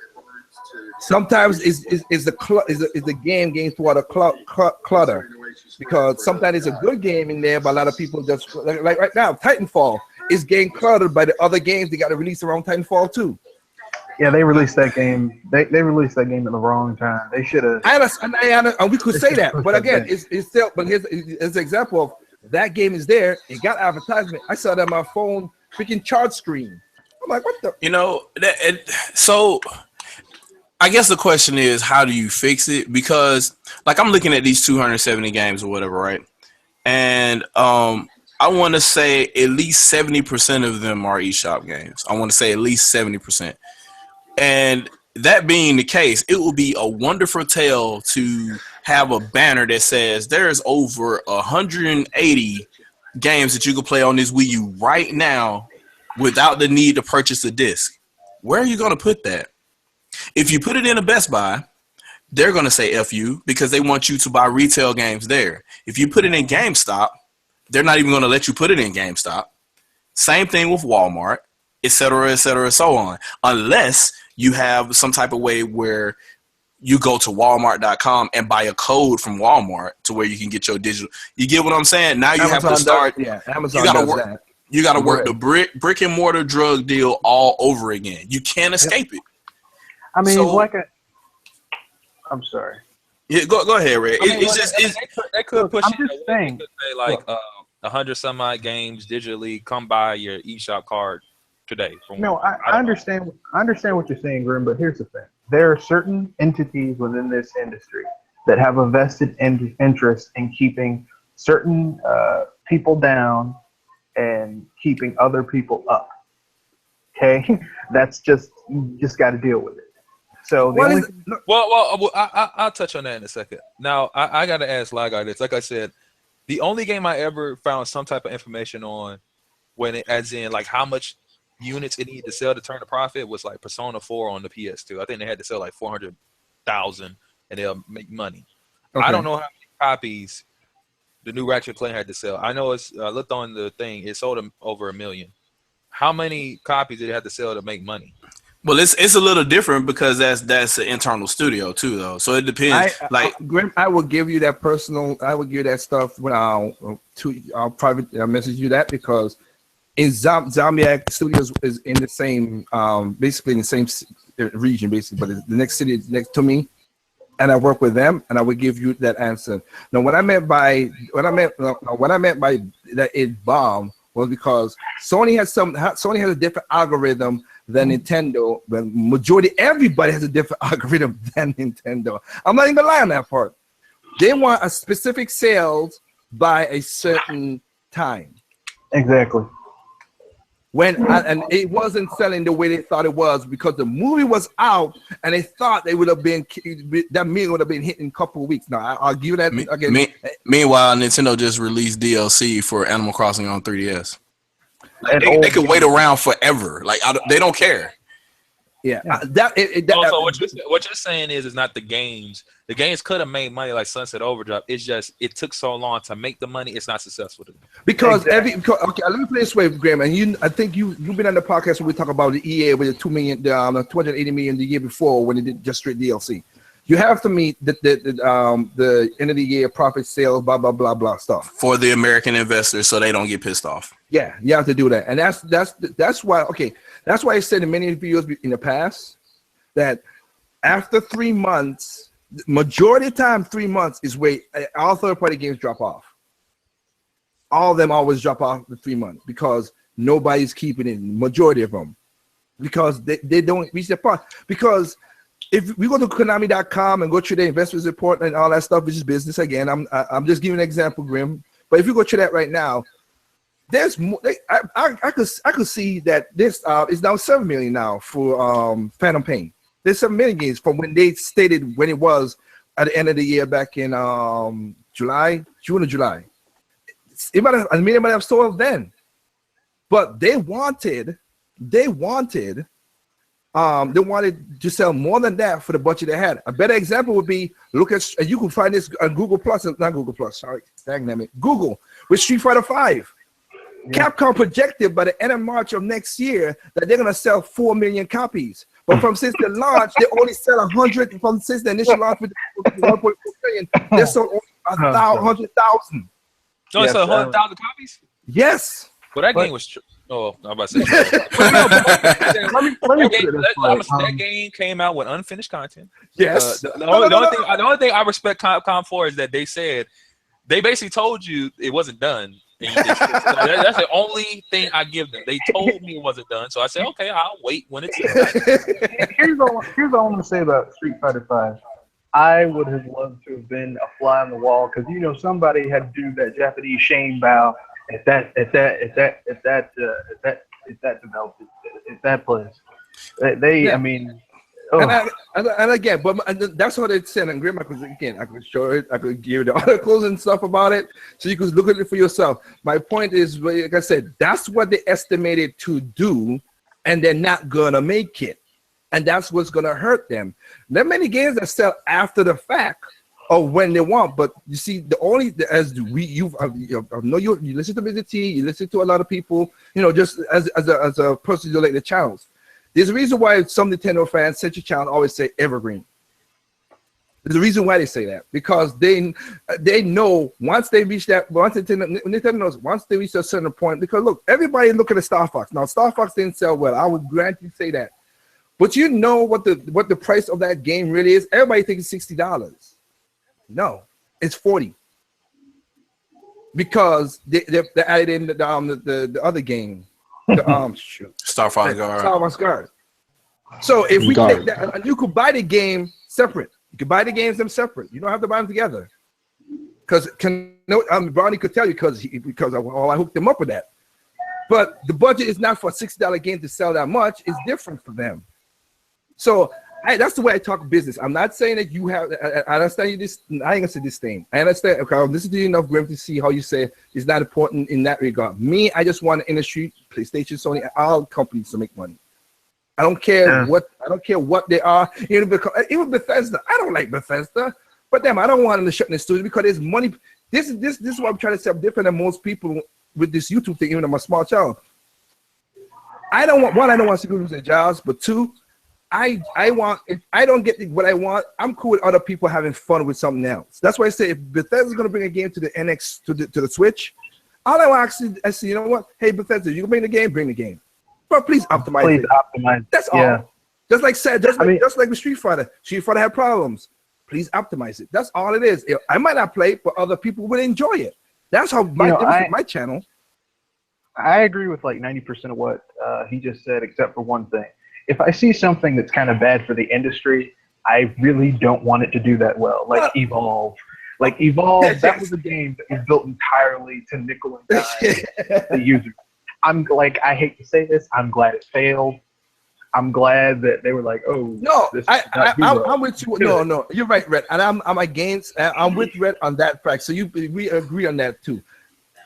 [SPEAKER 2] Sometimes is the game getting through a clutter because sometimes it's a good game in there, but a lot of people just like right now, Titanfall is getting cluttered by the other games they got to release around Titanfall too.
[SPEAKER 7] Yeah, they released that game. They released that game at the wrong time. They should have.
[SPEAKER 2] And we could say that, but again, it's still. But here's an example of that game is there. It got advertisement. I saw that on my phone, freaking chart screen. I'm like, what the?
[SPEAKER 1] So I guess the question is, how do you fix it? Because like I'm looking at these 270 games or whatever, right? And I want to say at least 70% of them are eShop games. I want to say at least 70%. And that being the case, it will be a wonderful tale to have a banner that says there's over 180 games that you can play on this Wii U right now without the need to purchase a disc. Where are you going to put that? If you put it in a Best Buy, they're going to say F you because they want you to buy retail games there. If you put it in GameStop, they're not even going to let you put it in GameStop. Same thing with Walmart, et cetera, so on. Unless you have some type of way where you go to Walmart.com and buy a code from Walmart to where you can get your digital. You get what I'm saying? Now you
[SPEAKER 2] Amazon
[SPEAKER 1] have to start.
[SPEAKER 2] Amazon
[SPEAKER 1] you gotta
[SPEAKER 2] does
[SPEAKER 1] work.
[SPEAKER 2] that.
[SPEAKER 1] You got to work the brick and mortar drug deal all over again. You can't escape it.
[SPEAKER 7] I mean,
[SPEAKER 1] So-
[SPEAKER 7] I'm sorry.
[SPEAKER 1] Yeah, go ahead, Red.
[SPEAKER 6] They could push
[SPEAKER 7] I'm
[SPEAKER 6] it.
[SPEAKER 7] just saying.
[SPEAKER 6] They could say like 100 some odd games digitally. Come buy your eShop card today.
[SPEAKER 7] No, I understand. I understand what you're saying, Grim. But here's the thing: there are certain entities within this industry that have a vested interest in keeping certain people down and keeping other people up. Okay, that's just you just got to deal with it. So
[SPEAKER 6] I'll touch on that in a second. Now I got to ask Lagar this. Like I said, the only game I ever found some type of information on when it, as in like how much units it needed to sell to turn a profit was like Persona 4 on the PS2. I think they had to sell like 400,000 and they'll make money.
[SPEAKER 2] Okay.
[SPEAKER 6] I don't know how many copies the new Ratchet & Clank had to sell. I know it's looked on the thing, it sold them over 1 million. How many copies did it have to sell to make money?
[SPEAKER 1] Well, it's a little different because that's an internal studio too, though. So it depends.
[SPEAKER 2] Grim, I will give you that personal. I will give you that stuff when I'll private message you that because in Zombiac Studios is in the same, basically in the same region, basically, but the next city is next to me, and I work with them, and I will give you that answer. Now, what I meant by that it bombed was because Sony has a different algorithm than Nintendo. But majority everybody has a different algorithm than Nintendo. I'm not even lying on that part. They want a specific sales by a certain time.
[SPEAKER 7] Exactly.
[SPEAKER 2] And it wasn't selling the way they thought it was because the movie was out and they thought they would have been that million would have been hit in a couple of weeks. Now I'll give you that again.
[SPEAKER 1] Meanwhile, Nintendo just released DLC for Animal Crossing on 3DS. Like, they could wait around forever. Like they don't care.
[SPEAKER 2] Yeah.
[SPEAKER 6] Also, what you're saying is not the games. The games could have made money like Sunset Overdrive. It's just it took so long to make the money. It's not successful.
[SPEAKER 2] Because okay, let me play this way, Graham. And I think you've been on the podcast when we talk about the EA with the 280 million the year before when they did just straight DLC. You have to meet the end of the year profit sales, blah blah blah blah stuff
[SPEAKER 1] for the American investors, so they don't get pissed off.
[SPEAKER 2] Yeah, you have to do that, and that's why. Okay, that's why I said in many videos in the past that after 3 months, majority of the time 3 months is where all third-party games drop off. All of them always drop off the 3 months because nobody's keeping it. Majority of them, because they don't reach their point. Because if we go to Konami.com and go through the investors report and all that stuff, which is business again, I'm just giving an example, Grim. But if you go through that right now, there's more. I could see that this is now 7 million now for Phantom Pain. There's 7 million games from when they stated when it was at the end of the year back in June or July. It might have sold then, but they wanted to sell more than that for the budget they had. A better example would be you can find this on Google Plus, not Google Plus. Sorry, Google with Street Fighter 5. Yeah. Capcom projected by the end of March of next year that they're gonna sell 4 million copies. But since the launch, they only sell 100. Since the initial launch with 1.4 million, they sold only 100,000.
[SPEAKER 6] Only sold 100,000 copies.
[SPEAKER 2] Yes.
[SPEAKER 6] Well, that game was. I'm about to say. That game came out with unfinished content.
[SPEAKER 2] Yes.
[SPEAKER 6] The only thing I respect Capcom for is that they basically told you it wasn't done. That's the only thing I give them. They told me it wasn't done, so I said, okay, I'll wait when it's done.
[SPEAKER 7] Here's all I'm gonna say about Street Fighter 5. I would have loved to have been a fly on the wall because somebody had to do that Japanese shame bow at that place. I mean. Oh.
[SPEAKER 2] And again, but that's what it said. And Grim, I could show it. I could give you the articles and stuff about it, so you could look at it for yourself. My point is, like I said, that's what they estimated to do, and they're not gonna make it, and that's what's gonna hurt them. There are many games that sell after the fact of when they want, but you see, you listen to Mr. T, you listen to a lot of people, just as a person who like the channels. There's a reason why some Nintendo fans, Century Channel, always say evergreen. There's a reason why they say that, because they know once they reach that, Nintendo knows once they reach a certain point, because look, everybody look at the Star Fox. Now, Star Fox didn't sell well. I would grant you say that. But you know what the price of that game really is? Everybody thinks it's $60. No, it's $40. Because they added in the other game.
[SPEAKER 1] Star Fox
[SPEAKER 2] Guard. So if we take that, and you could buy the game separate. You could buy the games them separate. You don't have to buy them together. Because Brownie could tell you because I hooked them up with that. But the budget is not for a $60 game to sell that much. It's different for them. So that's the way I talk business. I'm not saying that you have. I understand you. I ain't gonna say this thing. I understand. Okay, I'll listen to you enough, Grim, to see how you say it's not important in that regard. Me, I just want the industry, PlayStation, Sony, all companies to make money. I don't care what. I don't care what they are. Even Bethesda. I don't like Bethesda, but I don't want them to shut in the studio because there's money. This is what I'm trying to say. I'm different than most people with this YouTube thing. Even on my small channel, I don't want to see people lose their jobs, but two. If I don't get what I want, I'm cool with other people having fun with something else. That's why I say if Bethesda's going to bring a game to the NX to the Switch, All I want to say, you know what? Hey, Bethesda, you can bring the game. But please optimize
[SPEAKER 7] Please
[SPEAKER 2] it.
[SPEAKER 7] optimize.
[SPEAKER 2] That's
[SPEAKER 7] Yeah.
[SPEAKER 2] all. Just like with Street Fighter. Street Fighter had problems. Please optimize it. That's all it is. I might not play, but other people would enjoy it. That's how my channel.
[SPEAKER 7] I agree with like 90% of what he just said, except for one thing. If I see something that's kind of bad for the industry, I really don't want it to do that well. Like Evolve. That was a game that was built entirely to nickel and dime the user. I hate to say this, I'm glad it failed. I'm glad that they were like, oh
[SPEAKER 2] no,
[SPEAKER 7] this
[SPEAKER 2] I'm with you. No, you're right, Red, and I'm against. I'm with Red on that fact. So we agree on that too.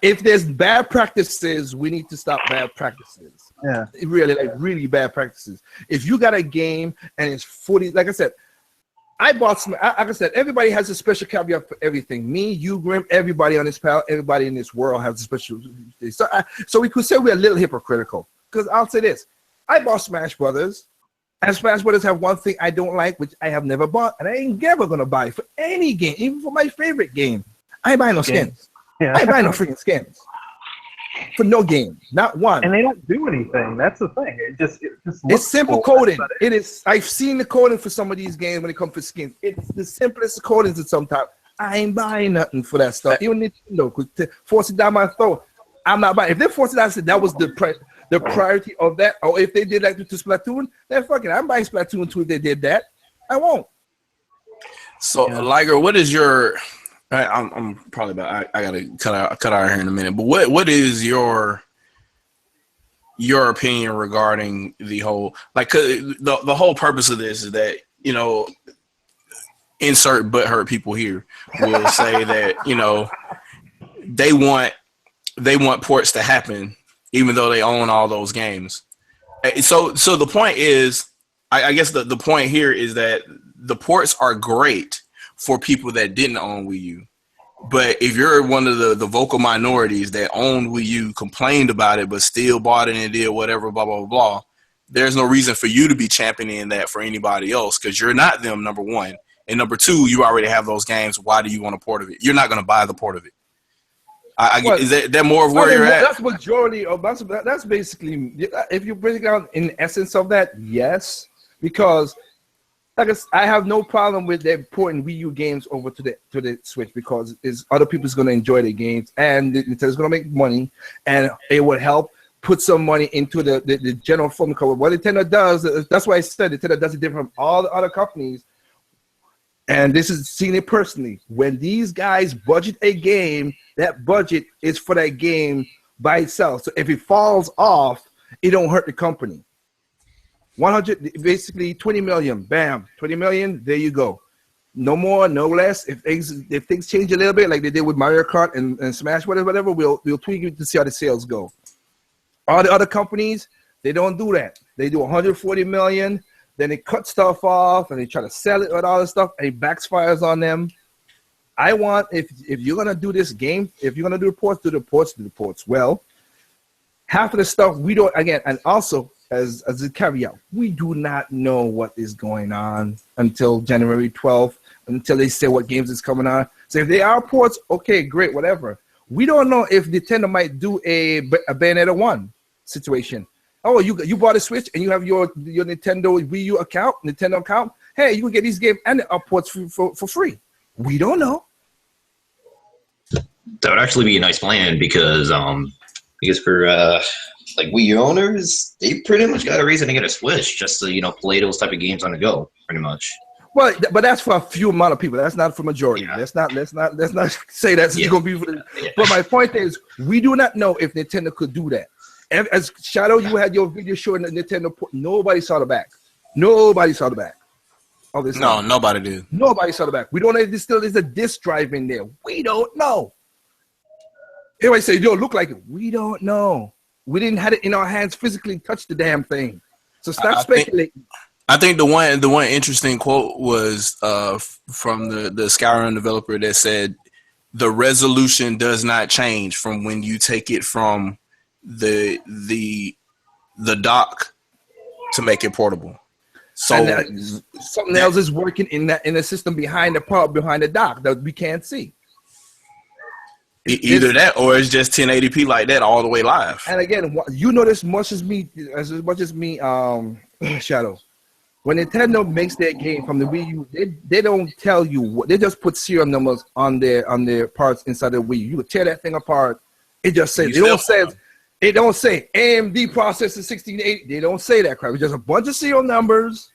[SPEAKER 2] If there's bad practices, we need to stop bad practices.
[SPEAKER 7] Yeah,
[SPEAKER 2] really bad practices. If you got a game and it's 40, like I said, I bought some. Like I said, everybody has a special caveat for everything. Me, you, Grim, everybody on this panel, everybody in this world has a special. So we could say we're a little hypocritical. Because I'll say this. I bought Smash Brothers, and Smash Brothers have one thing I don't like, which I have never bought, and I ain't never gonna buy for any game, even for my favorite game. I ain't buying no skins.
[SPEAKER 7] Yeah.
[SPEAKER 2] I ain't buying no freaking skins for no game, not one.
[SPEAKER 7] And they don't do anything. That's the thing. It just
[SPEAKER 2] it's simple coding. It is. I've seen the coding for some of these games when it comes to skins. It's the simplest codings at sometimes. I ain't buying nothing for that stuff. Even Nintendo could force it down my throat. I'm not buying. If they force it down, I said that was the priority of that, or if they did that to Splatoon, then fuck it. I'm buying Splatoon 2 if they did that. I won't.
[SPEAKER 1] So, Liger, what is your? I'm probably about. I gotta cut out here in a minute. But what is your opinion regarding the whole the whole purpose of this is that insert butthurt people here will say that they want ports to happen even though they own all those games. So the point is, I guess the point here is that the ports are great for people that didn't own Wii U. But if you're one of the vocal minorities that owned Wii U, complained about it, but still bought it and did whatever, blah, blah, blah, blah, there's no reason for you to be championing that for anybody else because you're not them, number one. And number two, you already have those games. Why do you want a port of it? You're not going to buy the port of it. Is that more of where you're at?
[SPEAKER 2] That's majority of that's basically, if you break it down in essence of that, yes, because I have no problem with them porting Wii U games over to the Switch because other people's going to enjoy the games and Nintendo's going to make money and it would help put some money into the general phone cover. What Nintendo does, that's why I said Nintendo does it different from all the other companies. And this is seeing it personally. When these guys budget a game, that budget is for that game by itself. So if it falls off, it don't hurt the company. 100, basically 20 million, bam, 20 million, there you go. No more, no less. If things change a little bit, like they did with Mario Kart and Smash, whatever, we'll tweak it to see how the sales go. All the other companies, they don't do that. They do 140 million. Then they cut stuff off and they try to sell it with all this stuff and it backfires on them. I want, if you're going to do this game, if you're going to do the ports. Well, half of the stuff we don't, again, and also as a caveat, we do not know what is going on until January 12th, until they say what games is coming on. So if they are ports, okay, great, whatever. We don't know if Nintendo might do a Bayonetta 1 situation. Oh, you bought a Switch and you have your Nintendo Wii U Nintendo account. Hey, you can get these games and the ports for free. We don't know.
[SPEAKER 8] That would actually be a nice plan because for like Wii U owners, they pretty much got a reason to get a Switch just to play those type of games on the go, pretty much.
[SPEAKER 2] Well, but that's for a few amount of people. That's not for majority.
[SPEAKER 8] Yeah.
[SPEAKER 2] Let's not say that's going to be for the. Yeah. But my point is, we do not know if Nintendo could do that. As Shadow, you had your video showing the Nintendo port. Nobody saw the back. Nobody saw the back.
[SPEAKER 1] No, nobody did.
[SPEAKER 2] Nobody saw the back. We don't know if there still is a disc drive in there. We don't know. Everybody say, "Yo, look like it." We don't know. We didn't have it in our hands physically touch the damn thing. So stop speculating.
[SPEAKER 1] I think the one interesting quote was from the Skyrim developer that said the resolution does not change from when you take it from the dock to make it portable. So
[SPEAKER 2] something else is working in the system behind the dock that we can't see.
[SPEAKER 1] Either that or it's just 1080p like that all the way live.
[SPEAKER 2] And again, you know this much as me, Shadow. When Nintendo makes their game from the Wii U, they don't tell you what. They just put serial numbers on their parts inside the Wii U. You can tear that thing apart. It just says it don't say AMD processor 1680. They don't say that crap. It's just a bunch of serial numbers,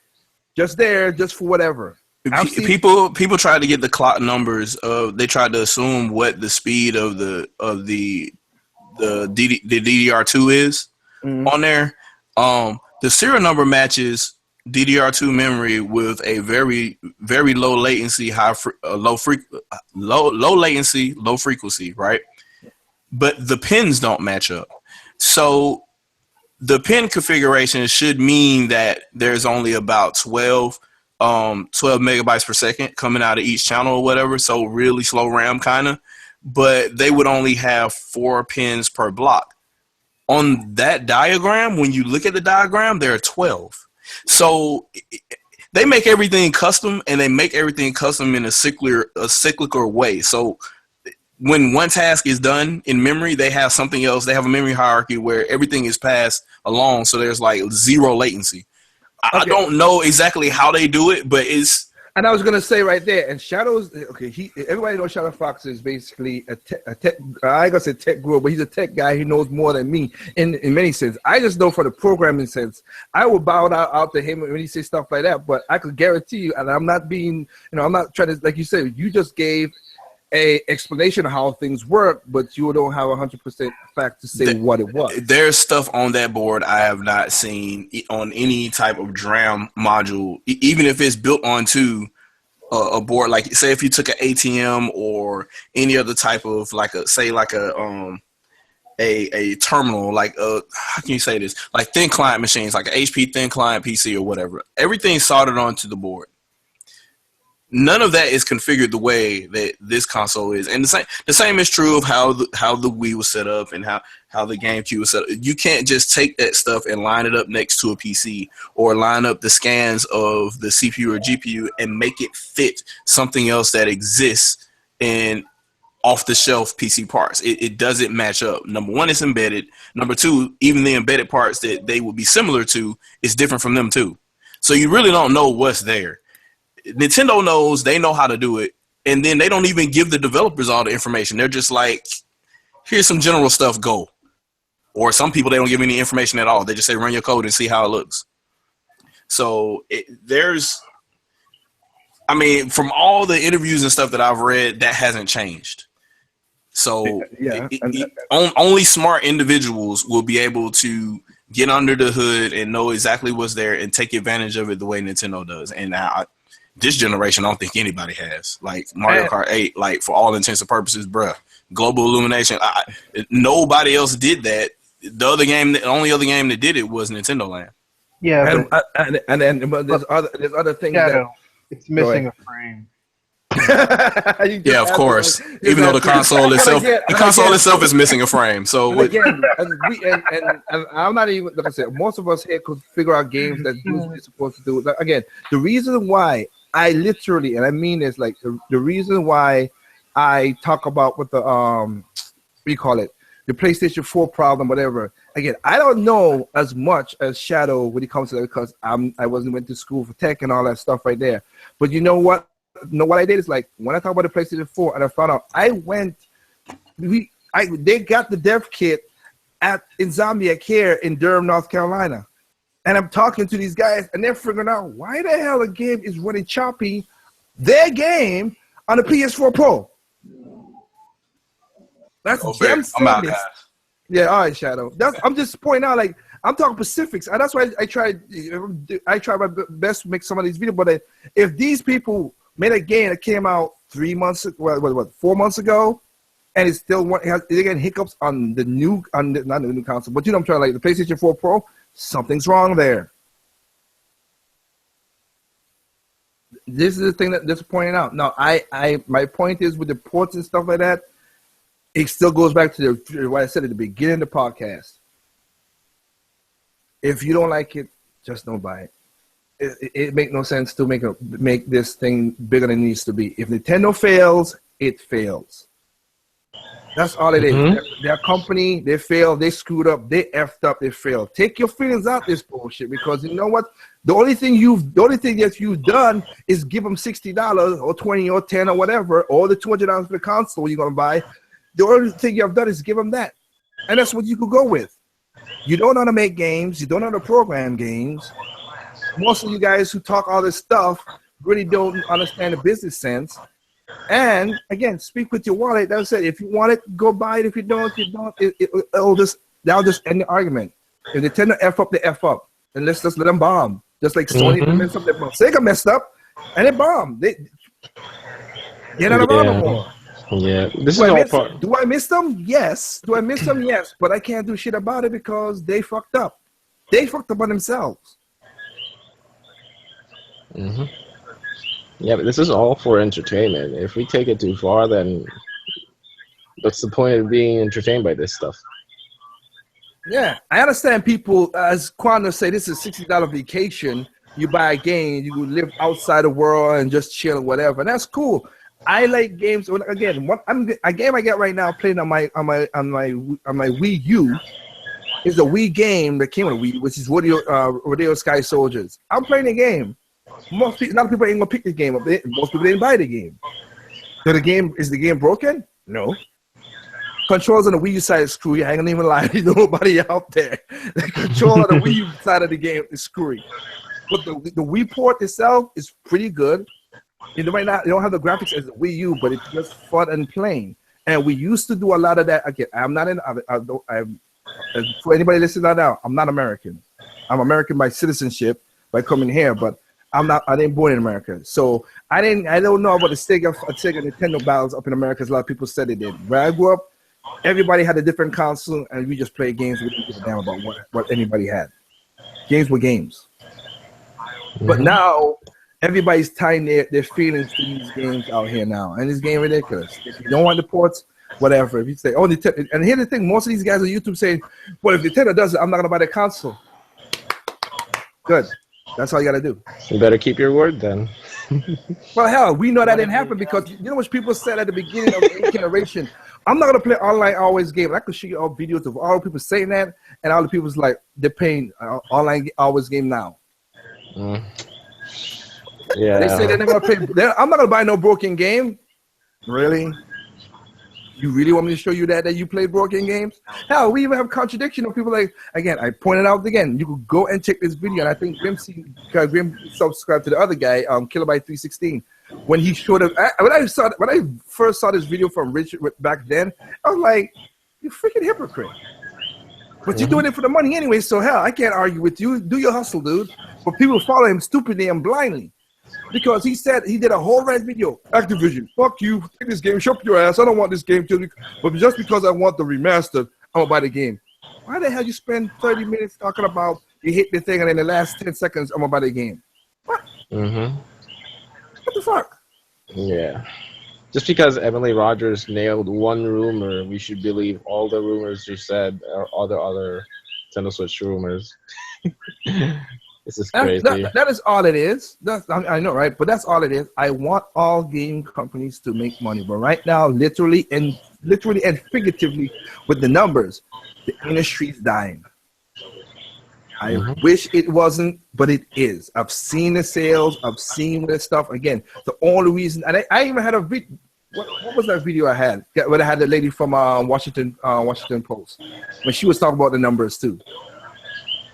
[SPEAKER 2] just there, just for whatever.
[SPEAKER 1] People try to get the clock numbers. They tried to assume what the speed of the DDR2 is on there. The serial number matches DDR2 memory with a very, very low latency, low latency, low frequency, right? But the pins don't match up. So the pin configuration should mean that there's only about 12 megabytes per second coming out of each channel or whatever. So really slow RAM kind of, but they would only have 4 pins per block. On that diagram, when you look at the diagram, there are 12. So they make everything custom, and they make everything custom in a cyclical way. So when one task is done in memory, they have something else. They have a memory hierarchy where everything is passed along. So there's like zero latency. Okay. I don't know exactly how they do it, but it's.
[SPEAKER 2] And I was gonna say right there, and Shadow's okay. Everybody knows Shadow Fox is basically a tech. I ain't gonna say tech guru, but he's a tech guy. He knows more than me in many sense. I just know for the programming sense, I would bow out to him when he says stuff like that. But I could guarantee you, and I'm not being, I'm not trying to, like you said, you just gave a explanation of how things work, but you don't have 100% fact to say what it was.
[SPEAKER 1] There's stuff on that board I have not seen on any type of DRAM module, even if it's built onto a board. Like, say, if you took an ATM or any other type of like a terminal, like how can you say this? Like thin client machines, like an HP thin client PC or whatever. Everything's soldered onto the board. None of that is configured the way that this console is, and the same is true of how the Wii was set up and how the GameCube was set up. You can't just take that stuff and line it up next to a PC or line up the scans of the CPU or GPU and make it fit something else that exists in off-the-shelf PC parts. It doesn't match up. Number one, it's embedded. Number two, even the embedded parts that they would be similar to is different from them too. So you really don't know what's there. Nintendo knows, they know how to do it, and then they don't even give the developers all the information. They're just like, here's some general stuff, go. Or some people, they don't give any information at all. They just say, run your code and see how it looks. So from all the interviews and stuff that I've read, that hasn't changed. So only smart individuals will be able to get under the hood and know exactly what's there and take advantage of it the way Nintendo does. And this generation, I don't think anybody has. Like Mario Kart 8, like for all intents and purposes, bruh. Global illumination. Nobody else did that. The only other game that did it was Nintendo Land.
[SPEAKER 7] Yeah,
[SPEAKER 2] but there's other things that
[SPEAKER 7] it's missing a frame.
[SPEAKER 2] Yeah,
[SPEAKER 1] of course. Even though the console itself is missing a frame. So
[SPEAKER 2] and I'm not even, like I said, most of us here could figure out games that do what we're supposed to do. Like, again, the reason why I literally, and I mean this, like the reason why I talk about what the we call it, the PlayStation 4 problem, whatever. Again, I don't know as much as Shadow when it comes to that because I went to school for tech and all that stuff right there. But you know what? What I did is, like, when I talk about the PlayStation 4 and I found out, they got the dev kit in Insomniac here in Durham, North Carolina. And I'm talking to these guys, and they're figuring out why the hell a game is running choppy, their game, on the PS4 Pro. That's them saying this. Yeah, all right, Shadow. I'm just pointing out, like, I'm talking specifics, and that's why I try my best to make some of these videos. But if these people made a game that came out 4 months ago, and it's still they're getting hiccups on the not the new console, but you know what I'm trying to, like, the PlayStation 4 Pro, something's wrong there. This is the thing that just pointing out. Now, my point is with the ports and stuff like that, it still goes back to what I said at the beginning of the podcast. If you don't like it, just don't buy it. It makes no sense to make this thing bigger than it needs to be. If Nintendo fails, it fails. That's all it is.
[SPEAKER 3] Mhm.
[SPEAKER 2] Their company, they failed, they screwed up, they effed up, they failed. Take your feelings out this bullshit, because you know what? The only thing that you've done is give them $60 or 20 or 10 or whatever, or the $200 for the console you're gonna buy. The only thing you have done is give them that, and that's what you could go with. You don't know how to make games. You don't know how to program games. Most of you guys who talk all this stuff really don't understand the business sense. And again, speak with your wallet. That's it. If you want it, go buy it. If you don't, you don't. That'll just end the argument. If they tend to F up, they F up. And let's just let them bomb. Just like Sony messed up. Sega messed up, and it bombed. They're not around no more.
[SPEAKER 3] Yeah, this is all part.
[SPEAKER 2] Do I miss them? Yes. Do I miss them? Yes. But I can't do shit about it because they fucked up. They fucked up on themselves.
[SPEAKER 3] Mm-hmm. Yeah, but this is all for entertainment. If we take it too far, then what's the point of being entertained by this stuff?
[SPEAKER 2] Yeah, I understand people, as Quanda say, this is a $60 vacation. You buy a game, you live outside the world and just chill or whatever. And that's cool. I like games. Again, a game I get right now playing on my Wii U is a Wii game that came with a Wii, which is Rodeo Sky Soldiers. I'm playing the game. A lot of people ain't gonna pick the game up. Most people didn't buy the game. So is the game broken? No. Controls on the Wii U side is screwy. I ain't gonna even lie to nobody out there. The control on the Wii U side of the game is screwy. But the Wii port itself is pretty good. You know, right now, they don't have the graphics as the Wii U, but it's just fun and plain. And we used to do a lot of that. Again, I'm not for anybody listening right now, I'm not American. I'm American by citizenship, by coming here, but I didn't born in America. So I don't know about the Sega Nintendo battles up in America, as a lot of people said they did. Where I grew up, everybody had a different console, and we just played games. We didn't give a damn about what anybody had. Games were games. But now, everybody's tying their feelings to these games out here now, and this game ridiculous. If you don't want the ports, whatever. If you say, oh, Nintendo, and here's the thing: most of these guys on YouTube saying, "Well, if Nintendo does it, I'm not gonna buy the console." Good, that's all you gotta do.
[SPEAKER 3] You better keep your word then.
[SPEAKER 2] Well, hell, we know that didn't happen because you know what people said at the beginning of the generation. I'm not gonna play online always game. I could show you all videos of all the people saying that, and all the people's like they're paying online always game now.
[SPEAKER 3] Yeah.
[SPEAKER 2] They say they're not gonna pay. I'm not gonna buy no broken game. Really? You really want me to show you that you play broken games? Hell, we even have contradiction of people like, again, I pointed out again, you could go and check this video, and I think Grim subscribed to the other guy, Kilobyte 316, when he showed up. When I first saw this video from Richard back then, I was like, you freaking hypocrite. But you're doing it for the money anyway, so hell, I can't argue with you. Do your hustle, dude. But people follow him stupidly and blindly. Because he said he did a whole red video. Activision, fuck you. Take this game, shut your ass. I don't want this game to, but just because I want the remastered, I'm gonna buy the game. Why the hell you spend 30 minutes talking about you hit the thing and in the last 10 seconds I'm gonna buy the game? What? What the fuck?
[SPEAKER 3] Yeah. Just because Emily Rogers nailed one rumor, we should believe all the rumors you said or all the other Nintendo Switch rumors. This is crazy.
[SPEAKER 2] That is all it is. I know, right? But that's all it is. I want all game companies to make money. But right now, literally and figuratively with the numbers, the industry's dying. I wish it wasn't, but it is. I've seen the sales. I've seen the stuff. Again, the only reason, and I even had a video. What was that video I had? Where I had the lady from Washington Post when she was talking about the numbers too.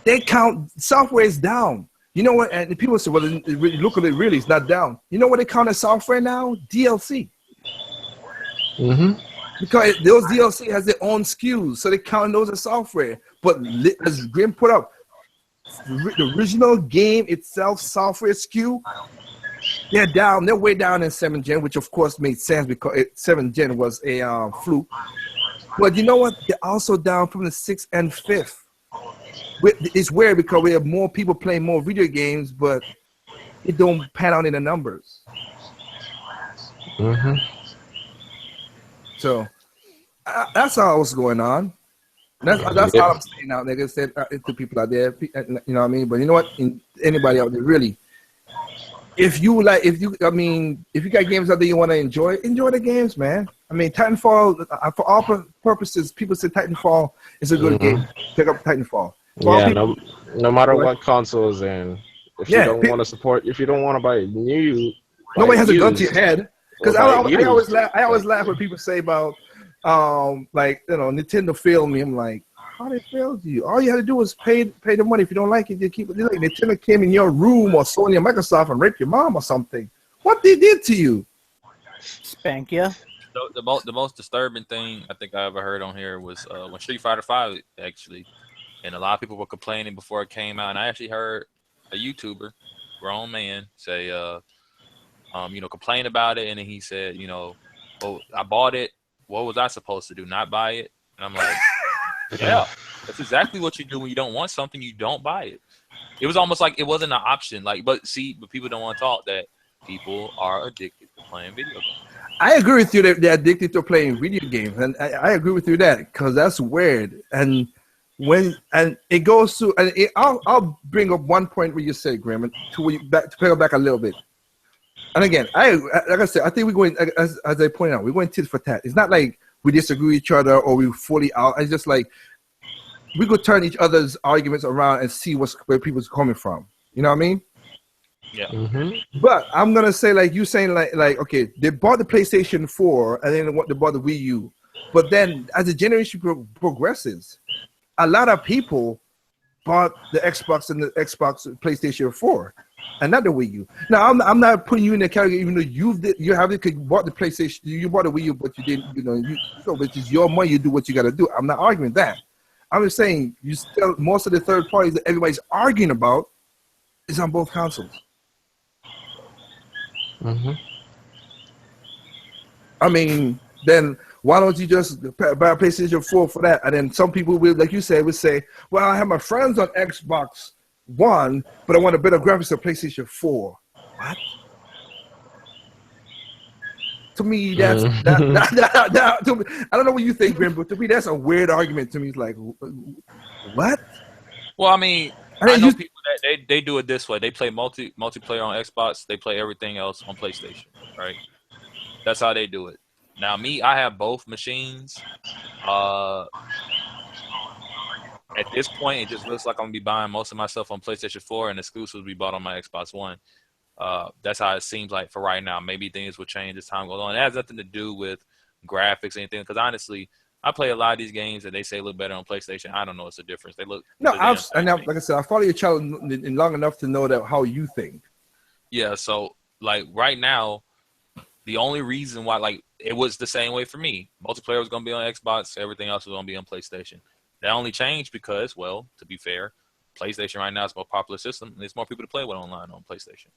[SPEAKER 2] They count software is down. You know what? And people say, well, look at it, really, it's not down. You know what they count as software now? DLC. Because those DLC has their own SKUs, so they count those as software. But as Grim put up, the original game itself, software SKU, they're down. They're way down in 7th Gen, which of course made sense because 7th Gen was a fluke. But you know what? They're also down from the 6th and 5th. It's weird because we have more people playing more video games, but it don't pan out in the numbers. So that's all what's going on. That's all I'm saying out there. Like I said to people out there, you know what I mean. But you know what? Anybody out there, really, if you got games out there you want to enjoy the games, man. I mean, Titanfall, for all purposes, people say Titanfall is a good game. Pick up Titanfall. For
[SPEAKER 3] Yeah,
[SPEAKER 2] people,
[SPEAKER 3] no matter
[SPEAKER 2] Right.
[SPEAKER 3] what console is in, if you
[SPEAKER 2] Yeah,
[SPEAKER 3] don't want to support, if you don't want to buy it new, buy
[SPEAKER 2] nobody
[SPEAKER 3] it
[SPEAKER 2] has a gun to your
[SPEAKER 3] used,
[SPEAKER 2] head.
[SPEAKER 3] or
[SPEAKER 2] Because
[SPEAKER 3] buy it
[SPEAKER 2] I always
[SPEAKER 3] used.
[SPEAKER 2] laugh. I always
[SPEAKER 3] Like,
[SPEAKER 2] laugh when people say about, like, you know, Nintendo failed me. I'm like, how they failed you? All you had to do was pay the money. If you don't like it, you keep it. Like Nintendo came in your room or Sony or Microsoft and raped your mom or something. What they did to you?
[SPEAKER 9] Spank ya.
[SPEAKER 6] The most disturbing thing I think I ever heard on here was when Street Fighter V actually, and a lot of people were complaining before it came out. And I actually heard a YouTuber, grown man, say, complain about it, and then he said, well, I bought it. What was I supposed to do? Not buy it? And I'm like, yeah, that's exactly what you do when you don't want something. You don't buy it. It was almost like it wasn't an option. Like, but people don't want to talk that people are addicted to playing video games.
[SPEAKER 2] I agree with you that they're addicted to playing video games, and I agree with you that because that's weird. And it goes to, I'll bring up one point where you said, Graham, to pick up back a little bit. And again, like I said, I think we're going, as I pointed out, we're going tit for tat. It's not like we disagree with each other or we fully out. It's just like we could turn each other's arguments around and see where people's coming from. You know what I mean?
[SPEAKER 6] Yeah.
[SPEAKER 2] But I'm gonna say, like you saying, like okay, they bought the PlayStation 4 and then they bought the Wii U. But then as the generation progresses, a lot of people bought the Xbox and the PlayStation 4, and not the Wii U. Now I'm not putting you in the category, even though you bought the PlayStation, you bought the Wii U, but you didn't, which is your money. You do what you got to do. I'm not arguing that. I'm just saying most of the third parties that everybody's arguing about is on both consoles. I mean, then why don't you just buy a PlayStation 4 for that? And then some people will, like you said, would say, well, I have my friends on Xbox One, but I want a better graphics on PlayStation 4. What? To me, that's to me, I don't know what you think, Grim, but to me, that's a weird argument. To me, it's like, what?
[SPEAKER 6] Well, I mean, I know people that they do it this way. They play multiplayer on Xbox. They play everything else on PlayStation, right? That's how they do it. Now, me, I have both machines. At this point, it just looks like I'm gonna be buying most of my stuff on PlayStation 4, and exclusives will be bought on my Xbox One. That's how it seems like for right now. Maybe things will change as time goes on. It has nothing to do with graphics or anything. Because honestly, I play a lot of these games that they say look better on PlayStation. I don't know what's the difference. They look
[SPEAKER 2] no. Like I said, I follow your channel long enough to know that how you think.
[SPEAKER 6] Yeah. So like right now, the only reason why like it was the same way for me. Multiplayer was gonna be on Xbox. Everything else was gonna be on PlayStation. That only changed because, well, to be fair, PlayStation right now is a more popular system, and there's more people to play with online on PlayStation.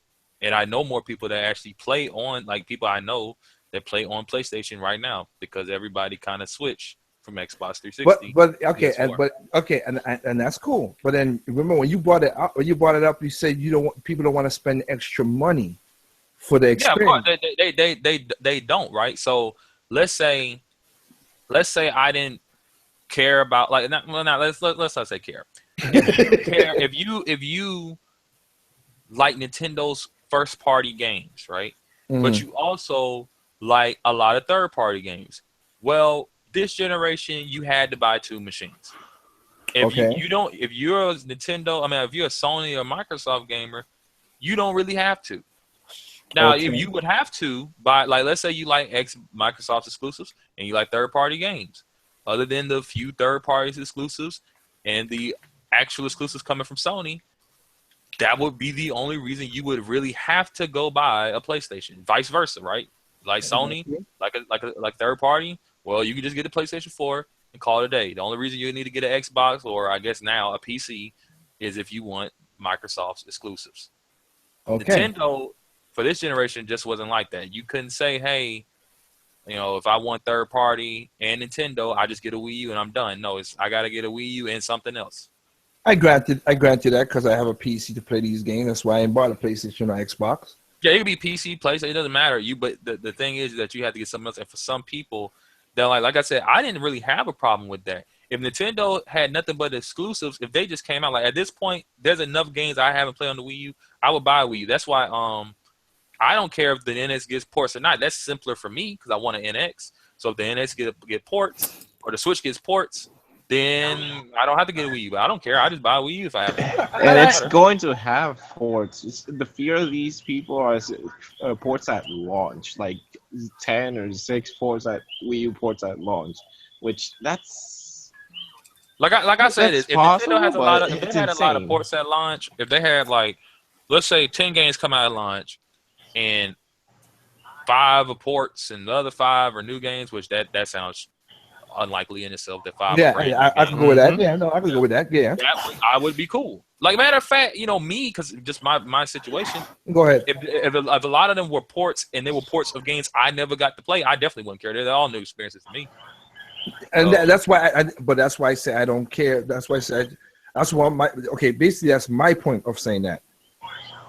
[SPEAKER 6] And I know more people that actually play on, like people I know that play on PlayStation right now because everybody kind of switched from Xbox 360.
[SPEAKER 2] And that's cool. But then remember when you brought it up, you said people don't want to spend extra money for the experience.
[SPEAKER 6] Yeah, they don't, right? So let's say I didn't care about let's not say care. If you like Nintendo's first party games, right? But you also like a lot of third party games. Well, this generation you had to buy two machines. If you're a Nintendo, if you're a Sony or Microsoft gamer, you don't really have to. Now, if you would have to buy, like, let's say you like Microsoft exclusives and you like third party games, other than the few third party exclusives and the actual exclusives coming from Sony, that would be the only reason you would really have to go buy a PlayStation. Vice versa, right? Like Sony, like third party. Well, you can just get a PlayStation 4 and call it a day. The only reason you need to get an Xbox or I guess now a PC is if you want Microsoft's exclusives.
[SPEAKER 2] Okay.
[SPEAKER 6] Nintendo for this generation just wasn't like that. You couldn't say, hey, if I want third party and Nintendo, I just get a Wii U and I'm done. No, I got to get a Wii U and something else.
[SPEAKER 2] I grant you that because I have a PC to play these games. That's why I bought a PlayStation or Xbox.
[SPEAKER 6] Yeah, it could be PC, PlayStation. It doesn't matter. But the thing is that you have to get something else. And for some people, they're like I said, I didn't really have a problem with that. If Nintendo had nothing but exclusives, if they just came out like at this point, there's enough games I haven't played on the Wii U. I would buy a Wii U. That's why I don't care if the NX gets ports or not. That's simpler for me because I want an NX. So if the NX get ports or the Switch gets ports, then I don't have to get a Wii U. But I don't care. I just buy a Wii U if I have to.
[SPEAKER 3] And it's going to have ports. The fear of these people are ports at launch, like 10 or 6 ports at Wii U ports at launch, which that's
[SPEAKER 6] like I said, if
[SPEAKER 3] possible,
[SPEAKER 6] Nintendo has
[SPEAKER 3] but
[SPEAKER 6] if they
[SPEAKER 3] it's
[SPEAKER 6] had a lot of
[SPEAKER 3] insane.
[SPEAKER 6] ports at launch, if they had like, let's say 10 games come out at launch, and 5 are ports and the other 5 are new games, which that sounds unlikely in itself. That 5 are brand new
[SPEAKER 2] I
[SPEAKER 6] games.
[SPEAKER 2] can go with that. Yeah, no, I can go with that. Yeah,
[SPEAKER 6] I would be cool. Like, matter of fact, me, because just my situation.
[SPEAKER 2] go ahead.
[SPEAKER 6] If a lot of them were ports and they were ports of games I never got to play, I definitely wouldn't care. They're all new experiences to me.
[SPEAKER 2] And that's why but that's why I say I don't care. That's why I said that's why basically that's my point of saying that.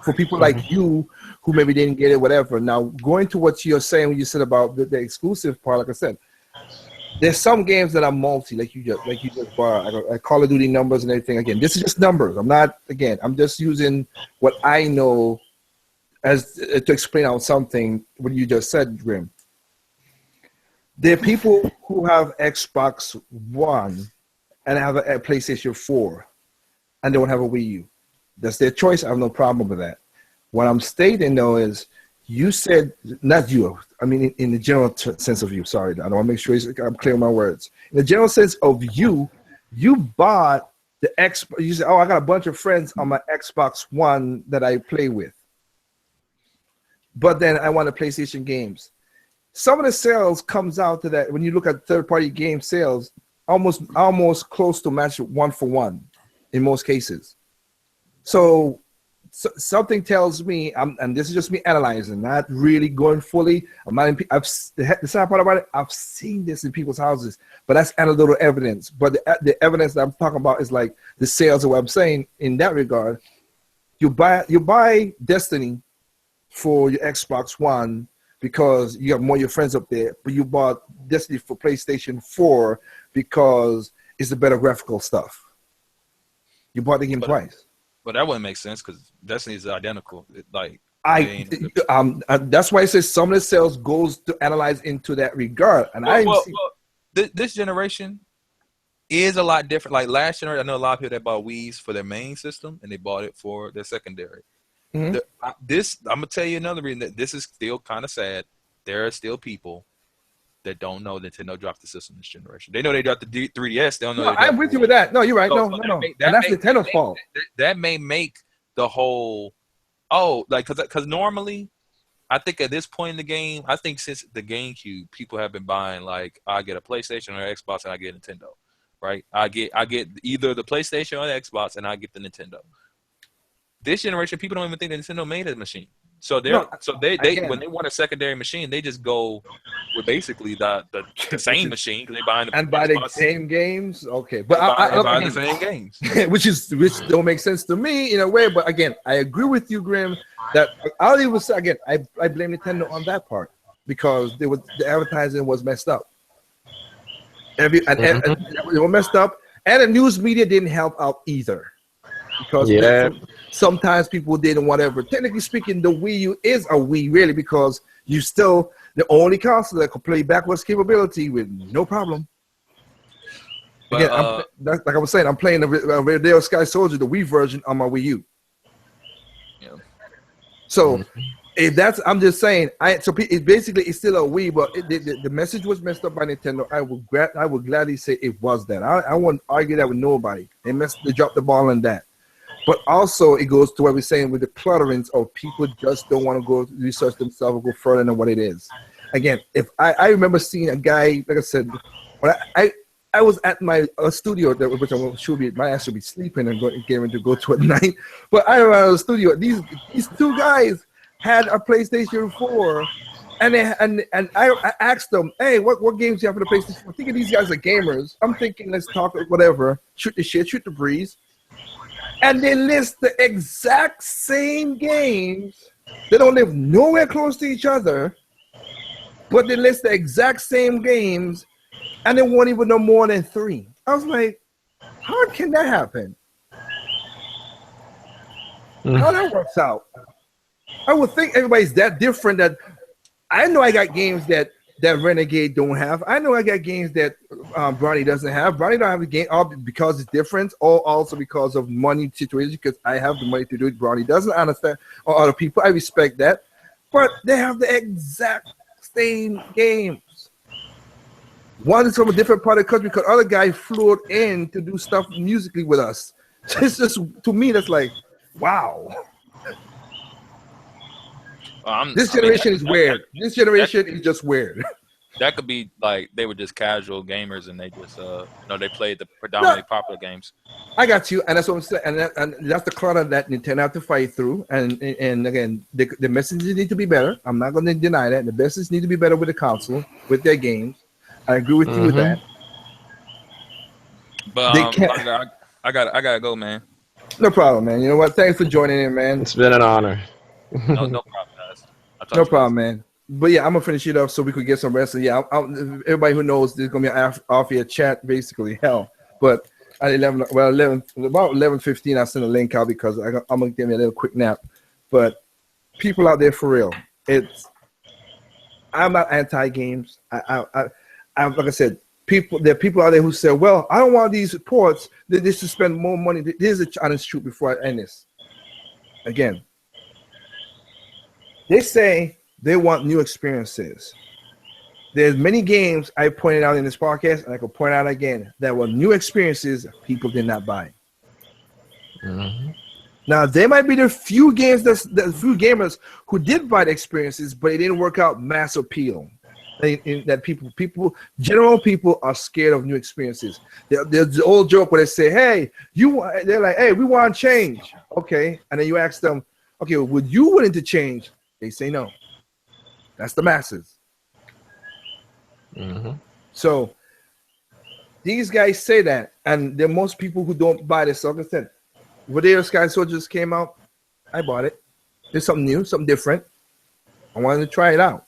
[SPEAKER 2] For people like you who maybe didn't get it, whatever. Now going to what you're saying when you said about the exclusive part, like I said, there's some games that are multi, like you just brought like Call of Duty numbers and everything. Again, this is just numbers. I'm just using what I know as to explain out something what you just said, Grim. There are people who have Xbox One and have a PlayStation 4 and don't have a Wii U. That's their choice. I have no problem with that. What I'm stating, though, is you said, not you, I mean in the general sense of you, sorry, I want to make sure I'm clear on my words. In the general sense of you bought the Xbox, you said, oh, I got a bunch of friends on my Xbox One that I play with. But then I want the PlayStation games. Some of the sales comes out to that when you look at third-party game sales, almost close to match 1-for-1 in most cases. So something tells me, and this is just me analyzing, not really going fully. The sad part about it, I've seen this in people's houses, but that's anecdotal evidence. But the evidence that I'm talking about is like the sales of what I'm saying in that regard. You buy Destiny for your Xbox One because you have more of your friends up there, but you bought Destiny for PlayStation 4 because it's the better graphical stuff. You bought the game twice.
[SPEAKER 6] But that wouldn't make sense because Destiny is identical.
[SPEAKER 2] That's why I say some of the sales goes to analyze into that regard. And
[SPEAKER 6] this generation is a lot different. Like last generation, I know a lot of people that bought Wii's for their main system and they bought it for their secondary.
[SPEAKER 2] Mm-hmm.
[SPEAKER 6] I'm gonna tell you another reason that this is still kind of sad. There are still people that don't know Nintendo dropped the system this generation. They know they dropped the 3DS. They don't know.
[SPEAKER 2] I'm with you with that. No, you're right. No. That's Nintendo's fault.
[SPEAKER 6] That may make the whole because normally, I think at this point in the game, I think since the GameCube, people have been buying like I get a PlayStation or Xbox and I get Nintendo, right? I get either the PlayStation or the Xbox and I get the Nintendo. This generation, people don't even think that Nintendo made a machine. So they when they want a secondary machine, they just go with basically the same machine because they buy
[SPEAKER 2] the same games. Okay, but
[SPEAKER 6] I buy the same games,
[SPEAKER 2] which don't make sense to me in a way. But again, I agree with you, Grim. That I'll even say again, I blame Nintendo on that part because the advertising was messed up. They were messed up, and the news media didn't help out either. Because sometimes people didn't whatever. Technically speaking, the Wii U is a Wii really because you still the only console that could play backwards capability with no problem.
[SPEAKER 6] But,
[SPEAKER 2] again, like I was saying, I'm playing the Radio Sky Soldier, the Wii version on my Wii U.
[SPEAKER 6] Yeah.
[SPEAKER 2] So if that's, I'm just saying, it's still a Wii, but the message was messed up by Nintendo. I would gladly say it was that. I won't argue that with nobody. They dropped the ball on that. But also, it goes to what we're saying with the clutterings of people just don't want to go research themselves or go further than what it is. Again, if I remember seeing a guy, like I said, when I was at my studio, which my ass should be sleeping and getting to go to at night. But I remember the studio. These two guys had a PlayStation 4, and I asked them, "Hey, what games do you have for the PlayStation 4?" I'm thinking these guys are gamers. I'm thinking, let's talk whatever, shoot the shit, shoot the breeze. And they list the exact same games. They don't live nowhere close to each other, but they list the exact same games, and they won't even know more than 3. I was like, how can that happen? How that works out? I would think everybody's that different. That I know I got games that that Renegade don't have. I know I got games that Brownie doesn't have. Brownie don't have a game all because it's different, or also because of money situation. Because I have the money to do it. Brownie doesn't understand, or other people. I respect that, but they have the exact same games. One is from a different part of the country because other guy flew in to do stuff musically with us. It's just, to me, that's like, wow. This generation is weird. This generation is just weird.
[SPEAKER 6] That could be like they were just casual gamers and they just they played the predominantly popular games.
[SPEAKER 2] I got you, and that's what I'm saying, and that's the clutter that Nintendo have to fight through. And again, the messages need to be better. I'm not going to deny that. The messages need to be better with the console, with their games. I agree with you with that.
[SPEAKER 6] But I gotta go, man.
[SPEAKER 2] No problem, man. You know what? Thanks for joining in, man.
[SPEAKER 3] It's been an honor.
[SPEAKER 6] No problem, guys.
[SPEAKER 2] No problem, man. But yeah, I'm gonna finish it up so we could get some rest. So yeah, everybody who knows there's gonna be an off-air chat, basically hell. But at about 11:15, I sent a link out because I'm gonna give me a little quick nap. But people out there for real, I'm not anti-games. I like I said, there are people out there who say, well, I don't want these ports. They should spend more money. Here's a honest truth before I end this. Again, they say they want new experiences. There's many games I pointed out in this podcast, and I could point out again, that were new experiences people did not buy.
[SPEAKER 3] Mm-hmm.
[SPEAKER 2] Now, there might be the few few gamers who did buy the experiences, but it didn't work out mass appeal. That general people are scared of new experiences. There's the old joke where they say, "Hey, they're like, hey, we want change." Okay, and then you ask them, "Okay, would you willing to change?" They say no. That's the masses.
[SPEAKER 3] Mm-hmm.
[SPEAKER 2] So these guys say that, and there are most people who don't buy this. So like I said, Rodeo Sky Soldiers came out. I bought it. There's something new, something different. I wanted to try it out.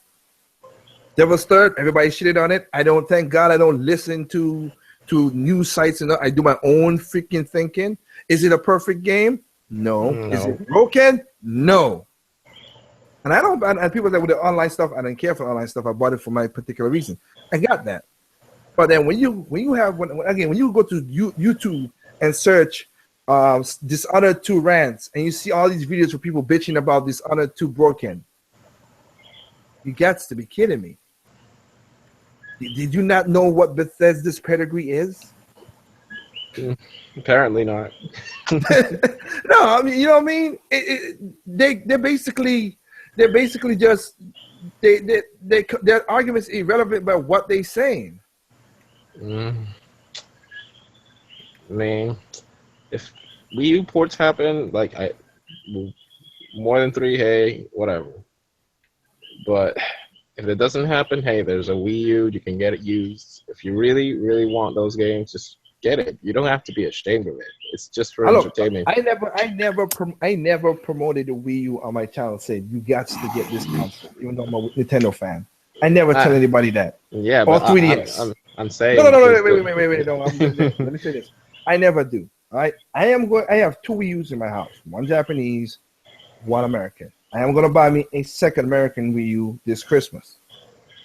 [SPEAKER 2] Devil's Third, everybody shitted on it. Thank God I don't listen to news sites and I do my own freaking thinking. Is it a perfect game? No. Is it broken? No. And and people that with the online stuff, I don't care for online stuff. I bought it for my particular reason. I got that. But then when you go to YouTube and search Dishonored 2 rants, and you see all these videos of people bitching about Dishonored 2 broken, you got to be kidding me. Did you not know what Bethesda's pedigree is?
[SPEAKER 3] Apparently not.
[SPEAKER 2] No, I mean, you know what I mean. They're basically just their arguments irrelevant about what they're saying.
[SPEAKER 3] I mean, if Wii U ports happen, like more than 3, hey, whatever. But if it doesn't happen, hey, there's a Wii U. You can get it used. If you really, really want those games, just get it. You don't have to be ashamed of it. It's just for entertainment.
[SPEAKER 2] I never promoted the Wii U on my channel. Saying you got to get this console, even though I'm a Nintendo fan. I never tell anybody that.
[SPEAKER 3] Yeah,
[SPEAKER 2] or
[SPEAKER 3] but
[SPEAKER 2] 3DS.
[SPEAKER 3] I'm saying.
[SPEAKER 2] No, wait. No, let me say this. I never do. All right, I have 2 Wii U's in my house. One Japanese, one American. I am going to buy me a second American Wii U this Christmas.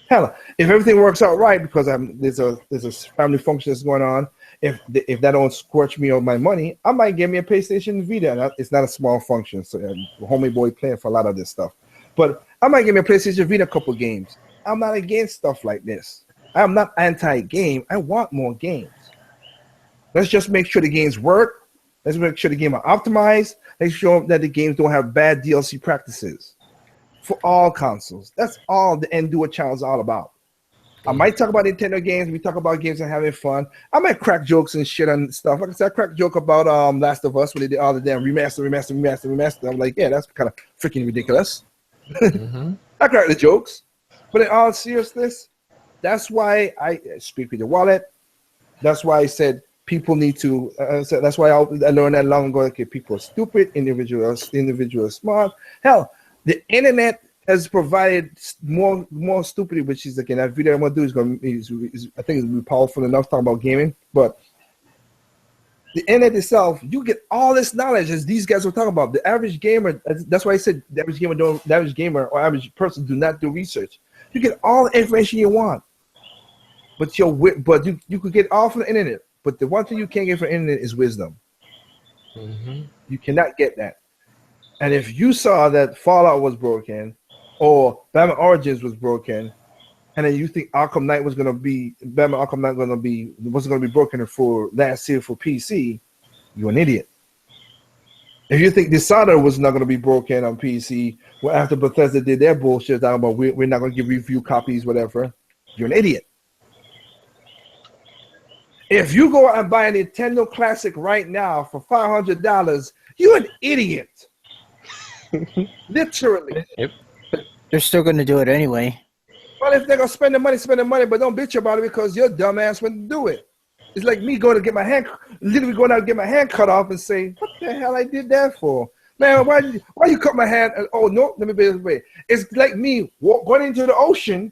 [SPEAKER 2] Hell, if everything works out right, because there's a family function that's going on. If that don't scorch me of my money, I might get me a PlayStation Vita. It's not a small function, so homie boy playing for a lot of this stuff. But I might get me a PlayStation Vita, a couple games. I'm not against stuff like this. I'm not anti-game. I want more games. Let's just make sure the games work. Let's make sure the game are optimized. Make sure that the games don't have bad DLC practices for all consoles. That's all the Endure channel is all about. I might talk about Nintendo games. We talk about games and having fun. I might crack jokes and shit and stuff. Like I said, I cracked a joke about Last of Us when they did all the damn remaster. I'm like, yeah, that's kind of freaking ridiculous.
[SPEAKER 3] Mm-hmm.
[SPEAKER 2] I crack the jokes. But in all seriousness, that's why I speak with the wallet. That's why I said people need to. That's why I learned that long ago. Okay, people are stupid. Individuals are smart. Hell, the internet has provided more stupidity, which is again that video I'm gonna do is I think it's gonna be powerful enough talking about gaming. But the internet itself, you get all this knowledge as these guys were talking about. The average gamer, that's why I said the average gamer or average person do not do research. You get all the information you want, but you could get all from the internet. But the one thing you can't get from the internet is wisdom.
[SPEAKER 3] Mm-hmm.
[SPEAKER 2] You cannot get that. And if you saw that Fallout was broken, or Batman Origins was broken, and then you think Batman Arkham Knight wasn't gonna be broken for last year for PC, you're an idiot. If you think Dishonored was not going to be broken on PC, well, after Bethesda did their bullshit, talking about we're not going to give review copies, whatever, you're an idiot. If you go out and buy a Nintendo Classic right now for $500, you're an idiot. Literally.
[SPEAKER 3] Yep.
[SPEAKER 9] They're still going to do it anyway.
[SPEAKER 2] Well, if they're going to spend the money, but don't bitch about it because your dumbass wouldn't do it. It's like me going to get my hand, literally going out to get my hand cut off and say, what the hell I did that for? Man, why you cut my hand? Oh, no, let me be this way. It's like me going into the ocean,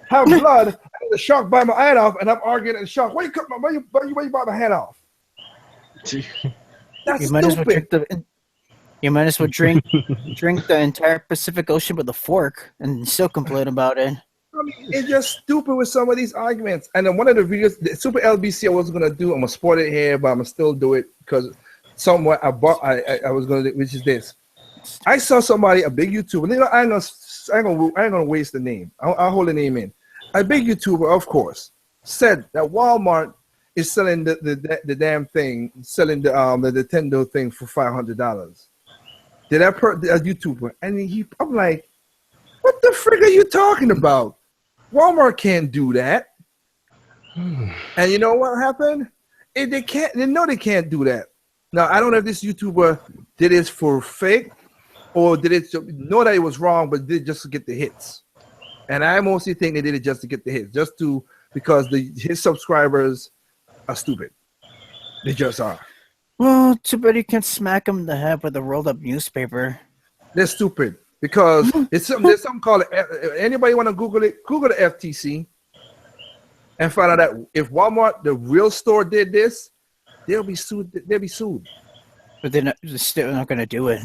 [SPEAKER 2] have blood, and the shark bite my hand off, and I'm arguing at the shark. Why you bite my hand off? That's
[SPEAKER 9] You might as well
[SPEAKER 2] stupid.
[SPEAKER 9] drink the entire Pacific Ocean with a fork and still complain about it.
[SPEAKER 2] I mean, it's just stupid with some of these arguments. And then one of the videos, the Super LBC, I wasn't gonna do. I'm gonna spoil it here, but I'm gonna still do it because somewhere I was gonna do, which is this. I saw somebody, a big YouTuber. You know, I ain't gonna waste the name. I'll hold the name in. A big YouTuber, of course, said that Walmart is selling the damn thing, selling the Nintendo thing for $500. Did a YouTuber? And I'm like, what the frig are you talking about? Walmart can't do that. And you know what happened? They can't. They know they can't do that. Now I don't know if this YouTuber did it for fake or did it to know that it was wrong, but did it just to get the hits. And I mostly think they did it just to get the hits, because his subscribers are stupid. They just are.
[SPEAKER 9] Well, too bad you can't smack them in the head with a rolled up newspaper.
[SPEAKER 2] They're stupid. Because there's something called, anybody want to Google it? Google the FTC and find out that if Walmart, the real store, did this, they'll be sued.
[SPEAKER 9] But they're still not going to do it.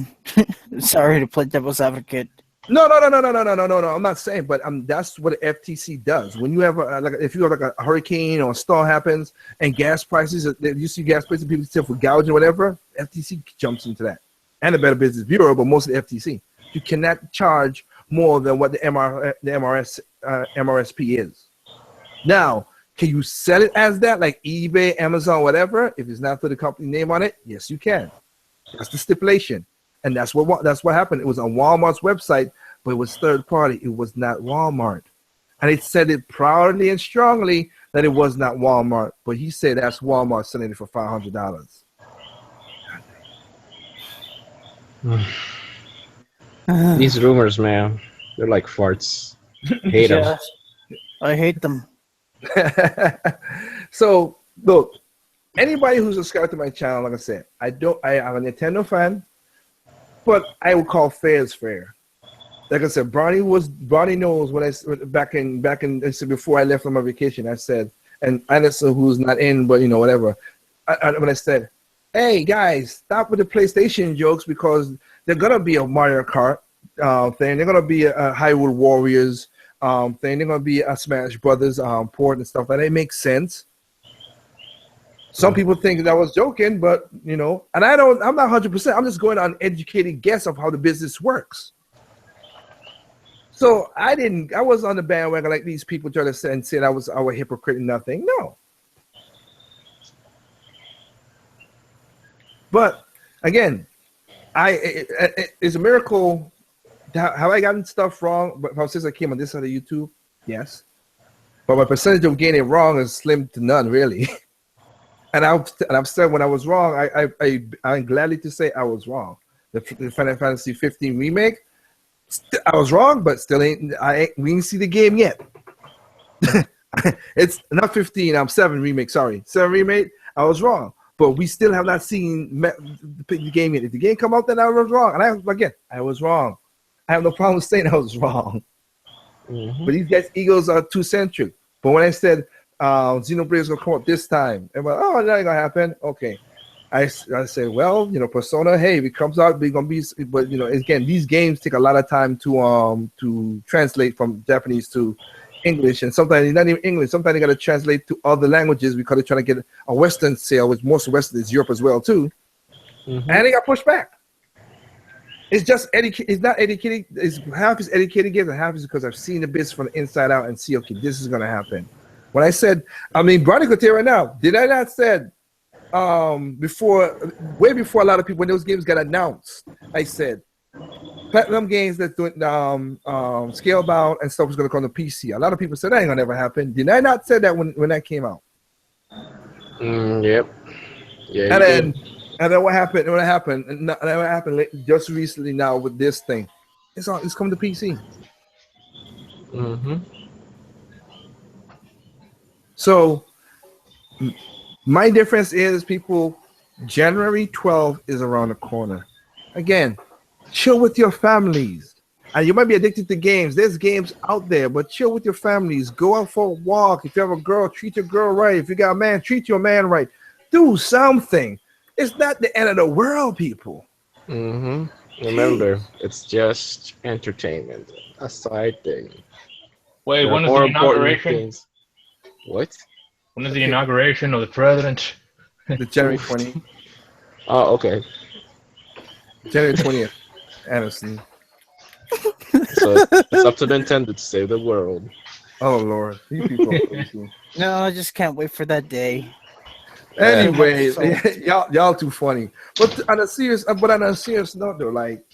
[SPEAKER 9] Sorry to play devil's advocate.
[SPEAKER 2] No. I'm not saying, but that's what the FTC does. When you have if you have like a hurricane or a storm happens and gas prices, you see gas prices, people still for gouging or whatever, FTC jumps into that. And the Better Business Bureau, but mostly the FTC. You cannot charge more than what the MRSP is. Now, can you sell it as that, like eBay, Amazon, whatever? If it's not for the company name on it, yes, you can. That's the stipulation, and that's what happened. It was on Walmart's website, but it was third party. It was not Walmart, and it said it proudly and strongly that it was not Walmart. But he said that's Walmart selling it for $500.
[SPEAKER 3] These rumors, man, they're like farts. Hate them.
[SPEAKER 9] I hate them.
[SPEAKER 2] So look, anybody who's subscribed to my channel, like I said, I'm a Nintendo fan, but I would call fair is fair. Like I said, Bronny knows when I back in I said before I left on my vacation, I said, and Anderson, who's not in, but you know, whatever. When I said, hey guys, stop with the PlayStation jokes because they're gonna be a Mario Kart thing. They're gonna be a Hyrule Warriors thing. They're gonna be a Smash Brothers port and stuff. And it makes sense. Some people think that I was joking, but you know, and I'm not 100%. I'm just going on an educated guess of how the business works. So I was on the bandwagon like these people try to say and said I was a hypocrite and nothing. No. But again, it's a miracle. Have I gotten stuff wrong? But since I came on this side of YouTube, yes. But my percentage of getting it wrong is slim to none, really. And I've said when I was wrong, I'm gladly to say I was wrong. The Final Fantasy 15 remake, I was wrong, but still we ain't see the game yet. It's not 15. I'm 7 remake. Sorry, 7 remake. I was wrong. But we still have not seen the game yet. If the game come out, then I was wrong. And I was wrong. I have no problem saying I was wrong. Mm-hmm. But these guys' egos are too centric. But when I said Xenoblade is going to come up this time, everybody, oh, that ain't going to happen. Okay. I say, well, Persona, hey, if it comes out, we're gonna be, but again, these games take a lot of time to translate from Japanese to English, and sometimes it's not even English. Sometimes you got to translate to other languages because they're trying to get a Western sale, which most Western is Europe as well too, and they got pushed back. It's just it's not educated. It's half is educated games and half is because I've seen the business from the inside out and see, okay, this is gonna happen. When I said, Brownie could tell you right now, did I not said way before a lot of people, when those games got announced, I said Platinum Games that's doing Scalebound and stuff was gonna come to PC. A lot of people said that ain't gonna never happen. Did I not say that when that came out?
[SPEAKER 3] Yep. Yeah.
[SPEAKER 2] And then what happened? What happened just recently now with this thing? It's coming to PC. So my difference is, people, January 12th is around the corner. Again, chill with your families. And you might be addicted to games. There's games out there, but chill with your families. Go out for a walk. If you have a girl, treat your girl right. If you got a man, treat your man right. Do something. It's not the end of the world, people.
[SPEAKER 3] Remember, it's just entertainment, a side thing.
[SPEAKER 10] Wait, when is the inauguration?
[SPEAKER 3] What?
[SPEAKER 10] When is the inauguration of the president?
[SPEAKER 2] The January 20th.
[SPEAKER 3] Oh, okay.
[SPEAKER 2] January 20th, Anderson.
[SPEAKER 3] So it's up to Nintendo to save the world.
[SPEAKER 2] Oh, Lord. You people are crazy.
[SPEAKER 9] No, I just can't wait for that day.
[SPEAKER 2] Anyway, y'all too funny. But on a serious note, though, like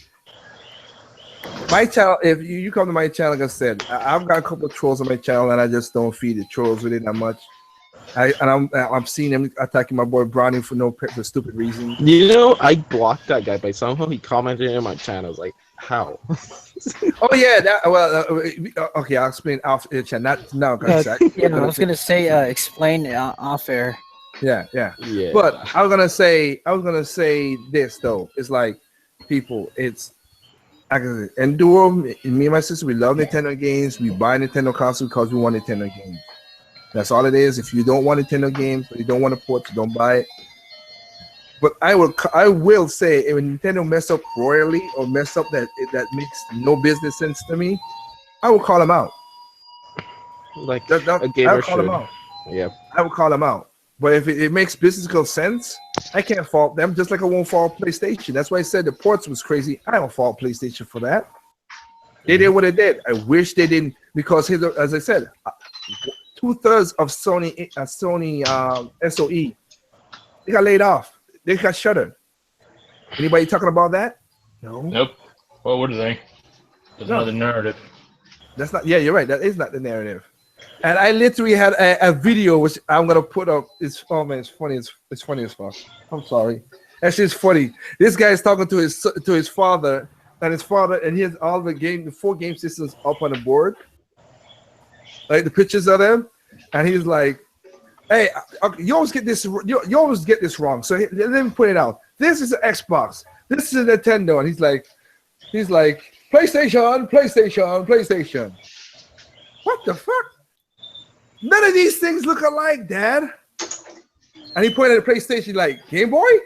[SPEAKER 2] my channel, if you come to my channel, like I said, I've got a couple of trolls on my channel, and I just don't feed the trolls really that much. I'm seeing him attacking my boy Brownie for stupid reason.
[SPEAKER 3] I blocked that guy, but somehow he commented on my channel. I was like, how?
[SPEAKER 2] Oh yeah, okay, I'll explain off chat. Not now, guys.
[SPEAKER 9] I was gonna say explain off air.
[SPEAKER 2] Yeah. But I was gonna say this though. It's like, people, it's Enduro. Me and my sister, we love Nintendo games. We buy Nintendo consoles because we want Nintendo games. That's all it is. If you don't want Nintendo games, or you don't want to port, you don't buy it. But I will say, if Nintendo mess up royally or mess up that makes no business sense to me, I will call them out.
[SPEAKER 3] Like a gamer should. Yeah.
[SPEAKER 2] I will call them out. But if it makes business sense, I can't fault them, just like I won't fault PlayStation. That's why I said the ports was crazy. I don't fault PlayStation for that. They did what they did. I wish they didn't, because as I said, 2/3 of Sony SOE, they got laid off. They got shuttered. Anybody talking about that? No.
[SPEAKER 10] Nope. Well, what are they? That's not the narrative.
[SPEAKER 2] That's not. Yeah, you're right. That is not the narrative. And I literally had a video which I'm gonna put up. It's funny. It's funny as fuck. I'm sorry. Actually, it's funny. This guy is talking to his father, and he has all the 4 game systems up on the board, like the pictures of them, and he's like, "Hey, you always get this. You always get this wrong." So let me put it out. This is an Xbox. This is a Nintendo, and he's like, PlayStation. What the fuck? None of these things look alike, Dad. And he pointed at the PlayStation like, Game Boy?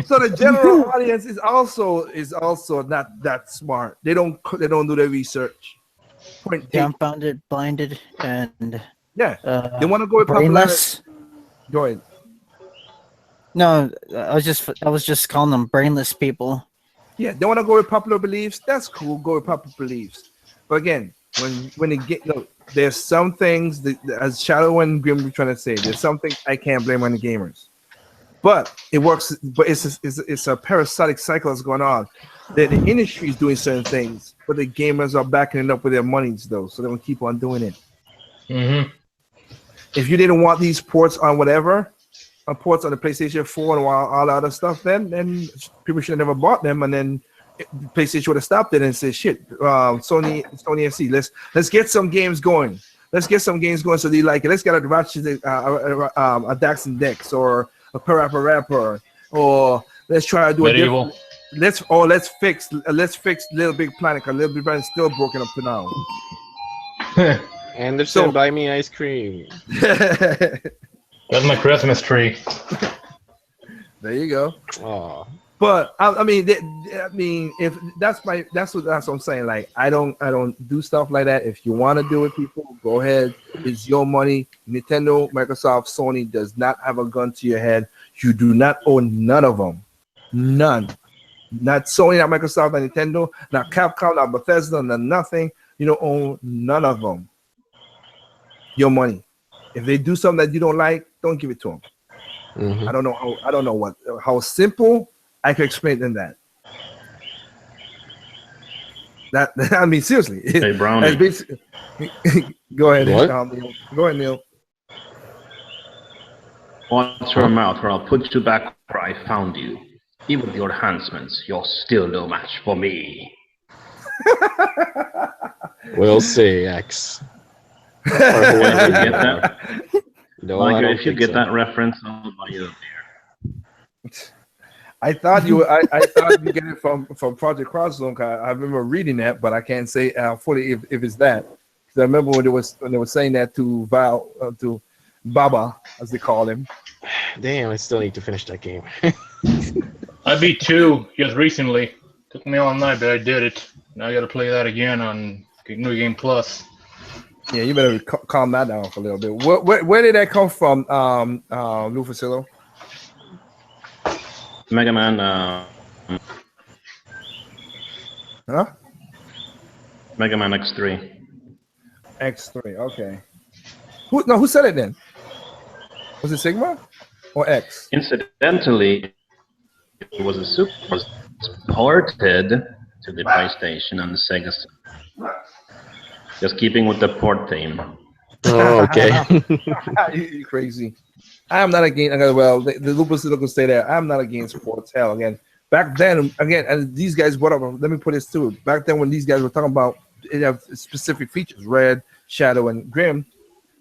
[SPEAKER 2] So the general audience is also not that smart. They don't do their research.
[SPEAKER 9] Dumbfounded, blinded, and
[SPEAKER 2] they want to go with
[SPEAKER 9] brainless.
[SPEAKER 2] Go ahead.
[SPEAKER 9] No, I was just calling them brainless people.
[SPEAKER 2] Yeah, they want to go with popular beliefs. That's cool. Go with popular beliefs. But again, when they get there's some things that, as Shadow and Grim were trying to say, there's some things I can't blame on the gamers. But it works. But it's a parasitic cycle that's going on. The industry is doing certain things, but the gamers are backing it up with their monies though, so they're gonna keep on doing it.
[SPEAKER 10] Mm-hmm.
[SPEAKER 2] If you didn't want these ports on ports on the PlayStation 4 and all the other stuff, then people should have never bought them, and then PlayStation would have stopped it and said, "Shit, Sony FC, let's get some games going. Let's get some games going so they like it. Let's get a Ratchet, a Dax and Dex, or a Parappa Rapper, or let's try to do
[SPEAKER 10] Medieval.
[SPEAKER 2] Let's fix Little Big Planet, because Little Big Planet is still broken up to now."
[SPEAKER 3] Anderson, buy me ice cream.
[SPEAKER 10] That's my Christmas tree.
[SPEAKER 2] There you go.
[SPEAKER 3] Oh.
[SPEAKER 2] But I mean, if that's what I'm saying. Like, I don't do stuff like that. If you want to do it, people, go ahead. It's your money. Nintendo, Microsoft, Sony does not have a gun to your head. You do not own none of them. None. Not Sony, not Microsoft, not Nintendo, not Capcom, not Bethesda, not nothing. You don't own none of them. Your money. If they do something that you don't like, don't give it to them.
[SPEAKER 3] Mm-hmm.
[SPEAKER 2] I don't know how simple I can explain than that. I mean, seriously.
[SPEAKER 11] Hey, Brownie.
[SPEAKER 2] Go ahead.
[SPEAKER 3] What?
[SPEAKER 2] Neil. Go ahead, Neil.
[SPEAKER 11] Watch your mouth, or I'll put you back where I found you. Even with your enhancements, you're still no match for me.
[SPEAKER 3] We'll see, X. Or
[SPEAKER 11] If
[SPEAKER 3] whoever
[SPEAKER 11] you
[SPEAKER 3] you
[SPEAKER 11] get
[SPEAKER 3] are.
[SPEAKER 11] that,
[SPEAKER 3] No, I
[SPEAKER 11] Liger,
[SPEAKER 3] don't
[SPEAKER 11] if you
[SPEAKER 3] think
[SPEAKER 11] get
[SPEAKER 3] so.
[SPEAKER 11] that reference, I'll buy you a beer.
[SPEAKER 2] I thought you get it from Project Crosszone. I remember reading that, but I can't say fully if it's that. Because I remember when they were saying that to to Baba, as they call him.
[SPEAKER 3] Damn, I still need to finish that game.
[SPEAKER 10] I beat 2 just recently. Took me all night, but I did it. Now I gotta play that again on New Game Plus.
[SPEAKER 2] Yeah, you better calm that down for a little bit. Where did that come from, Lou Facillo?
[SPEAKER 11] Mega Man,
[SPEAKER 2] Huh?
[SPEAKER 11] Mega Man X3.
[SPEAKER 2] X3. Okay. Who said it then? Was it Sigma or X?
[SPEAKER 11] Incidentally, it was ported to the PlayStation and the Sega. Just keeping with the port theme.
[SPEAKER 3] Oh, okay.
[SPEAKER 2] You crazy. I am not against. Well, the Lupus can stay there. I'm not against sports. Hell, again, back then, and these guys. Let me put this too. Back then, when these guys were talking about it have specific features, Red, Shadow, and Grim.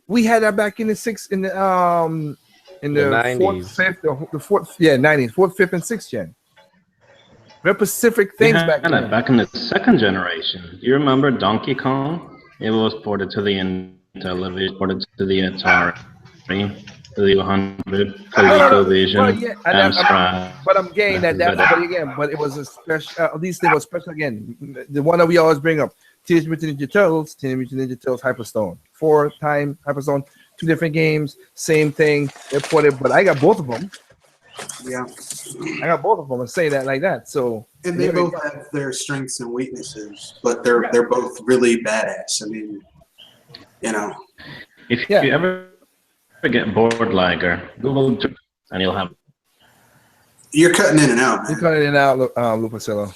[SPEAKER 2] We had that back in the
[SPEAKER 3] 90s.
[SPEAKER 2] fourth, 90s, fourth, fifth, and sixth gen. Very specific things back then.
[SPEAKER 11] Back in the second generation. You remember Donkey Kong? It was ported to the Intellivision, ported to the Atari, to the 100, ColecoVision, Amstrad.
[SPEAKER 2] But I'm getting that. But it was a special. At least it was special again. The one that we always bring up: Teenage Mutant Ninja Turtles, Hyperstone, 4-time Hyperstone, 2 different games, same thing. They ported, but I got both of them.
[SPEAKER 12] Yeah,
[SPEAKER 2] I got both of them and say that like that. So
[SPEAKER 12] and they both have their strengths and weaknesses, but they're both really badass. I mean, you know.
[SPEAKER 11] If you ever get bored, Liger, Google and you'll have.
[SPEAKER 12] You're cutting in and out.
[SPEAKER 2] You're cutting in and out, Lupacillo.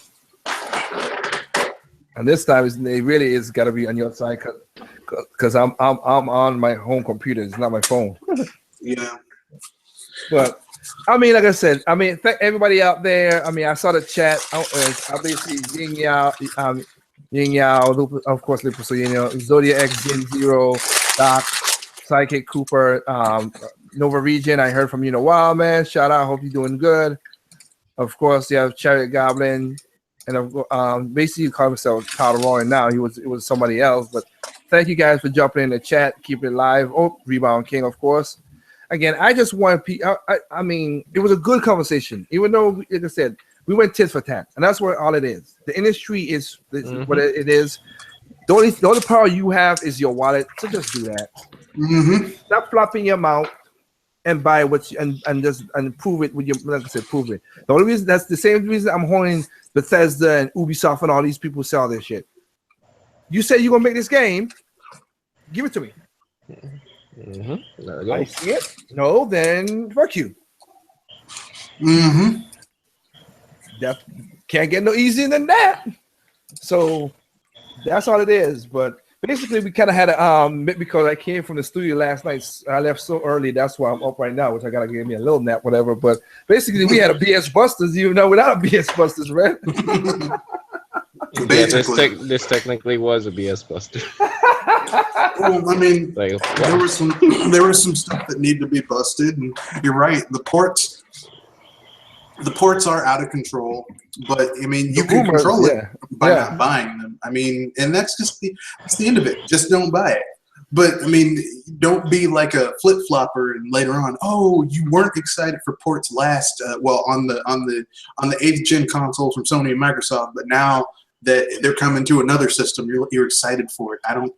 [SPEAKER 2] And this time, it really is got to be on your side because I'm on my home computer. It's not my phone.
[SPEAKER 12] Yeah.
[SPEAKER 2] But I mean, like I said, thank everybody out there. I mean, I saw the chat. Obviously, Ying Yao, of course, Lupacillo, Zodiac X, Gen Zero, Doc, Psychic Cooper, Nova Region. I heard from you in a while, man. Shout out. Hope you're doing good. Of course, you have Chariot Goblin. And basically, he called himself Todd Roaring now. It was somebody else. But thank you guys for jumping in the chat. Keep it live. Oh, Rebound King, of course. Again, I just want I mean, it was a good conversation. Even though, like I said, we went tit for tat. And that's what all it is. The industry is what it is. The only power you have is your wallet. So just do that.
[SPEAKER 12] Mm-hmm.
[SPEAKER 2] Stop flopping your mouth and buy what you, and prove it with your, like I said, prove it. The only reason, that's the same reason I'm holding Bethesda and Ubisoft and all these people sell their shit. You say you're gonna make this game, give it to me.
[SPEAKER 3] Mm-hmm.
[SPEAKER 2] I see it. No, then fuck you.
[SPEAKER 12] Mm-hmm.
[SPEAKER 2] That can't get no easier than that. So that's all it is. But basically, we kind of had a because I came from the studio last night. I left so early. That's why I'm up right now, which I gotta give me a little nap, whatever. But basically, we had a BS Busters, even though without a BS Busters, right?
[SPEAKER 3] Yeah, this technically was a BS Buster.
[SPEAKER 12] Well, I mean,
[SPEAKER 3] Like,
[SPEAKER 12] there was some stuff that needed to be busted, and you're right. The ports are out of control, but I mean, you can control it by not buying them. I mean, and that's the end of it. Just don't buy it. But I mean, don't be like a flip flopper and later on, oh, you weren't excited for ports last. Well, on the 8th gen consoles from Sony and Microsoft, but now that they're coming to another system, you're excited for it. I don't.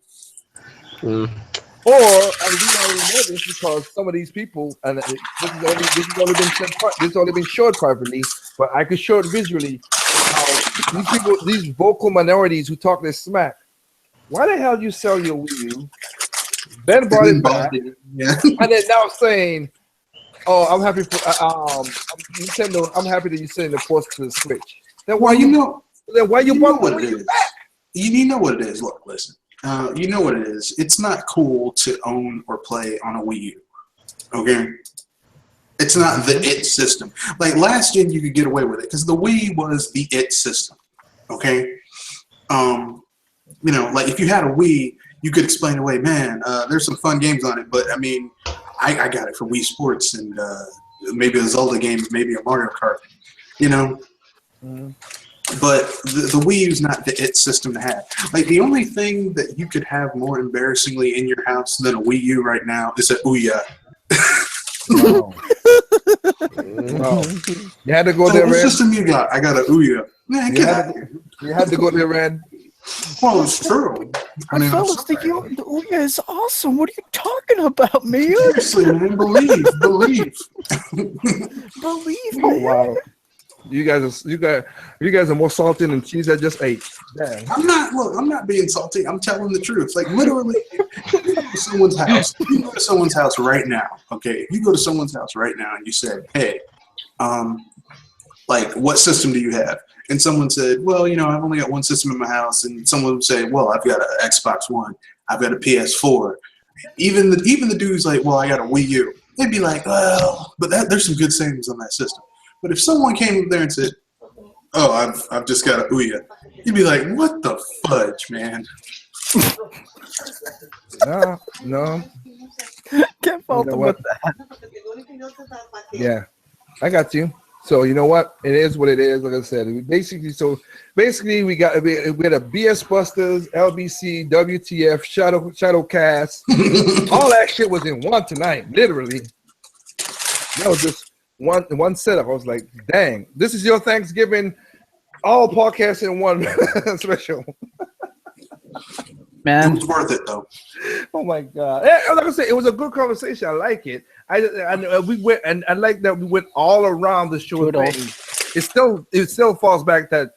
[SPEAKER 2] Or and we already know this because some of these people, and this has only been showed privately, but I could show it visually. These people, these vocal minorities who talk this smack. Why the hell you sell your Wii U? Then brought it back,
[SPEAKER 12] Yeah.
[SPEAKER 2] and then now saying, "Oh, I'm happy for Nintendo. I'm happy that you're sending the ports to the Switch." Then why
[SPEAKER 12] you know?
[SPEAKER 2] Then why you bought the Wii U back?
[SPEAKER 12] You know what it is. Look, listen. You know what it is. It's not cool to own or play on a Wii U. Okay. It's not the it system. Like last gen, you could get away with it because the Wii was the it system. Okay. You know, like if you had a Wii, you could explain away, man, there's some fun games on it, but I mean, I got it for Wii Sports and maybe a Zelda game, maybe a Mario Kart, you know? But the Wii U's not the it system to have. Like the only thing that you could have more embarrassingly in your house than a Wii U right now is a Ouya.
[SPEAKER 2] Wow. Wow. You had to go there,
[SPEAKER 12] what
[SPEAKER 2] Red.
[SPEAKER 12] system you got? I got a Ouya. Man,
[SPEAKER 2] you had to go there, Red.
[SPEAKER 12] Well, it's true. I mean,
[SPEAKER 9] fellas, the Ouya is awesome. What are you talking about, man?
[SPEAKER 12] Seriously, man, believe.
[SPEAKER 9] Believe,
[SPEAKER 2] Oh,
[SPEAKER 9] man.
[SPEAKER 2] wow. You guys are more salty than cheese that just ate. Dang.
[SPEAKER 12] I'm not being salty. I'm telling the truth. Like literally, if you go to someone's house. If you go to someone's house right now, okay? If you go to someone's house right now and you said, "Hey, like, what system do you have?" And someone said, "Well, you know, I've only got one system in my house." And someone would say, "Well, I've got an Xbox One. I've got a PS4." Even the dude's like, "Well, I got a Wii U." They'd be like, "Well, but there's some good savings on that system." But if someone came up there and said, "Oh, I've just got a Ouya," you'd be like, "What the fudge, man?"
[SPEAKER 2] No.
[SPEAKER 9] Can't fault them with that.
[SPEAKER 2] Yeah, I got you. So you know what? It is what it is. Like I said, basically we had a BS Busters, LBC, WTF, Shadowcast. All that shit was in one tonight, literally. That was just one setup. I was like, dang, this is your Thanksgiving, all podcasts in one special.
[SPEAKER 9] Man,
[SPEAKER 12] it was worth it though.
[SPEAKER 2] Oh my god! Like I said, it was a good conversation. I like it. We went and I like that we went all around the show. It still falls back that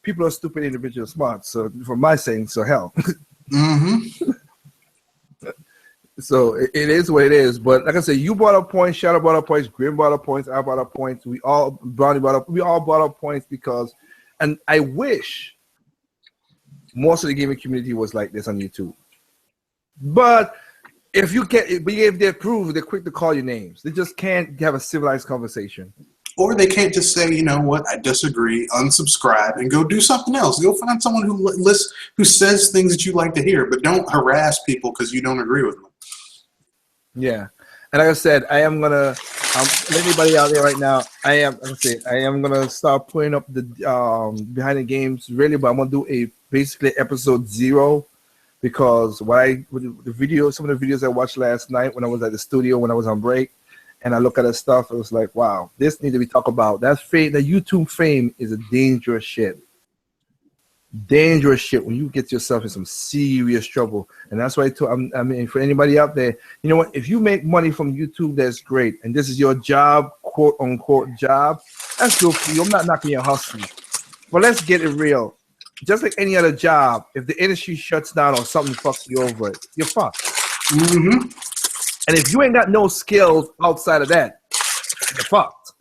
[SPEAKER 2] people are stupid, individuals, smart. So for my saying, so hell. So it is what it is. But like I said, you brought up points, Shadow brought up points, Grim brought up points, I brought up points. We all brought up points because, and I wish most of the gaming community was like this on YouTube. But if they're proved, they're quick to call you names. They just can't have a civilized conversation.
[SPEAKER 12] Or they can't just say, you know what, I disagree, unsubscribe, and go do something else. Go find someone who says things that you like to hear, but don't harass people because you don't agree with them.
[SPEAKER 2] Yeah, and like I said, I am gonna anybody out there right now. I am gonna start putting up the behind the games really, but I'm gonna do basically episode 0 because some of the videos I watched last night when I was at the studio when I was on break, and I look at the stuff, it was like, wow, this needs to be talked about. That's fame. The YouTube fame is a dangerous shit. Dangerous shit when you get yourself in some serious trouble. And that's why I mean, for anybody out there, you know what? If you make money from YouTube, that's great. And this is your job, quote unquote job. That's good for you. I'm not knocking your hustle. But let's get it real. Just like any other job, if the industry shuts down or something fucks you over, you're fucked.
[SPEAKER 12] Mm-hmm.
[SPEAKER 2] And if you ain't got no skills outside of that, you're fucked.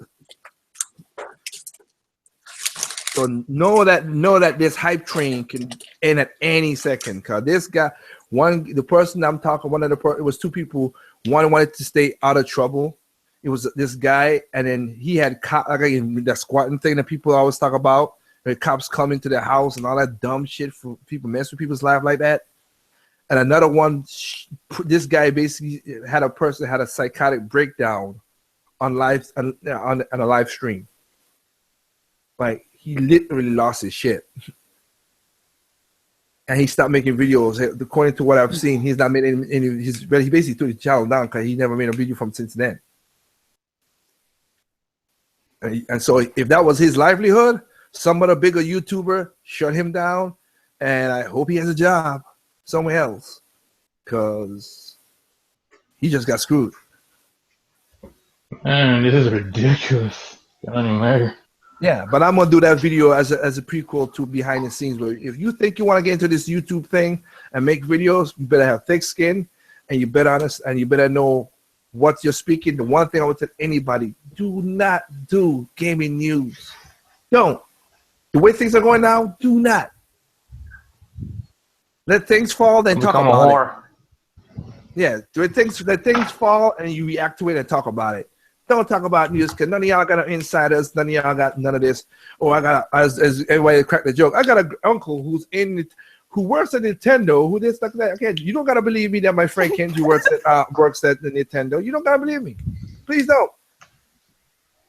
[SPEAKER 2] So know that this hype train can end at any second. Cause this guy, the person I'm talking, it was two people. One wanted to stay out of trouble. It was this guy, and then he had that squatting thing that people always talk about. The cops come into their house and all that dumb shit for people mess with people's life like that. And another one, this guy basically had a psychotic breakdown on a live stream. Like he literally lost his shit. and he stopped making videos. According to what I've seen, he's not made any. He basically took his channel down because he never made a video from since then. And so, if that was his livelihood, some other bigger YouTuber shut him down, and I hope he has a job somewhere else because he just got screwed.
[SPEAKER 10] Man, this is ridiculous. It doesn't matter.
[SPEAKER 2] Yeah, but I'm gonna do that video as a prequel to behind the scenes. Where if you think you want to get into this YouTube thing and make videos, you better have thick skin, and you better know what you're speaking. The one thing I would tell anybody: do not do gaming news. Don't. The way things are going now, do not. Let things fall, then talk about it. Yeah, let things fall, and you react to it and talk about it. Don't talk about news because none of y'all got no insiders. None of y'all got none of this. Or I got, as everybody cracked the joke, I got an uncle who works at Nintendo. Who this like that? Okay, you don't gotta believe me that my friend Kenji works at the Nintendo. You don't gotta believe me. Please don't.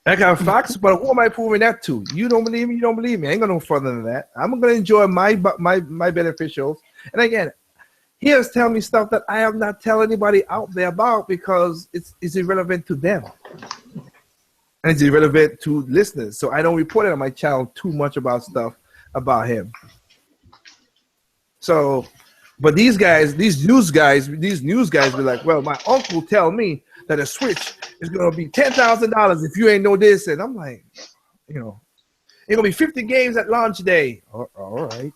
[SPEAKER 2] I got facts, but who am I proving that to? You don't believe me. You don't believe me. I ain't gonna go further than that. I'm gonna enjoy my beneficials. And again, he has telling me stuff that I have not tell anybody out there about because it's irrelevant to them. And it's irrelevant to listeners. So I don't report it on my channel too much about stuff about him. So, but these news guys be like, well, my uncle tell me that a Switch is gonna be $10,000 if you ain't know this. And I'm like, it's gonna be 50 games at launch day. All right.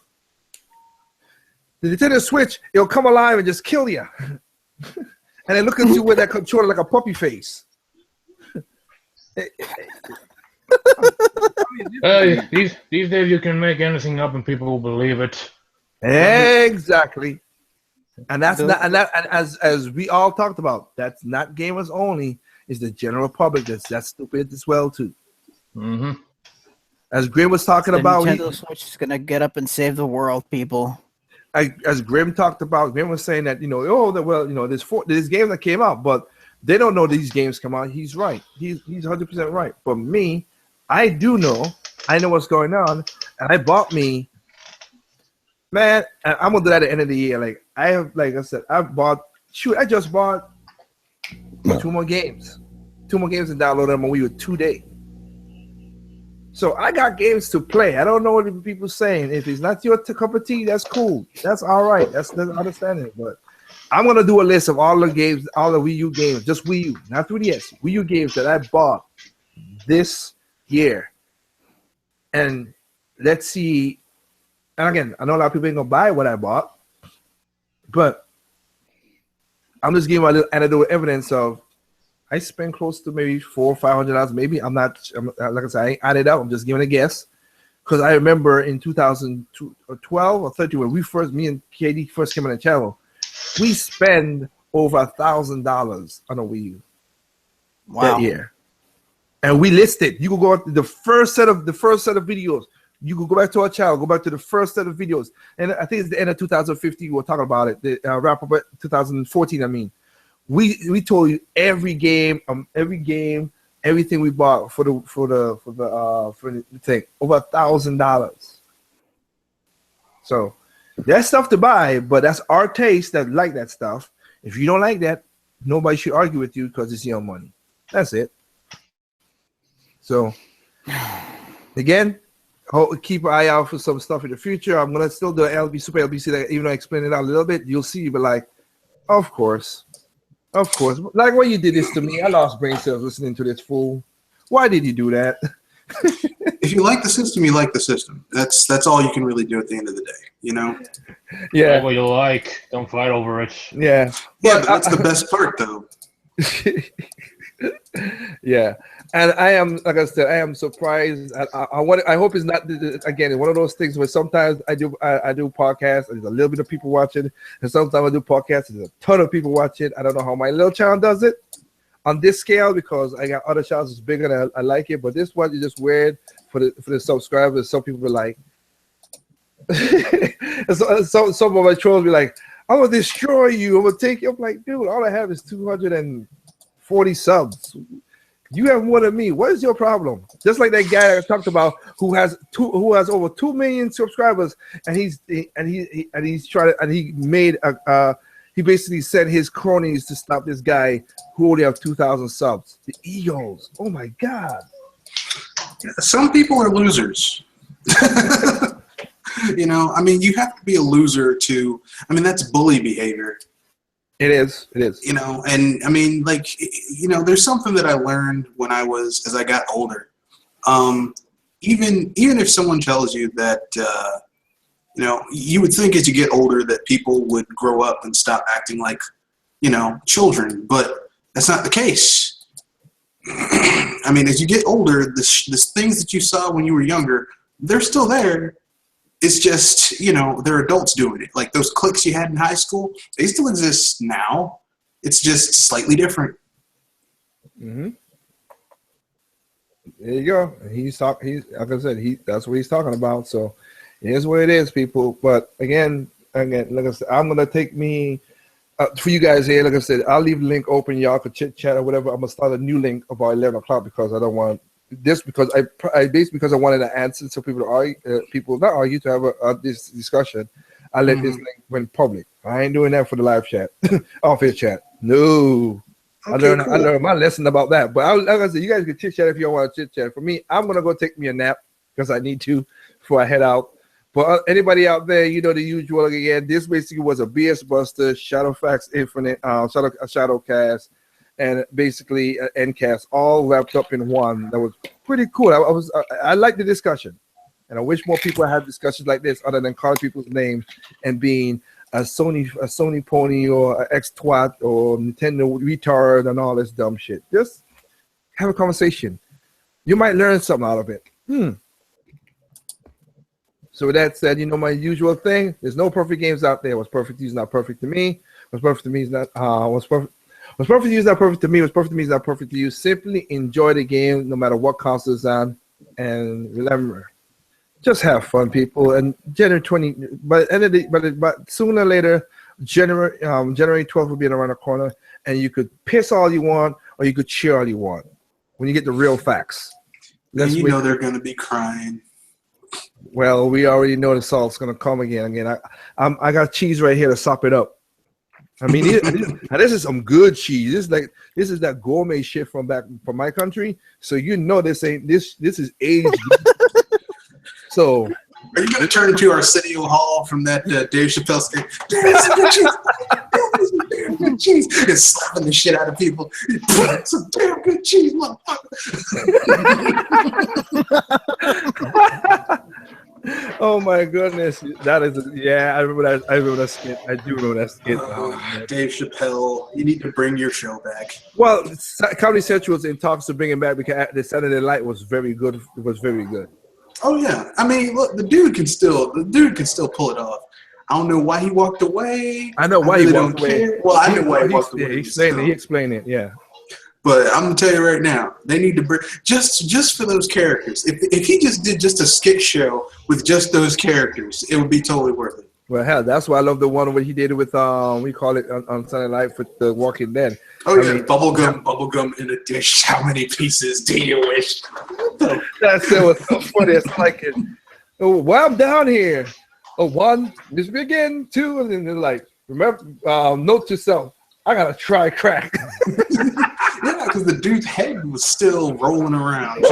[SPEAKER 2] The Nintendo Switch, it'll come alive and just kill you. And then look at you with that controller like a puppy face.
[SPEAKER 10] These days you can make anything up and people will believe it.
[SPEAKER 2] Exactly. And that's not, and as we all talked about, that's not gamers only. It's the general public that's stupid as well too.
[SPEAKER 10] Mm-hmm.
[SPEAKER 2] As Grim was talking about,
[SPEAKER 9] Nintendo Switch is gonna get up and save the world, people.
[SPEAKER 2] As Grim talked about, Grim was saying that there's games that came out, but they don't know these games come out. He's right. He's 100% right. But me, I do know. I know what's going on, and I bought me. Man, I'm gonna do that at the end of the year. Like I said, I just bought 2 more games. 2 more games and download them on Wii U today. So I got games to play. I don't know what people saying. If it's not your cup of tea, that's cool. That's all right. That's understanding. But I'm gonna do a list of all the games, all the Wii U games, just Wii U, not 3DS, Wii U games that I bought this year. And let's see. And again, I know a lot of people ain't gonna buy what I bought, but I'm just giving a little anecdotal evidence of I spent close to maybe $400 or $500. Maybe I'm like I said, I ain't added up. I'm just giving a guess because I remember in 2012 or 13 when me and KD first came on the channel, we spent over $1,000 on a Wii U that year, and we listed. You could go to the first set of videos. You could go back to our channel, go back to the first set of videos, and I think it's the end of 2015. We'll talk about it. The wrap up 2014. I mean. We told you every game, everything we bought for the thing over $1,000. So that's stuff to buy, but that's our taste that like that stuff. If you don't like that, nobody should argue with you because it's your money. That's it. So again, keep an eye out for some stuff in the future. I'm gonna still do Super LBC, that even though I explained it out a little bit, you'll see. But like, of course. Like why you did this to me. I lost brain cells listening to this fool. Why did you do that?
[SPEAKER 12] If you like the system, you like the system. That's all you can really do at the end of the day,
[SPEAKER 2] Yeah.
[SPEAKER 10] Like what you like. Don't fight over it.
[SPEAKER 2] Yeah.
[SPEAKER 12] But that's the best part, though.
[SPEAKER 2] Yeah. And I am, like I said, I am surprised. I hope it's not again one of those things where sometimes I do podcasts and there's a little bit of people watching, and sometimes I do podcasts and there's a ton of people watching. I don't know how my little channel does it on this scale because I got other channels that's bigger and I like it, but this one is just weird for the subscribers. Some people are like, some of my trolls be like, "I'm gonna destroy you. I'm gonna take you." I'm like, dude, all I have is 240 subs. You have more than me. What is your problem? Just like that guy I talked about who has over 2 million subscribers, and he basically sent his cronies to stop this guy who only have 2,000 subs. The egos. Oh my God.
[SPEAKER 12] Some people are losers. You know, I mean, you have to be a loser to. I mean, that's bully behavior.
[SPEAKER 2] It is. It is.
[SPEAKER 12] You know, and I mean, like, you know, there's something that I learned as I got older. Even if someone tells you that, you know, you would think as you get older that people would grow up and stop acting like, you know, children, but that's not the case. I mean, as you get older, the things that you saw when you were younger, they're still there. It's just, you know, they're adults doing it. Like those cliques you had in high school, they still exist now. It's just slightly different.
[SPEAKER 2] Mm-hmm. There you go. He's like I said, that's what he's talking about. So it is what it is, people. But again, like I said, I'm gonna take me for you guys here. Like I said, I'll leave the link open. Y'all could chit chat or whatever. I'm gonna start a new link about 11 o'clock because I don't want. This because because I wanted to answer so people not argue to have this discussion. I let this link went public. I ain't doing that for the live chat, off his chat. No, okay, I learned my lesson about that. But like I said, you guys can chit chat if you want to chit chat. For me, I'm gonna go take me a nap because I need to before I head out. But anybody out there, you know the usual again. This basically was a BS Buster, Shadowfax Infinite, Shadowcast. And basically Endcast all wrapped up in one. That was pretty cool. I liked the discussion, and I wish more people had discussions like this other than calling people's names and being a Sony pony or an X-twat or Nintendo retard and all this dumb shit. Just have a conversation. You might learn something out of it. So with that said, you know my usual thing. There's no perfect games out there. What's perfect to you is not perfect to me. What's perfect to me is not what's perfect to you is not perfect to me. What's perfect to me is not perfect to you. Simply enjoy the game no matter what console it's on. And remember, just have fun, people. And January 20, but sooner or later, January 12th will be around the corner, and you could piss all you want or you could cheer all you want when you get the real facts.
[SPEAKER 12] And you know they're going to be crying.
[SPEAKER 2] Well, we already know the salt's going to come again. I got cheese right here to sop it up. I mean, this is some good cheese. This is that gourmet shit from my country. So you know this is aged. So
[SPEAKER 12] are you gonna turn into Arsenio Hall from that Dave Chappelle skit? Damn good cheese. Damn good cheese. And slapping the shit out of people. Some damn good cheese, motherfucker.
[SPEAKER 2] Oh my goodness, that is I remember that skit. I do remember that skit.
[SPEAKER 12] Dave Chappelle, you need to bring your show back.
[SPEAKER 2] Well, Comedy Central was in talks to bring it back because the Saturday Night Live was very good. It was very good.
[SPEAKER 12] Oh yeah, I mean, look, the dude can still pull it off. I don't know why he walked away.
[SPEAKER 2] I know why he walked away.
[SPEAKER 12] Well, I know why he walked away.
[SPEAKER 2] He explained it. Yeah.
[SPEAKER 12] But I'm gonna tell you right now, they need to bring just for those characters. If he just did just a skit show with just those characters, it would be totally worth it.
[SPEAKER 2] Well, hell, that's why I love the one where he did it with we call it on Sunday Night with the Walking Dead.
[SPEAKER 12] Oh yeah, bubblegum in a dish. How many pieces do you wish?
[SPEAKER 2] That shit was so funny. It's like it. Oh, well, I'm down here. Oh, one, just begin, two, and then they're like, remember, note to yourself, I gotta try crack.
[SPEAKER 12] Yeah, because the dude's head was still rolling around.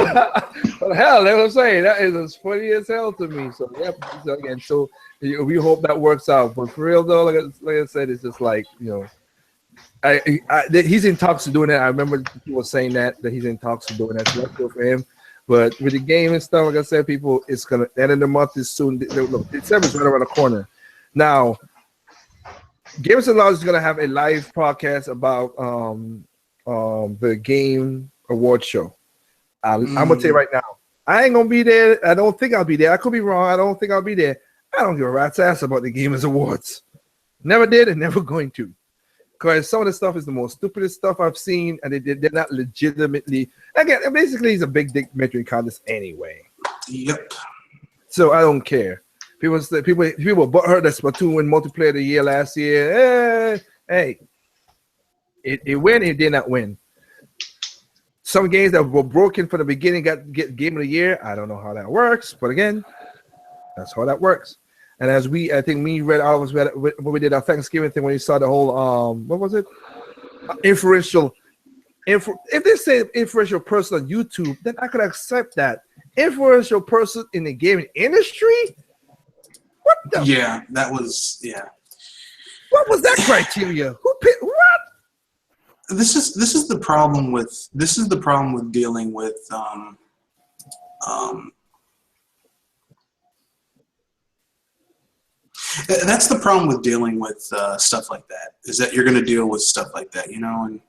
[SPEAKER 2] Well, hell, that's what I'm saying. That is as funny as hell to me. So yeah, again, so we hope that works out. But for real though, like I said, it's just like, you know, he's in talks to doing that. I remember people saying that he's in talks to doing that. So that's good for him. But with the game and stuff, like I said, people, it's gonna end of the month is soon. Look, December's right around the corner. Now, Gamers and Laws is gonna have a live podcast about the game award show. I'm gonna tell you right now, I ain't gonna be there. I don't think I'll be there. I could be wrong. I don't think I'll be there. I don't give a rat's ass about the Gamers Awards. Never did and never going to. Because some of the stuff is the most stupidest stuff I've seen, and they're not legitimately. Again, basically, it's a big dick metric contest anyway.
[SPEAKER 12] Yep.
[SPEAKER 2] So I don't care. People butthurt that Splatoon win multiplayer of the year last year. Hey, it win. It did not win. Some games that were broken from the beginning get Game of the Year. I don't know how that works, but again, that's how that works. And as I think me read all of us read when we did our Thanksgiving thing when you saw the whole what was it? Influential. If they say influential person on YouTube, then I could accept that. Influential person in the gaming industry? What the?
[SPEAKER 12] Yeah, that was
[SPEAKER 2] What was that criteria? Who picked what?
[SPEAKER 12] This is the problem with dealing with that's the problem with dealing with stuff like that, is that you're going to deal with stuff like that, and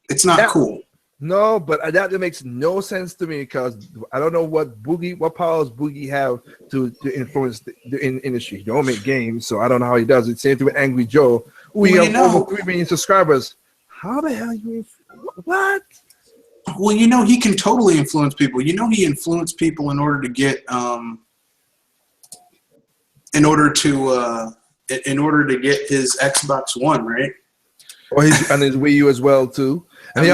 [SPEAKER 12] it's not cool.
[SPEAKER 2] No, but that makes no sense to me because I don't know what powers Boogie have to influence the industry. He don't make games, so I don't know how he does it. Same thing with Angry Joe. We have over 3 million subscribers. How the hell you what?
[SPEAKER 12] Well, he can totally influence people. He influenced people in order to get in order to get his Xbox One, right?
[SPEAKER 2] Or his Wii U as well too. And he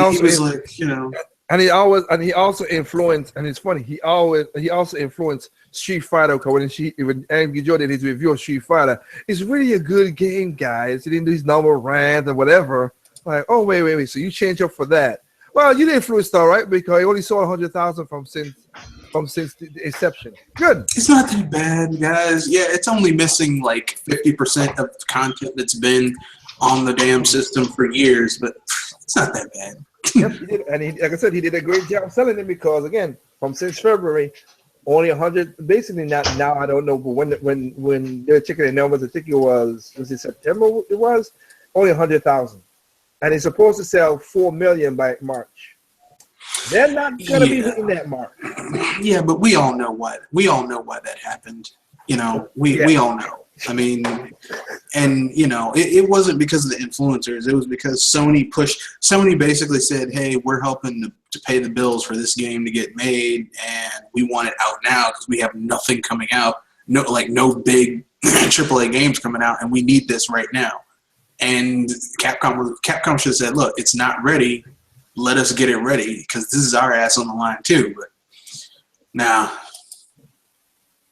[SPEAKER 2] also influenced, and it's funny, he also influenced Street Fighter. When Angry Joe did his review of Street Fighter, it's really a good game, guys. He didn't do his normal rant and whatever. Like, oh wait, so you changed up for that? Well, you didn't influence, all right, because he only sold 100,000 since the inception. Good.
[SPEAKER 12] It's not too bad, guys. Yeah, it's only missing like 50% of the content that's been on the damn system for years, but it's not that bad.
[SPEAKER 2] Yep, he did. And like I said, he did a great job selling it because, again, since February, only 100. Basically, now I don't know, but when they were checking the numbers, I think it was it September? It was only 100,000, and it's supposed to sell 4 million by March. They're not gonna be hitting that mark.
[SPEAKER 12] Yeah, but we all know why that happened. We all know. I mean, and it wasn't because of the influencers. It was because Sony basically said, hey, we're helping to pay the bills for this game to get made, and we want it out now because we have nothing coming out, no big AAA games coming out, and we need this right now. And Capcom should have said, look, it's not ready. Let us get it ready because this is our ass on the line too. But now,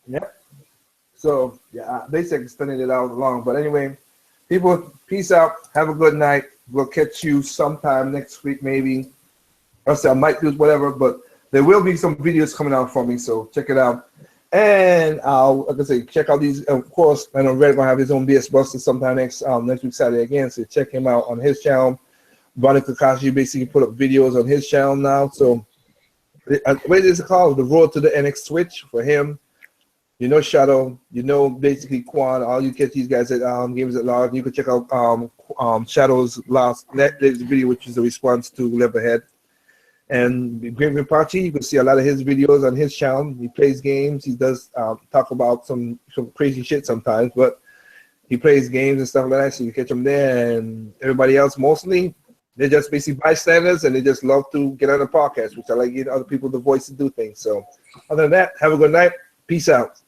[SPEAKER 2] yep. So yeah, basically extending it out long. But anyway, people, peace out. Have a good night. We'll catch you sometime next week, maybe. I might do whatever, but there will be some videos coming out for me, so check it out. And like I say, check out these. Of course, I know Red gonna have his own BS Buster sometime next week Saturday again. So check him out on his channel. Bonnie Kakashi basically put up videos on his channel now. So what is it called? The Road to the NX Switch for him. Shadow, basically Quan, all you catch these guys at Games at Large. You can check out Shadow's last video, which is a response to Live Ahead. And Grim Rinpoche, you can see a lot of his videos on his channel. He plays games. He does talk about some crazy shit sometimes, but he plays games and stuff like that, so you catch him there. And everybody else, mostly, they're just basically bystanders, and they just love to get on the podcast, which I like getting other people the voice to do things. So other than that, have a good night. Peace out.